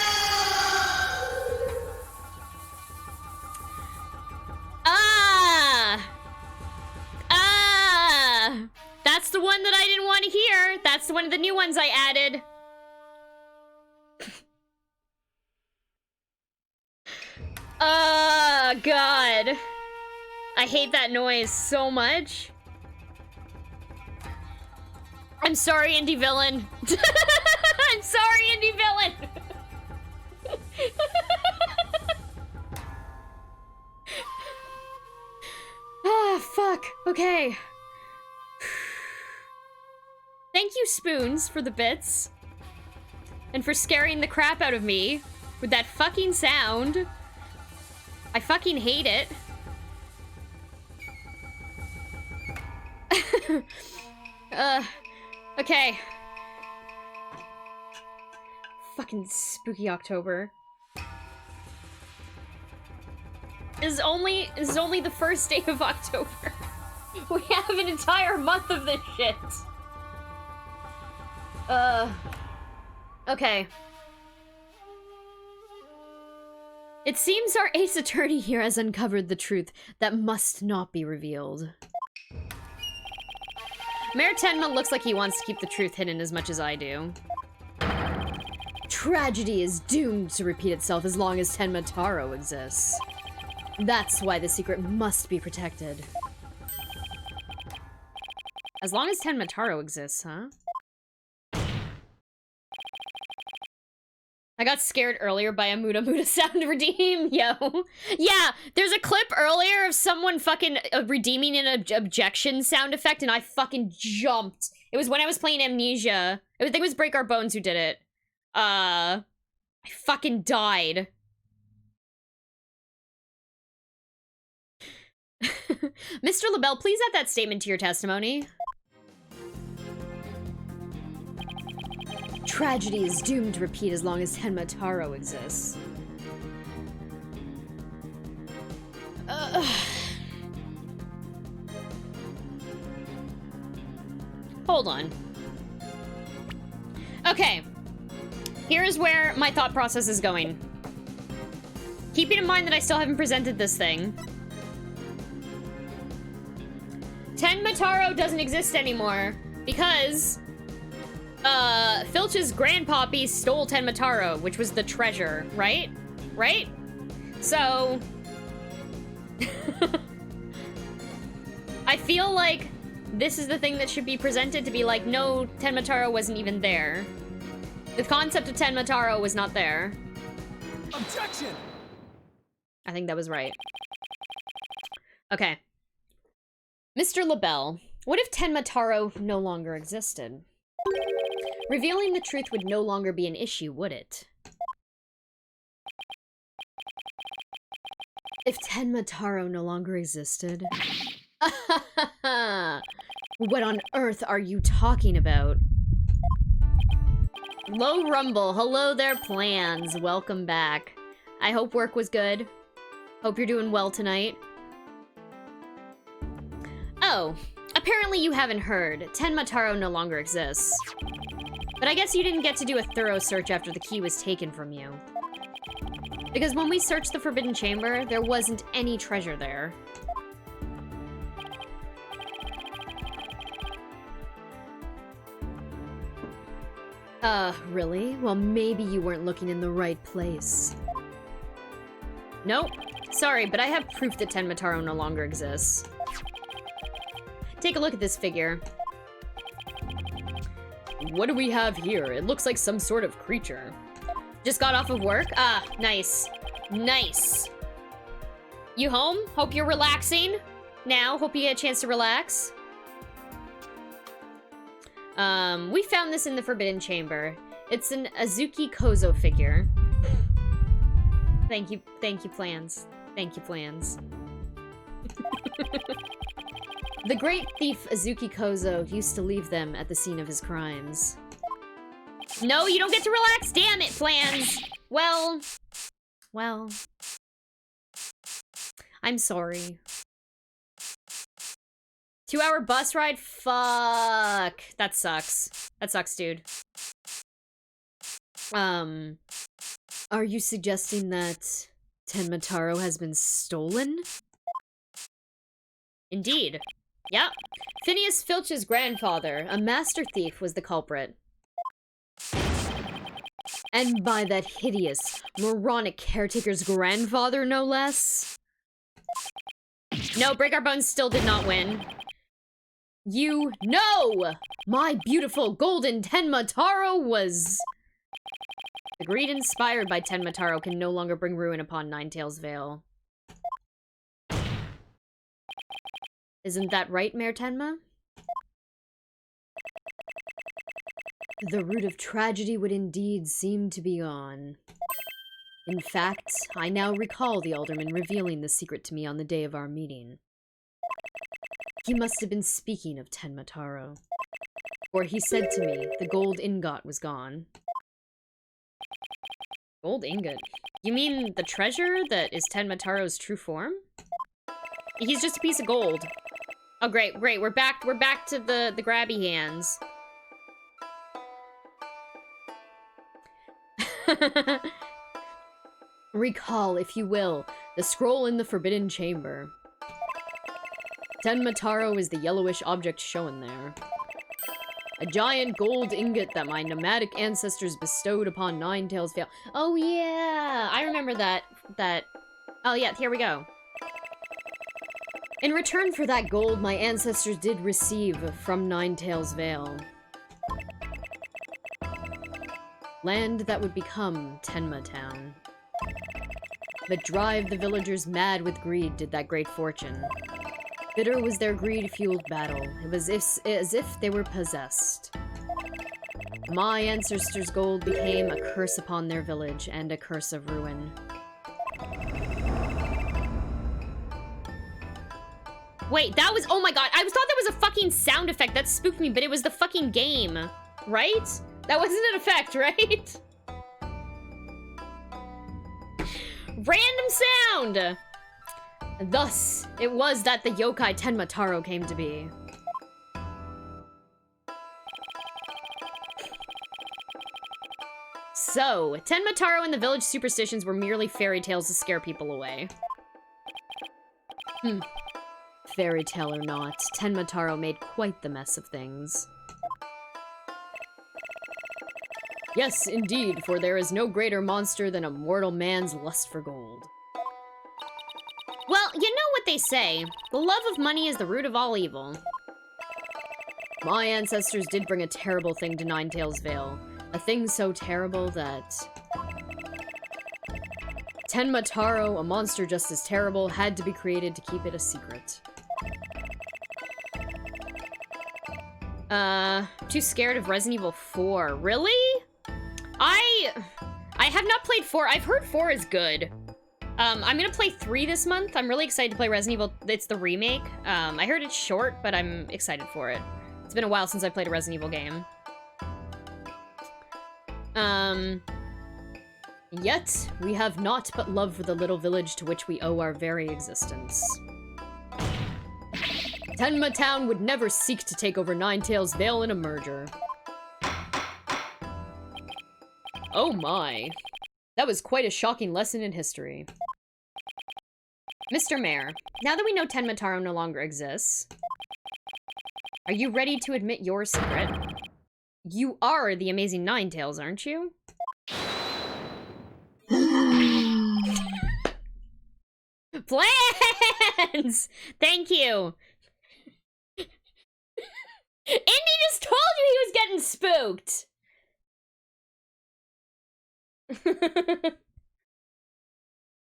That's the one that I didn't want to hear. That's one of the new ones I added. God. I hate that noise so much. I'm sorry, indie villain. I'm sorry, indie villain. Ah, fuck. Okay. Thank you, Spoons, for the bits. And for scaring the crap out of me with that fucking sound. I fucking hate it. Okay. Fucking spooky October. This is only the first day of October. We have an entire month of this shit. Okay. It seems our ace attorney here has uncovered the truth that must not be revealed. Mayor Tenma looks like he wants to keep the truth hidden as much as I do. Tragedy is doomed to repeat itself as long as Tenmataro exists. That's why the secret must be protected. As long as Tenmataro exists, huh? I got scared earlier by a Muda Muda sound redeem, yo. Yeah, there's a clip earlier of someone fucking redeeming an objection sound effect, and I fucking jumped. It was when I was playing Amnesia. I think it was Break Our Bones who did it. I fucking died. Mr. LaBelle, please add that statement to your testimony. Tragedy is doomed to repeat as long as Tenmataro exists. Hold on. Okay. Here is where my thought process is going. Keeping in mind that I still haven't presented this thing. Tenmataro doesn't exist anymore because Filch's grandpappy stole Tenmataro, which was the treasure, right? Right? So I feel like this is the thing that should be presented to be like, no, Tenmataro wasn't even there. The concept of Tenmataro was not there. Objection! I think that was right. Okay. Mr. LaBelle, what if Tenmataro no longer existed? Revealing the truth would no longer be an issue, would it? If Tenmataro no longer existed? What on earth are you talking about? Low Rumble, hello there, Plans. Welcome back. I hope work was good. Hope you're doing well tonight. Oh, apparently you haven't heard. Tenmataro no longer exists. But I guess you didn't get to do a thorough search after the key was taken from you. Because when we searched the Forbidden Chamber, there wasn't any treasure there. Really? Well, maybe you weren't looking in the right place. Nope. Sorry, but I have proof that Tenmataro no longer exists. Take a look at this figure. What do we have here? It looks like some sort of creature. Just got off of work? Ah, nice. Nice. You home? Hope you're relaxing now. Hope you get a chance to relax. We found this in the Forbidden Chamber. It's an Azuki Kozo figure. Thank you, plans. Thank you, plans. The great thief Azuki Kozo used to leave them at the scene of his crimes. No, you don't get to relax, damn it, plans! Well... I'm sorry. 2-hour bus ride? Fuck. That sucks. That sucks, dude. Are you suggesting that Tenmataro has been stolen? Indeed. Yep. Phineas Filch's grandfather, a master thief, was the culprit. And by that hideous, moronic caretaker's grandfather, no less? No, Break Our Bones still did not win. You know! My beautiful golden Tenmataro was... The greed inspired by Tenmataro can no longer bring ruin upon Ninetales Vale. Isn't that right, Mayor Tenma? The root of tragedy would indeed seem to be gone. In fact, I now recall the alderman revealing the secret to me on the day of our meeting. He must have been speaking of Tenmataro. For he said to me, the gold ingot was gone. Gold ingot? You mean the treasure that is Tenmataro's true form? He's just a piece of gold. Oh, great, great. We're back to the grabby hands. Recall, if you will, the scroll in the Forbidden Chamber. Tenmataro is the yellowish object shown there. A giant gold ingot that my nomadic ancestors bestowed upon Ninetales Vale. Oh yeah, I remember that. Oh yeah, here we go. In return for that gold, my ancestors did receive from Ninetales Vale land that would become Tenma Town. But drive the villagers mad with greed did that great fortune. Bitter was their greed-fueled battle. It was as if they were possessed. My ancestors' gold became a curse upon their village and a curse of ruin. Wait, that was- oh my god, I thought that was a fucking sound effect. That spooked me, but it was the fucking game. Right? That wasn't an effect, right? Random sound! Thus, it was that the yokai Tenmataro came to be. So, Tenmataro and the village superstitions were merely fairy tales to scare people away. Fairy tale or not, Tenmataro made quite the mess of things. Yes, indeed, for there is no greater monster than a mortal man's lust for gold. Well, you know what they say. The love of money is the root of all evil. My ancestors did bring a terrible thing to Ninetales Vale. A thing so terrible that... Tenmataro, a monster just as terrible, had to be created to keep it a secret. Too scared of Resident Evil 4. Really? I have not played 4. I've heard 4 is good. I'm gonna play 3 this month. I'm really excited to play Resident Evil. It's the remake. I heard it's short, but I'm excited for it. It's been a while since I played a Resident Evil game. Yet, we have naught but love for the little village to which we owe our very existence. Tenma Town would never seek to take over Ninetales Vale in a merger. Oh my. That was quite a shocking lesson in history. Mr. Mayor, now that we know Tenmataro no longer exists, are you ready to admit your secret? You are the amazing Ninetales, aren't you? Plans! Thank you! Indy just told you he was getting spooked!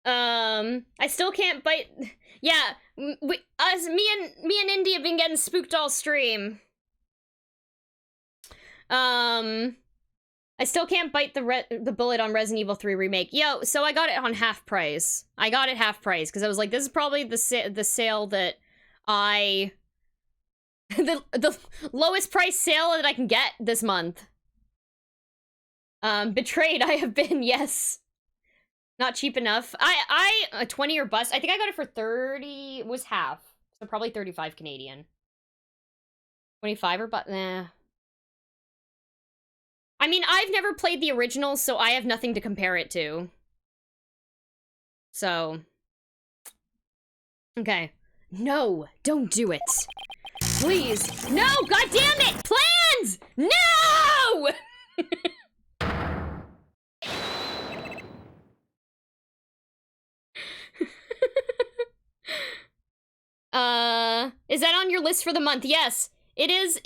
I still can't bite. Yeah, me and Indy have been getting spooked all stream. I I still can't bite the bullet on Resident Evil 3 Remake. Yo, so I got it on half price. I got it half price, because I was like, this is probably the sale that I... the lowest price sale that I can get this month. Betrayed I have been, yes. Not cheap enough. A 20 or bust. I think I got it for 30, was half. So probably 35 Canadian. 25 or but nah. I mean, I've never played the original, so I have nothing to compare it to. So. Okay. No, don't do it. Please. No, god damn it! Plans! No! Is that on your list for the month? Yes. It is,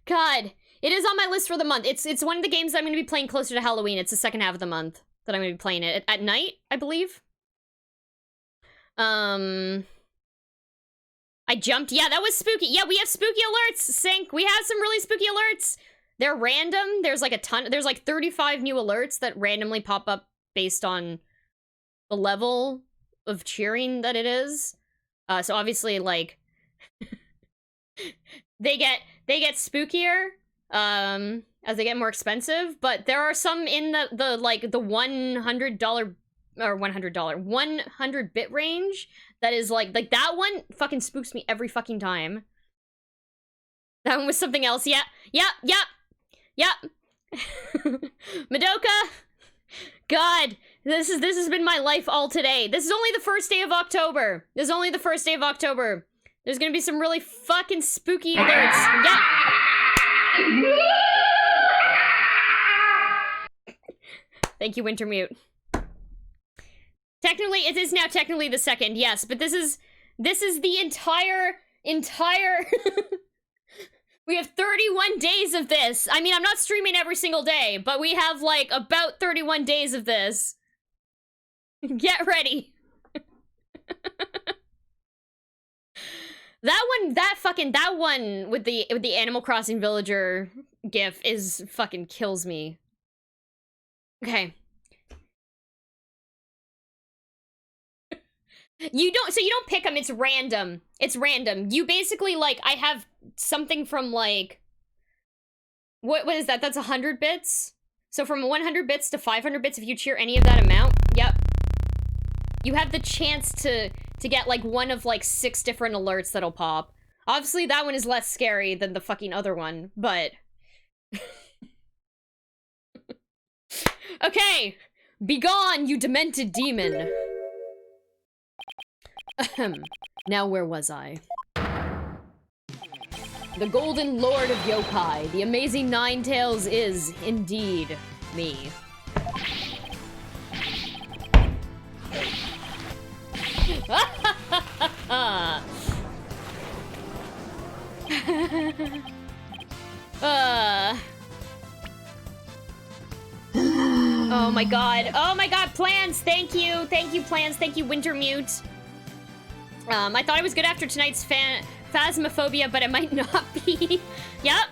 God. It is on my list for the month. It's one of the games that I'm gonna be playing closer to Halloween. It's the second half of the month that I'm gonna be playing it. At night, I believe. I jumped. Yeah, that was spooky. Yeah, we have spooky alerts, Sync. We have some really spooky alerts. They're random. There's like a ton. There's like 35 new alerts that randomly pop up based on the level of cheering that it is. So obviously, like, they get spookier as they get more expensive. But there are some in the $100 or $100 100 bit range that is like that one fucking spooks me every fucking time. That one was something else. Yeah. Madoka. God, this has been my life all today. This is only the first day of October. There's gonna be some really fucking spooky alerts. Yeah. Thank you, Wintermute. Technically, it is now technically the second, yes, but this is the entire we have 31 days of this. I mean, I'm not streaming every single day, but we have, like, about 31 days of this. Get ready. That one with the Animal Crossing villager gif is fucking kills me. Okay. You don't pick them, it's random. It's random. You basically, like, I have something from, like... What is that? That's 100 bits? So from 100 bits to 500 bits, if you cheer any of that amount, yep. You have the chance to get, like, one of, like, 6 different alerts that'll pop. Obviously, that one is less scary than the fucking other one, but... Okay! Begone, you demented demon! Ahem. Now where was I? The Golden Lord of Yokai, the amazing Ninetales is, indeed, me. Oh my god, Plans, thank you, Plans, thank you, Wintermute. I thought I was good after tonight's Phasmophobia, but it might not be. Yep.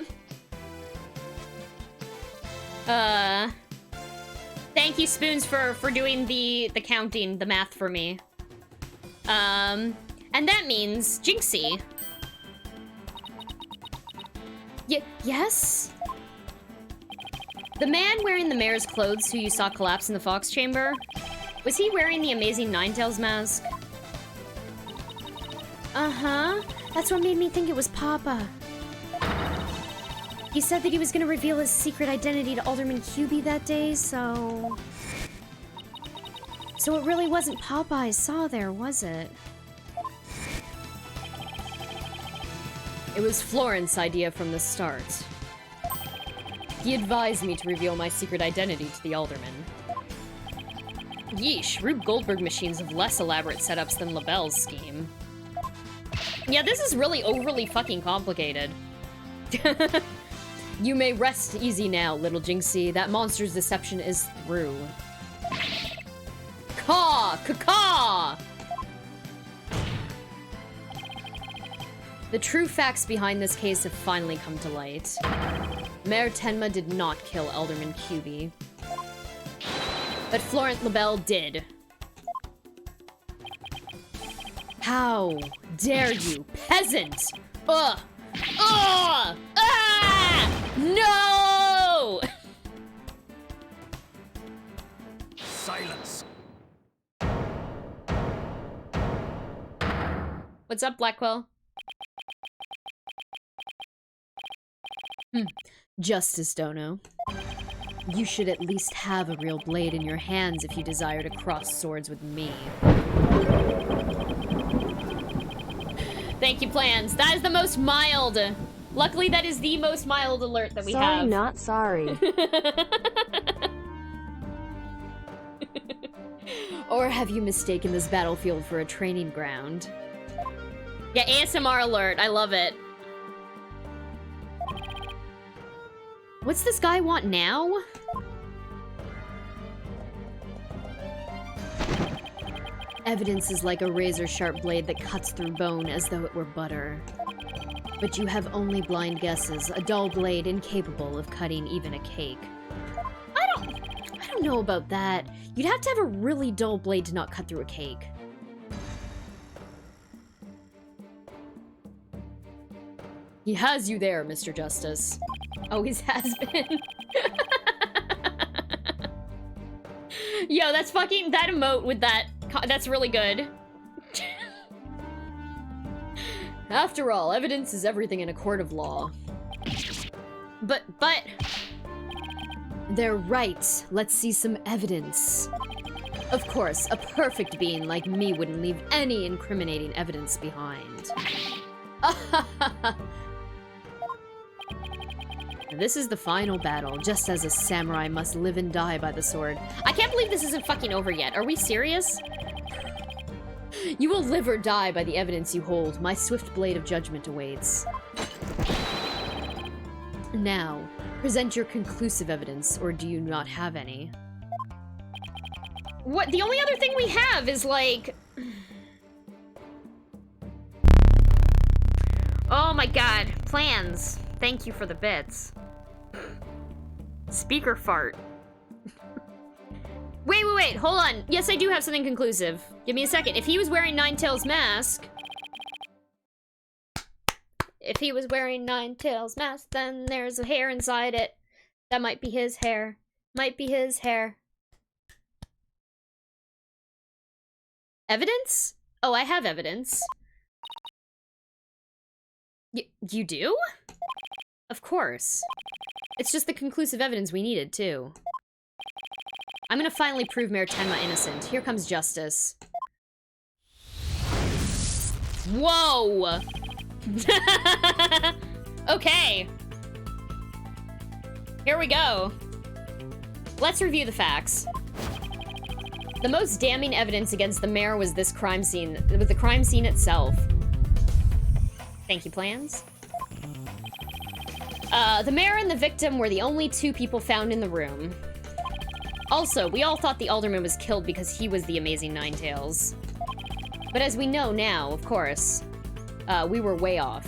Thank you, Spoons, for doing the counting, the math for me. And that means Jinxie. Yes? The man wearing the mayor's clothes who you saw collapse in the Fox Chamber, was he wearing the amazing Ninetales mask? Uh-huh. That's what made me think it was Papa. He said that he was gonna reveal his secret identity to Alderman Hubie that day, so... So it really wasn't Papa I saw there, was it? It was Florent's idea from the start. He advised me to reveal my secret identity to the Alderman. Yeesh, Rube Goldberg machines have less elaborate setups than LaBelle's scheme. Yeah, this is really overly fucking complicated. You may rest easy now, little Jinxie. That monster's deception is through. Caw! Caw! The true facts behind this case have finally come to light. Mayor Tenma did not kill Alderman QB. But Florent Labelle did. How dare you, peasant! Ugh! Ugh! Ah! No! Silence. What's up, Blackwell? Justice, Dono. You should at least have a real blade in your hands if you desire to cross swords with me. Thank you, Plans. That is the most mild. Luckily, that is the most mild alert that we have. Sorry, not sorry. Or have you mistaken this battlefield for a training ground? Yeah, ASMR alert. I love it. What's this guy want now? Evidence is like a razor-sharp blade that cuts through bone as though it were butter. But you have only blind guesses, a dull blade incapable of cutting even a cake. I don't know about that. You'd have to have a really dull blade to not cut through a cake. He has you there, Mr. Justice. Always has been. Yo, that's fucking, that emote with that, that's really good. After all, evidence is everything in a court of law. But... They're right. Let's see some evidence. Of course, a perfect being like me wouldn't leave any incriminating evidence behind. This is the final battle, just as a samurai must live and die by the sword. I can't believe this isn't fucking over yet. Are we serious? You will live or die by the evidence you hold. My swift blade of judgment awaits. Now, present your conclusive evidence, or do you not have any? What? The only other thing we have is, like... Oh my god. Plans. Thank you for the bits. Speaker fart. Wait, hold on. Yes, I do have something conclusive. Give me a second. If he was wearing Ninetales' mask... If he was wearing Ninetales' mask, then there's a hair inside it. That might be his hair. Might be his hair. Evidence? Oh, I have evidence. You do? Of course. It's just the conclusive evidence we needed, too. I'm gonna finally prove Mayor Tenma innocent. Here comes justice. Whoa! Okay. Here we go. Let's review the facts. The most damning evidence against the mayor was this crime scene, with the crime scene itself. Thank you, Plans. The mayor and the victim were the only two people found in the room. Also, we all thought the alderman was killed because he was the amazing Ninetales. But as we know now, of course, we were way off.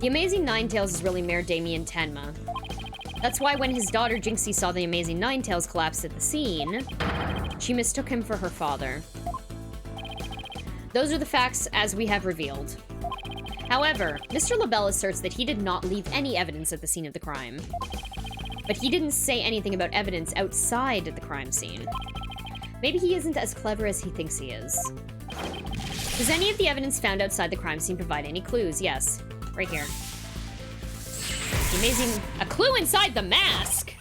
The amazing Ninetales is really Mayor Damien Tenma. That's why when his daughter Jinxie saw the amazing Ninetales collapse at the scene, she mistook him for her father. Those are the facts as we have revealed. However, Mr. Labelle asserts that he did not leave any evidence at the scene of the crime. But he didn't say anything about evidence outside the crime scene. Maybe he isn't as clever as he thinks he is. Does any of the evidence found outside the crime scene provide any clues? Yes. Right here. The amazing... A clue inside the mask!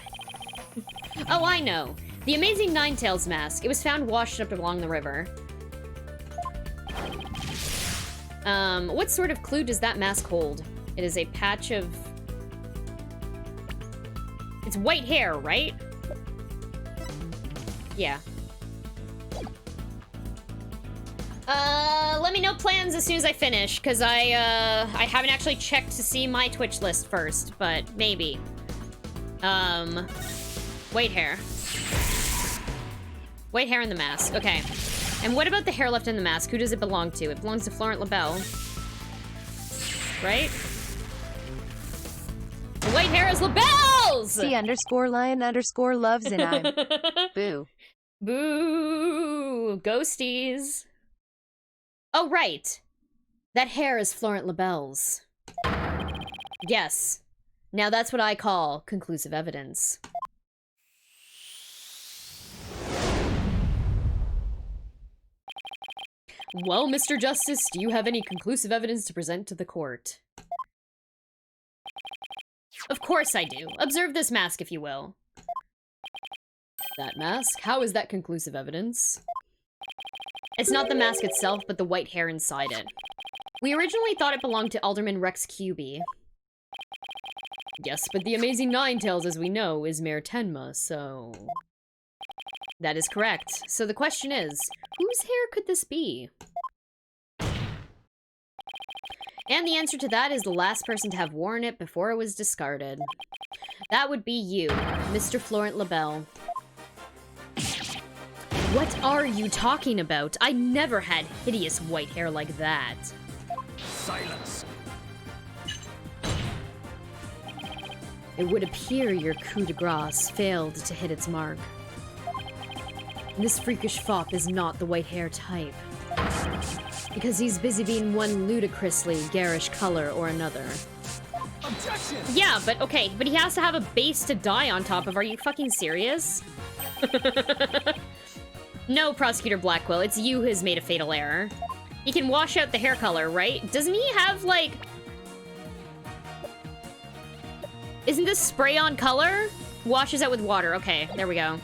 Oh, I know. The amazing Ninetales mask. It was found washed up along the river. What sort of clue does that mask hold? It is a patch of... It's white hair, right? Yeah. Let me know plans as soon as I finish, because I haven't actually checked to see my Twitch list first, but maybe. White hair. White hair in the mask, okay. And what about the hair left in the mask? Who does it belong to? It belongs to Florent Labelle. right? The white hair is labels! C_lion_loves and I'm boo. Boo! Ghosties. Oh, right. That hair is Florent Labelle's. Yes. Now that's what I call conclusive evidence. Well, Mr. Justice, do you have any conclusive evidence to present to the court? Of course I do. Observe this mask, if you will. That mask? How is that conclusive evidence? It's not the mask itself, but the white hair inside it. We originally thought it belonged to Alderman Rex Cuby. Yes, but the Amazing Ninetales, as we know, is Mayor Tenma, so... That is correct. So the question is, whose hair could this be? And the answer to that is the last person to have worn it before it was discarded. That would be you, Mr. Florent Labelle. What are you talking about? I never had hideous white hair like that. Silence. It would appear your coup de grace failed to hit its mark. This freakish fop is not the white hair type. Because he's busy being one ludicrously garish color or another. Objection! Yeah, but okay, but he has to have a base to die on top of. Are you fucking serious? No, Prosecutor Blackwell, it's you who has made a fatal error. He can wash out the hair color, right? Doesn't he have, like... Isn't this spray-on color? Washes out with water. Okay, there we go.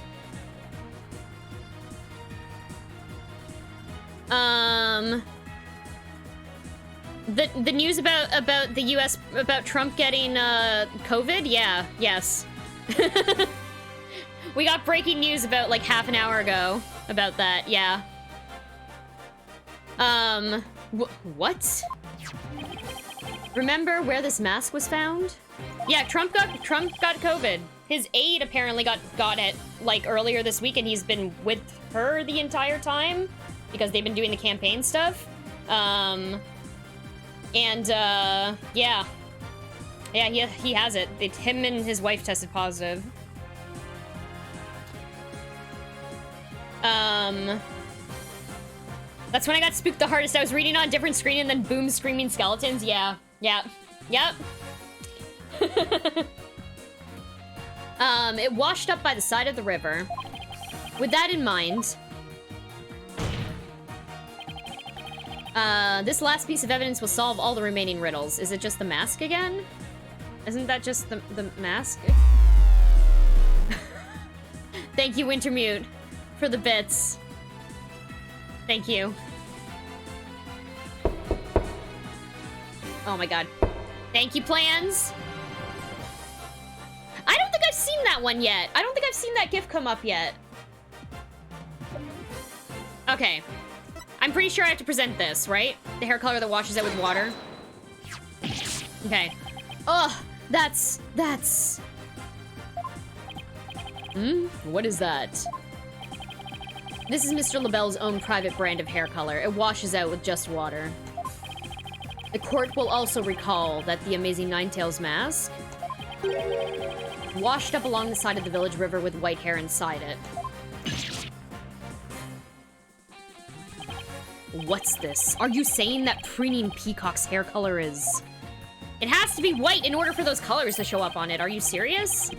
The news about the US, about Trump getting, COVID? Yeah, yes. We got breaking news about, like, half an hour ago about that, yeah. What? Remember where this mask was found? Yeah, Trump got COVID. His aide apparently got it, like, earlier this week, and he's been with her the entire time because they've been doing the campaign stuff. Yeah. Yeah, he has it. Him and his wife tested positive. That's when I got spooked the hardest. I was reading on a different screen and then boom, screaming skeletons. Yeah. Yep. It washed up by the side of the river. With that in mind, this last piece of evidence will solve all the remaining riddles. Is it just the mask again? Isn't that just the mask? Thank you, Wintermute, for the bits. Thank you. Oh my god. Thank you, Plans. I don't think I've seen that one yet. I don't think I've seen that GIF come up yet. Okay. I'm pretty sure I have to present this, right? The hair color that washes out with water. Okay. Ugh, that's... What is that? This is Mr. Labelle's own private brand of hair color. It washes out with just water. The court will also recall that the Amazing Ninetales mask washed up along the side of the village river with white hair inside it. What's this? Are you saying that preening peacock's hair color is... It has to be white in order for those colors to show up on it. Are you serious?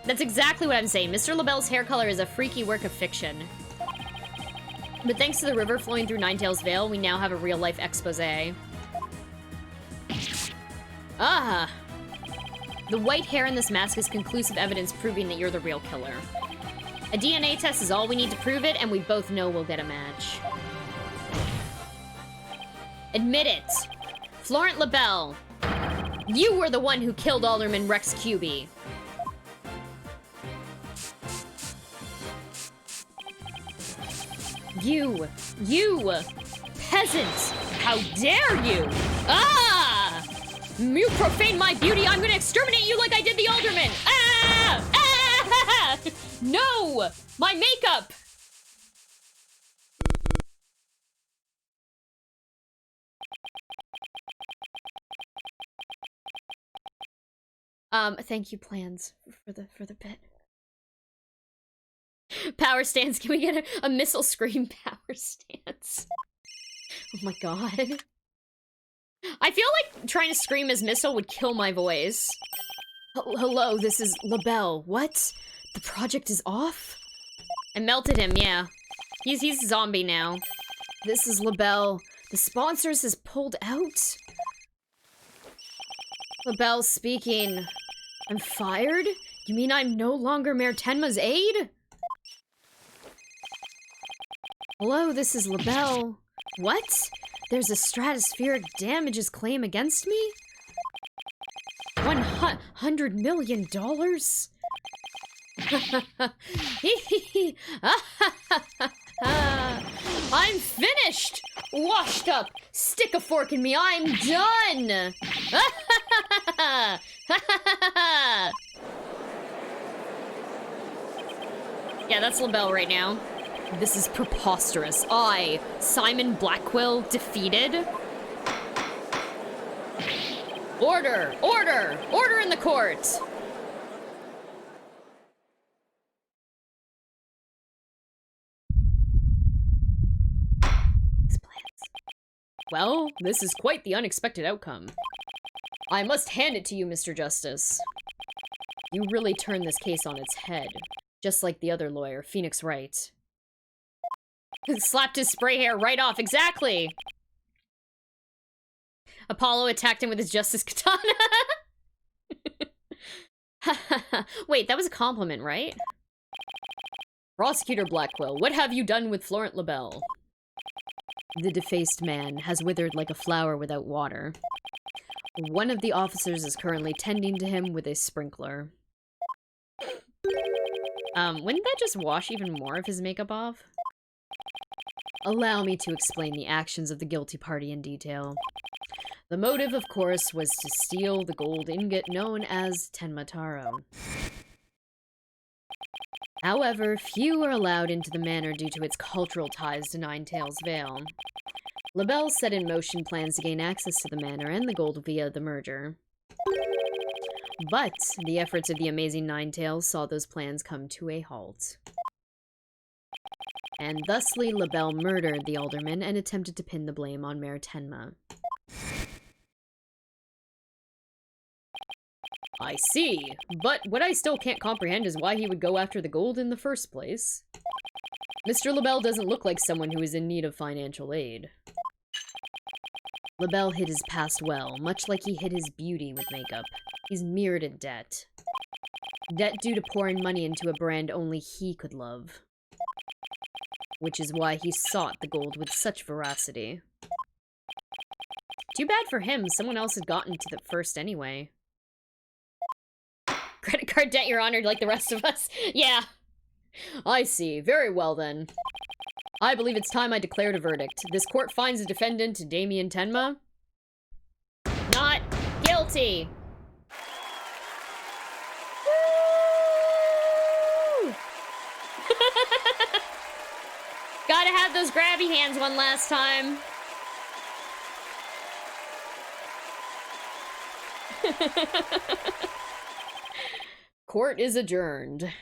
That's exactly what I'm saying. Mr. Labelle's hair color is a freaky work of fiction. But thanks to the river flowing through Ninetales Vale, we now have a real-life exposé. Ah! The white hair in this mask is conclusive evidence proving that you're the real killer. A DNA test is all we need to prove it, and we both know we'll get a match. Admit it! Florent Labelle, you were the one who killed Alderman Rex Cuby. You peasant! How dare you! Ah! You profane my beauty, I'm gonna exterminate you like I did the alderman! Ah! Ah! No! My makeup! Thank you, plans, for the bit. Power stance. Can we get a missile scream power stance? Oh my god. I feel like trying to scream as Missile would kill my voice. Hello, this is LaBelle. What? The project is off? I melted him, yeah. He's a zombie now. This is LaBelle. The sponsors has pulled out? LaBelle speaking. I'm fired? You mean I'm no longer Mayor Tenma's aide? Hello, this is LaBelle. What? There's a stratospheric damages claim against me? $100 million? I'm finished! Washed up! Stick a fork in me, I'm done! Yeah, that's LaBelle right now. This is preposterous. I, Simon Blackquill, defeated? Order! Order! Order in the court! Well, this is quite the unexpected outcome. I must hand it to you, Mr. Justice. You really turned this case on its head, just like the other lawyer, Phoenix Wright. Slapped his spray hair right off, exactly! Apollo attacked him with his justice katana. Wait, that was a compliment, right? Prosecutor Blackquill, what have you done with Florent LaBelle? The defaced man has withered like a flower without water. One of the officers is currently tending to him with a sprinkler. Wouldn't that just wash even more of his makeup off? Allow me to explain the actions of the guilty party in detail. The motive, of course, was to steal the gold ingot known as Tenma Taro. However, few are allowed into the manor due to its cultural ties to Ninetales Vale. LaBelle set in motion plans to gain access to the manor and the gold via the merger. But the efforts of the amazing Ninetales saw those plans come to a halt. And thusly, LaBelle murdered the alderman and attempted to pin the blame on Mayor Tenma. I see, but what I still can't comprehend is why he would go after the gold in the first place. Mr. LaBelle doesn't look like someone who is in need of financial aid. LaBelle hid his past well, much like he hid his beauty with makeup. He's mirrored in debt. Debt due to pouring money into a brand only he could love. Which is why he sought the gold with such veracity. Too bad for him, someone else had gotten to the first anyway. Credit card debt, Your Honor, like the rest of us. Yeah. I see. Very well, then. I believe it's time I declared a verdict. This court finds the defendant, Damien Tenma, not guilty. Woo! Gotta have those grabby hands one last time. Court is adjourned.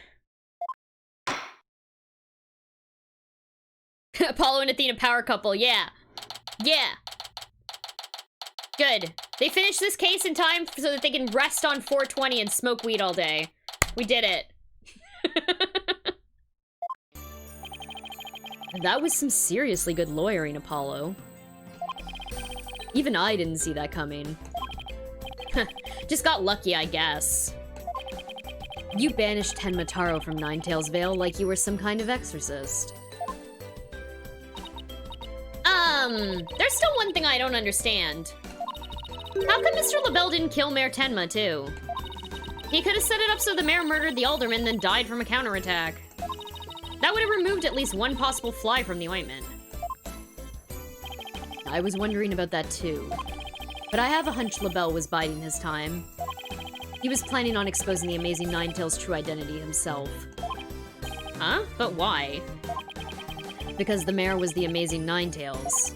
Apollo and Athena power couple, yeah. Yeah. Good. They finished this case in time so that they can rest on 420 and smoke weed all day. We did it. That was some seriously good lawyering, Apollo. Even I didn't see that coming. Just got lucky, I guess. You banished Tenma Taro from Ninetales Vale like you were some kind of exorcist. There's still one thing I don't understand. How come Mr. LaBelle didn't kill Mayor Tenma, too? He could have set it up so the mayor murdered the alderman, then died from a counterattack. That would have removed at least one possible fly from the ointment. I was wondering about that, too. But I have a hunch LaBelle was biding his time. He was planning on exposing the amazing Ninetales' true identity himself. Huh? But why? Because the mayor was the amazing Ninetales.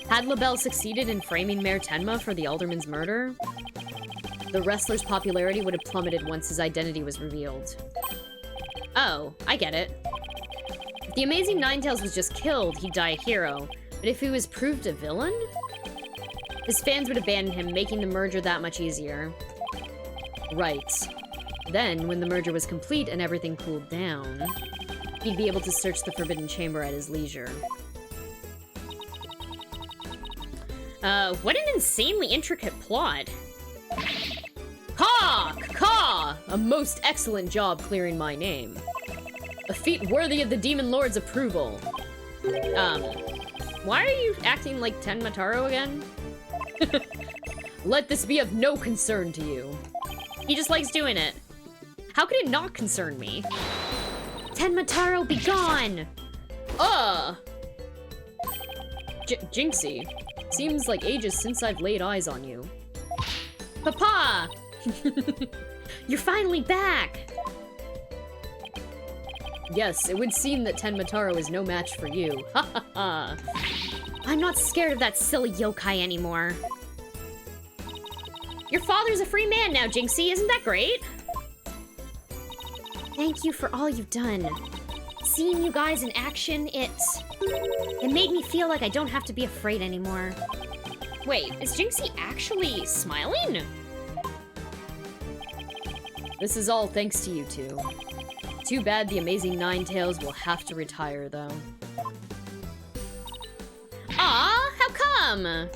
Had LaBelle succeeded in framing Mayor Tenma for the alderman's murder? The wrestler's popularity would have plummeted once his identity was revealed. Oh, I get it. If the Amazing Ninetales was just killed, he'd die a hero. But if he was proved a villain? His fans would abandon him, making the merger that much easier. Right. Then, when the merger was complete and everything cooled down, he'd be able to search the Forbidden Chamber at his leisure. What an insanely intricate plot. Caw! A most excellent job clearing my name. A feat worthy of the Demon Lord's approval. Why are you acting like Tenmataro again? Let this be of no concern to you. He just likes doing it. How could it not concern me? Tenmataro, be gone! Jinxie, seems like ages since I've laid eyes on you. Papa! You're finally back! Yes, it would seem that Tenmataro is no match for you. Ha ha ha. I'm not scared of that silly yokai anymore. Your father's a free man now, Jinxie. Isn't that great? Thank you for all you've done. Seeing you guys in action, it made me feel like I don't have to be afraid anymore. Wait, is Jinxie actually smiling? This is all thanks to you two. Too bad the Amazing Ninetales will have to retire, though. Aw, how come?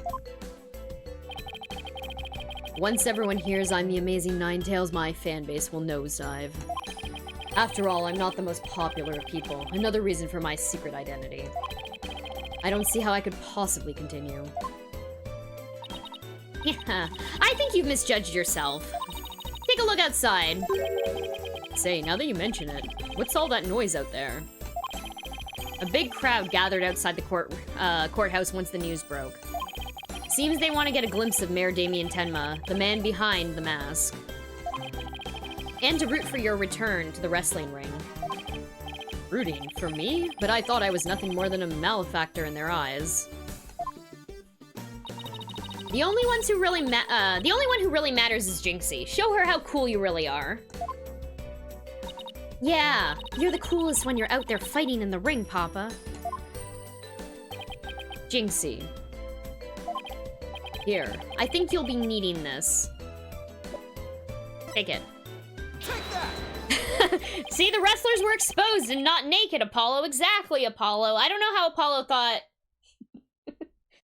Once everyone hears I'm the Amazing Ninetales, my fanbase will nosedive. After all, I'm not the most popular of people. Another reason for my secret identity. I don't see how I could possibly continue. Yeah, I think you've misjudged yourself. Take a look outside. Say, now that you mention it, what's all that noise out there? A big crowd gathered outside the courthouse once the news broke. Seems they want to get a glimpse of Mayor Damien Tenma, the man behind the mask. And to root for your return to the wrestling ring. Rooting for me? But I thought I was nothing more than a malefactor in their eyes. The only one who really matters is Jinxie. Show her how cool you really are. Yeah, you're the coolest when you're out there fighting in the ring, Papa. Jinxie. Here, I think you'll be needing this. Take it. Take that! See, the wrestlers were exposed and not naked, Apollo. Exactly, Apollo. I don't know how Apollo thought...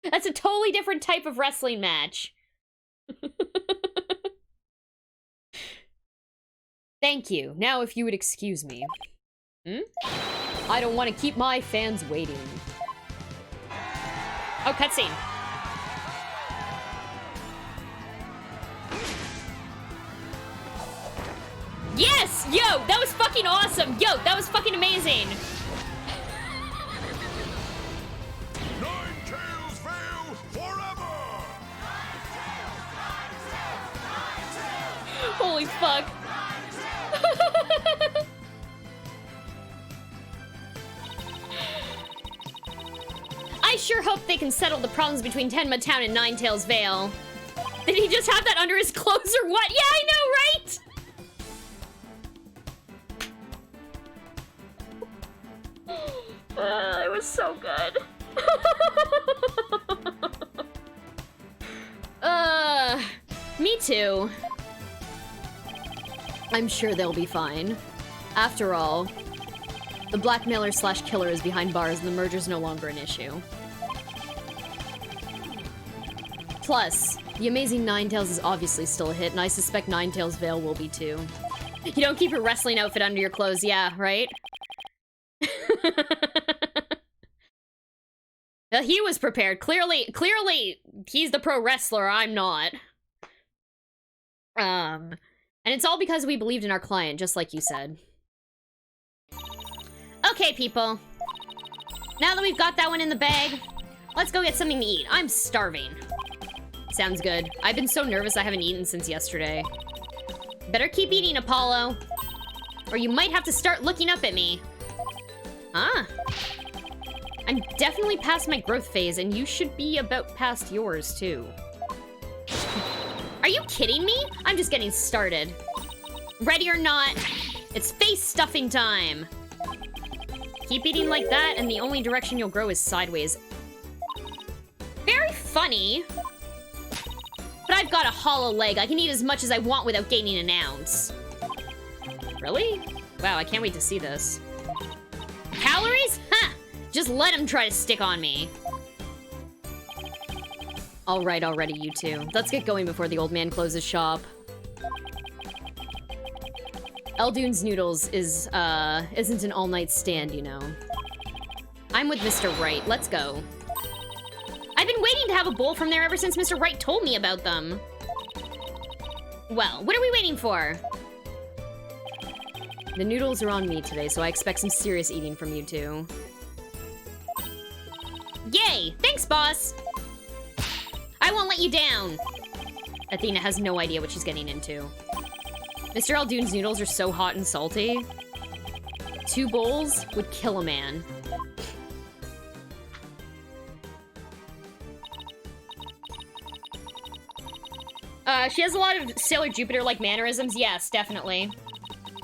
That's a totally different type of wrestling match. Thank you. Now if you would excuse me. I don't want to keep my fans waiting. Oh, cutscene. Yes! Yo, that was fucking awesome! Yo, that was fucking amazing! Ninetales fail forever! Holy fuck. I sure hope they can settle the problems between Tenma Town and Ninetales Vale. Did he just have that under his clothes or what? Yeah, I know, right? It was so good. Me too. I'm sure they'll be fine. After all, the blackmailer slash killer is behind bars and the merger's no longer an issue. Plus, the Amazing Ninetales is obviously still a hit, and I suspect Ninetales Vale will be too. You don't keep your wrestling outfit under your clothes, yeah, right? He was prepared. Clearly, he's the pro wrestler, I'm not. And it's all because we believed in our client, just like you said. Okay, people. Now that we've got that one in the bag, let's go get something to eat. I'm starving. Sounds good. I've been so nervous I haven't eaten since yesterday. Better keep eating, Apollo. Or you might have to start looking up at me. Ah. I'm definitely past my growth phase, and you should be about past yours, too. Are you kidding me? I'm just getting started. Ready or not, it's face stuffing time. Keep eating like that, and the only direction you'll grow is sideways. Very funny. But I've got a hollow leg. I can eat as much as I want without gaining an ounce. Really? Wow, I can't wait to see this. Calories? Ha! Just let him try to stick on me. Alright, already, you two. Let's get going before the old man closes shop. Eldune's Noodles is, isn't an all-night stand, you know. I'm with Mr. Wright. Let's go. I've been waiting to have a bowl from there ever since Mr. Wright told me about them. Well, what are we waiting for? The noodles are on me today, so I expect some serious eating from you two. Yay! Thanks, boss! I won't let you down! Athena has no idea what she's getting into. Mr. Eldune's noodles are so hot and salty. 2 bowls would kill a man. She has a lot of Sailor Jupiter-like mannerisms. Yes, definitely.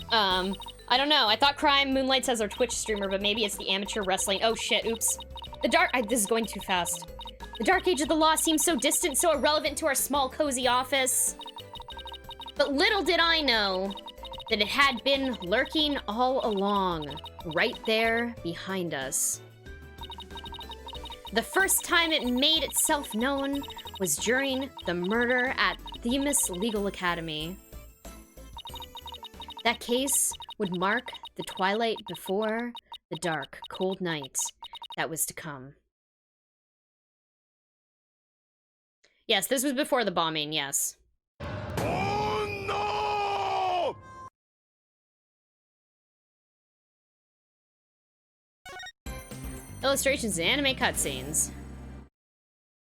I don't know. I thought Crime moonlights as our Twitch streamer, but maybe it's the amateur wrestling. Oh shit, oops. This is going too fast. The Dark Age of the Law seems so distant, so irrelevant to our small, cozy office. But little did I know that it had been lurking all along, right there behind us. The first time it made itself known was during the murder at Themis Legal Academy. That case would mark the twilight before the dark, cold night that was to come. Yes, this was before the bombing, yes. Oh no! Illustrations and anime cutscenes.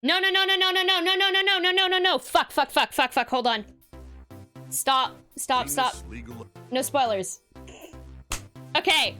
No, no, no, no, no, no, no, no, no, no, no, no, no, no, no. Fuck, fuck, fuck, fuck, fuck. Hold on. Stop, stop, stop. No spoilers. Okay.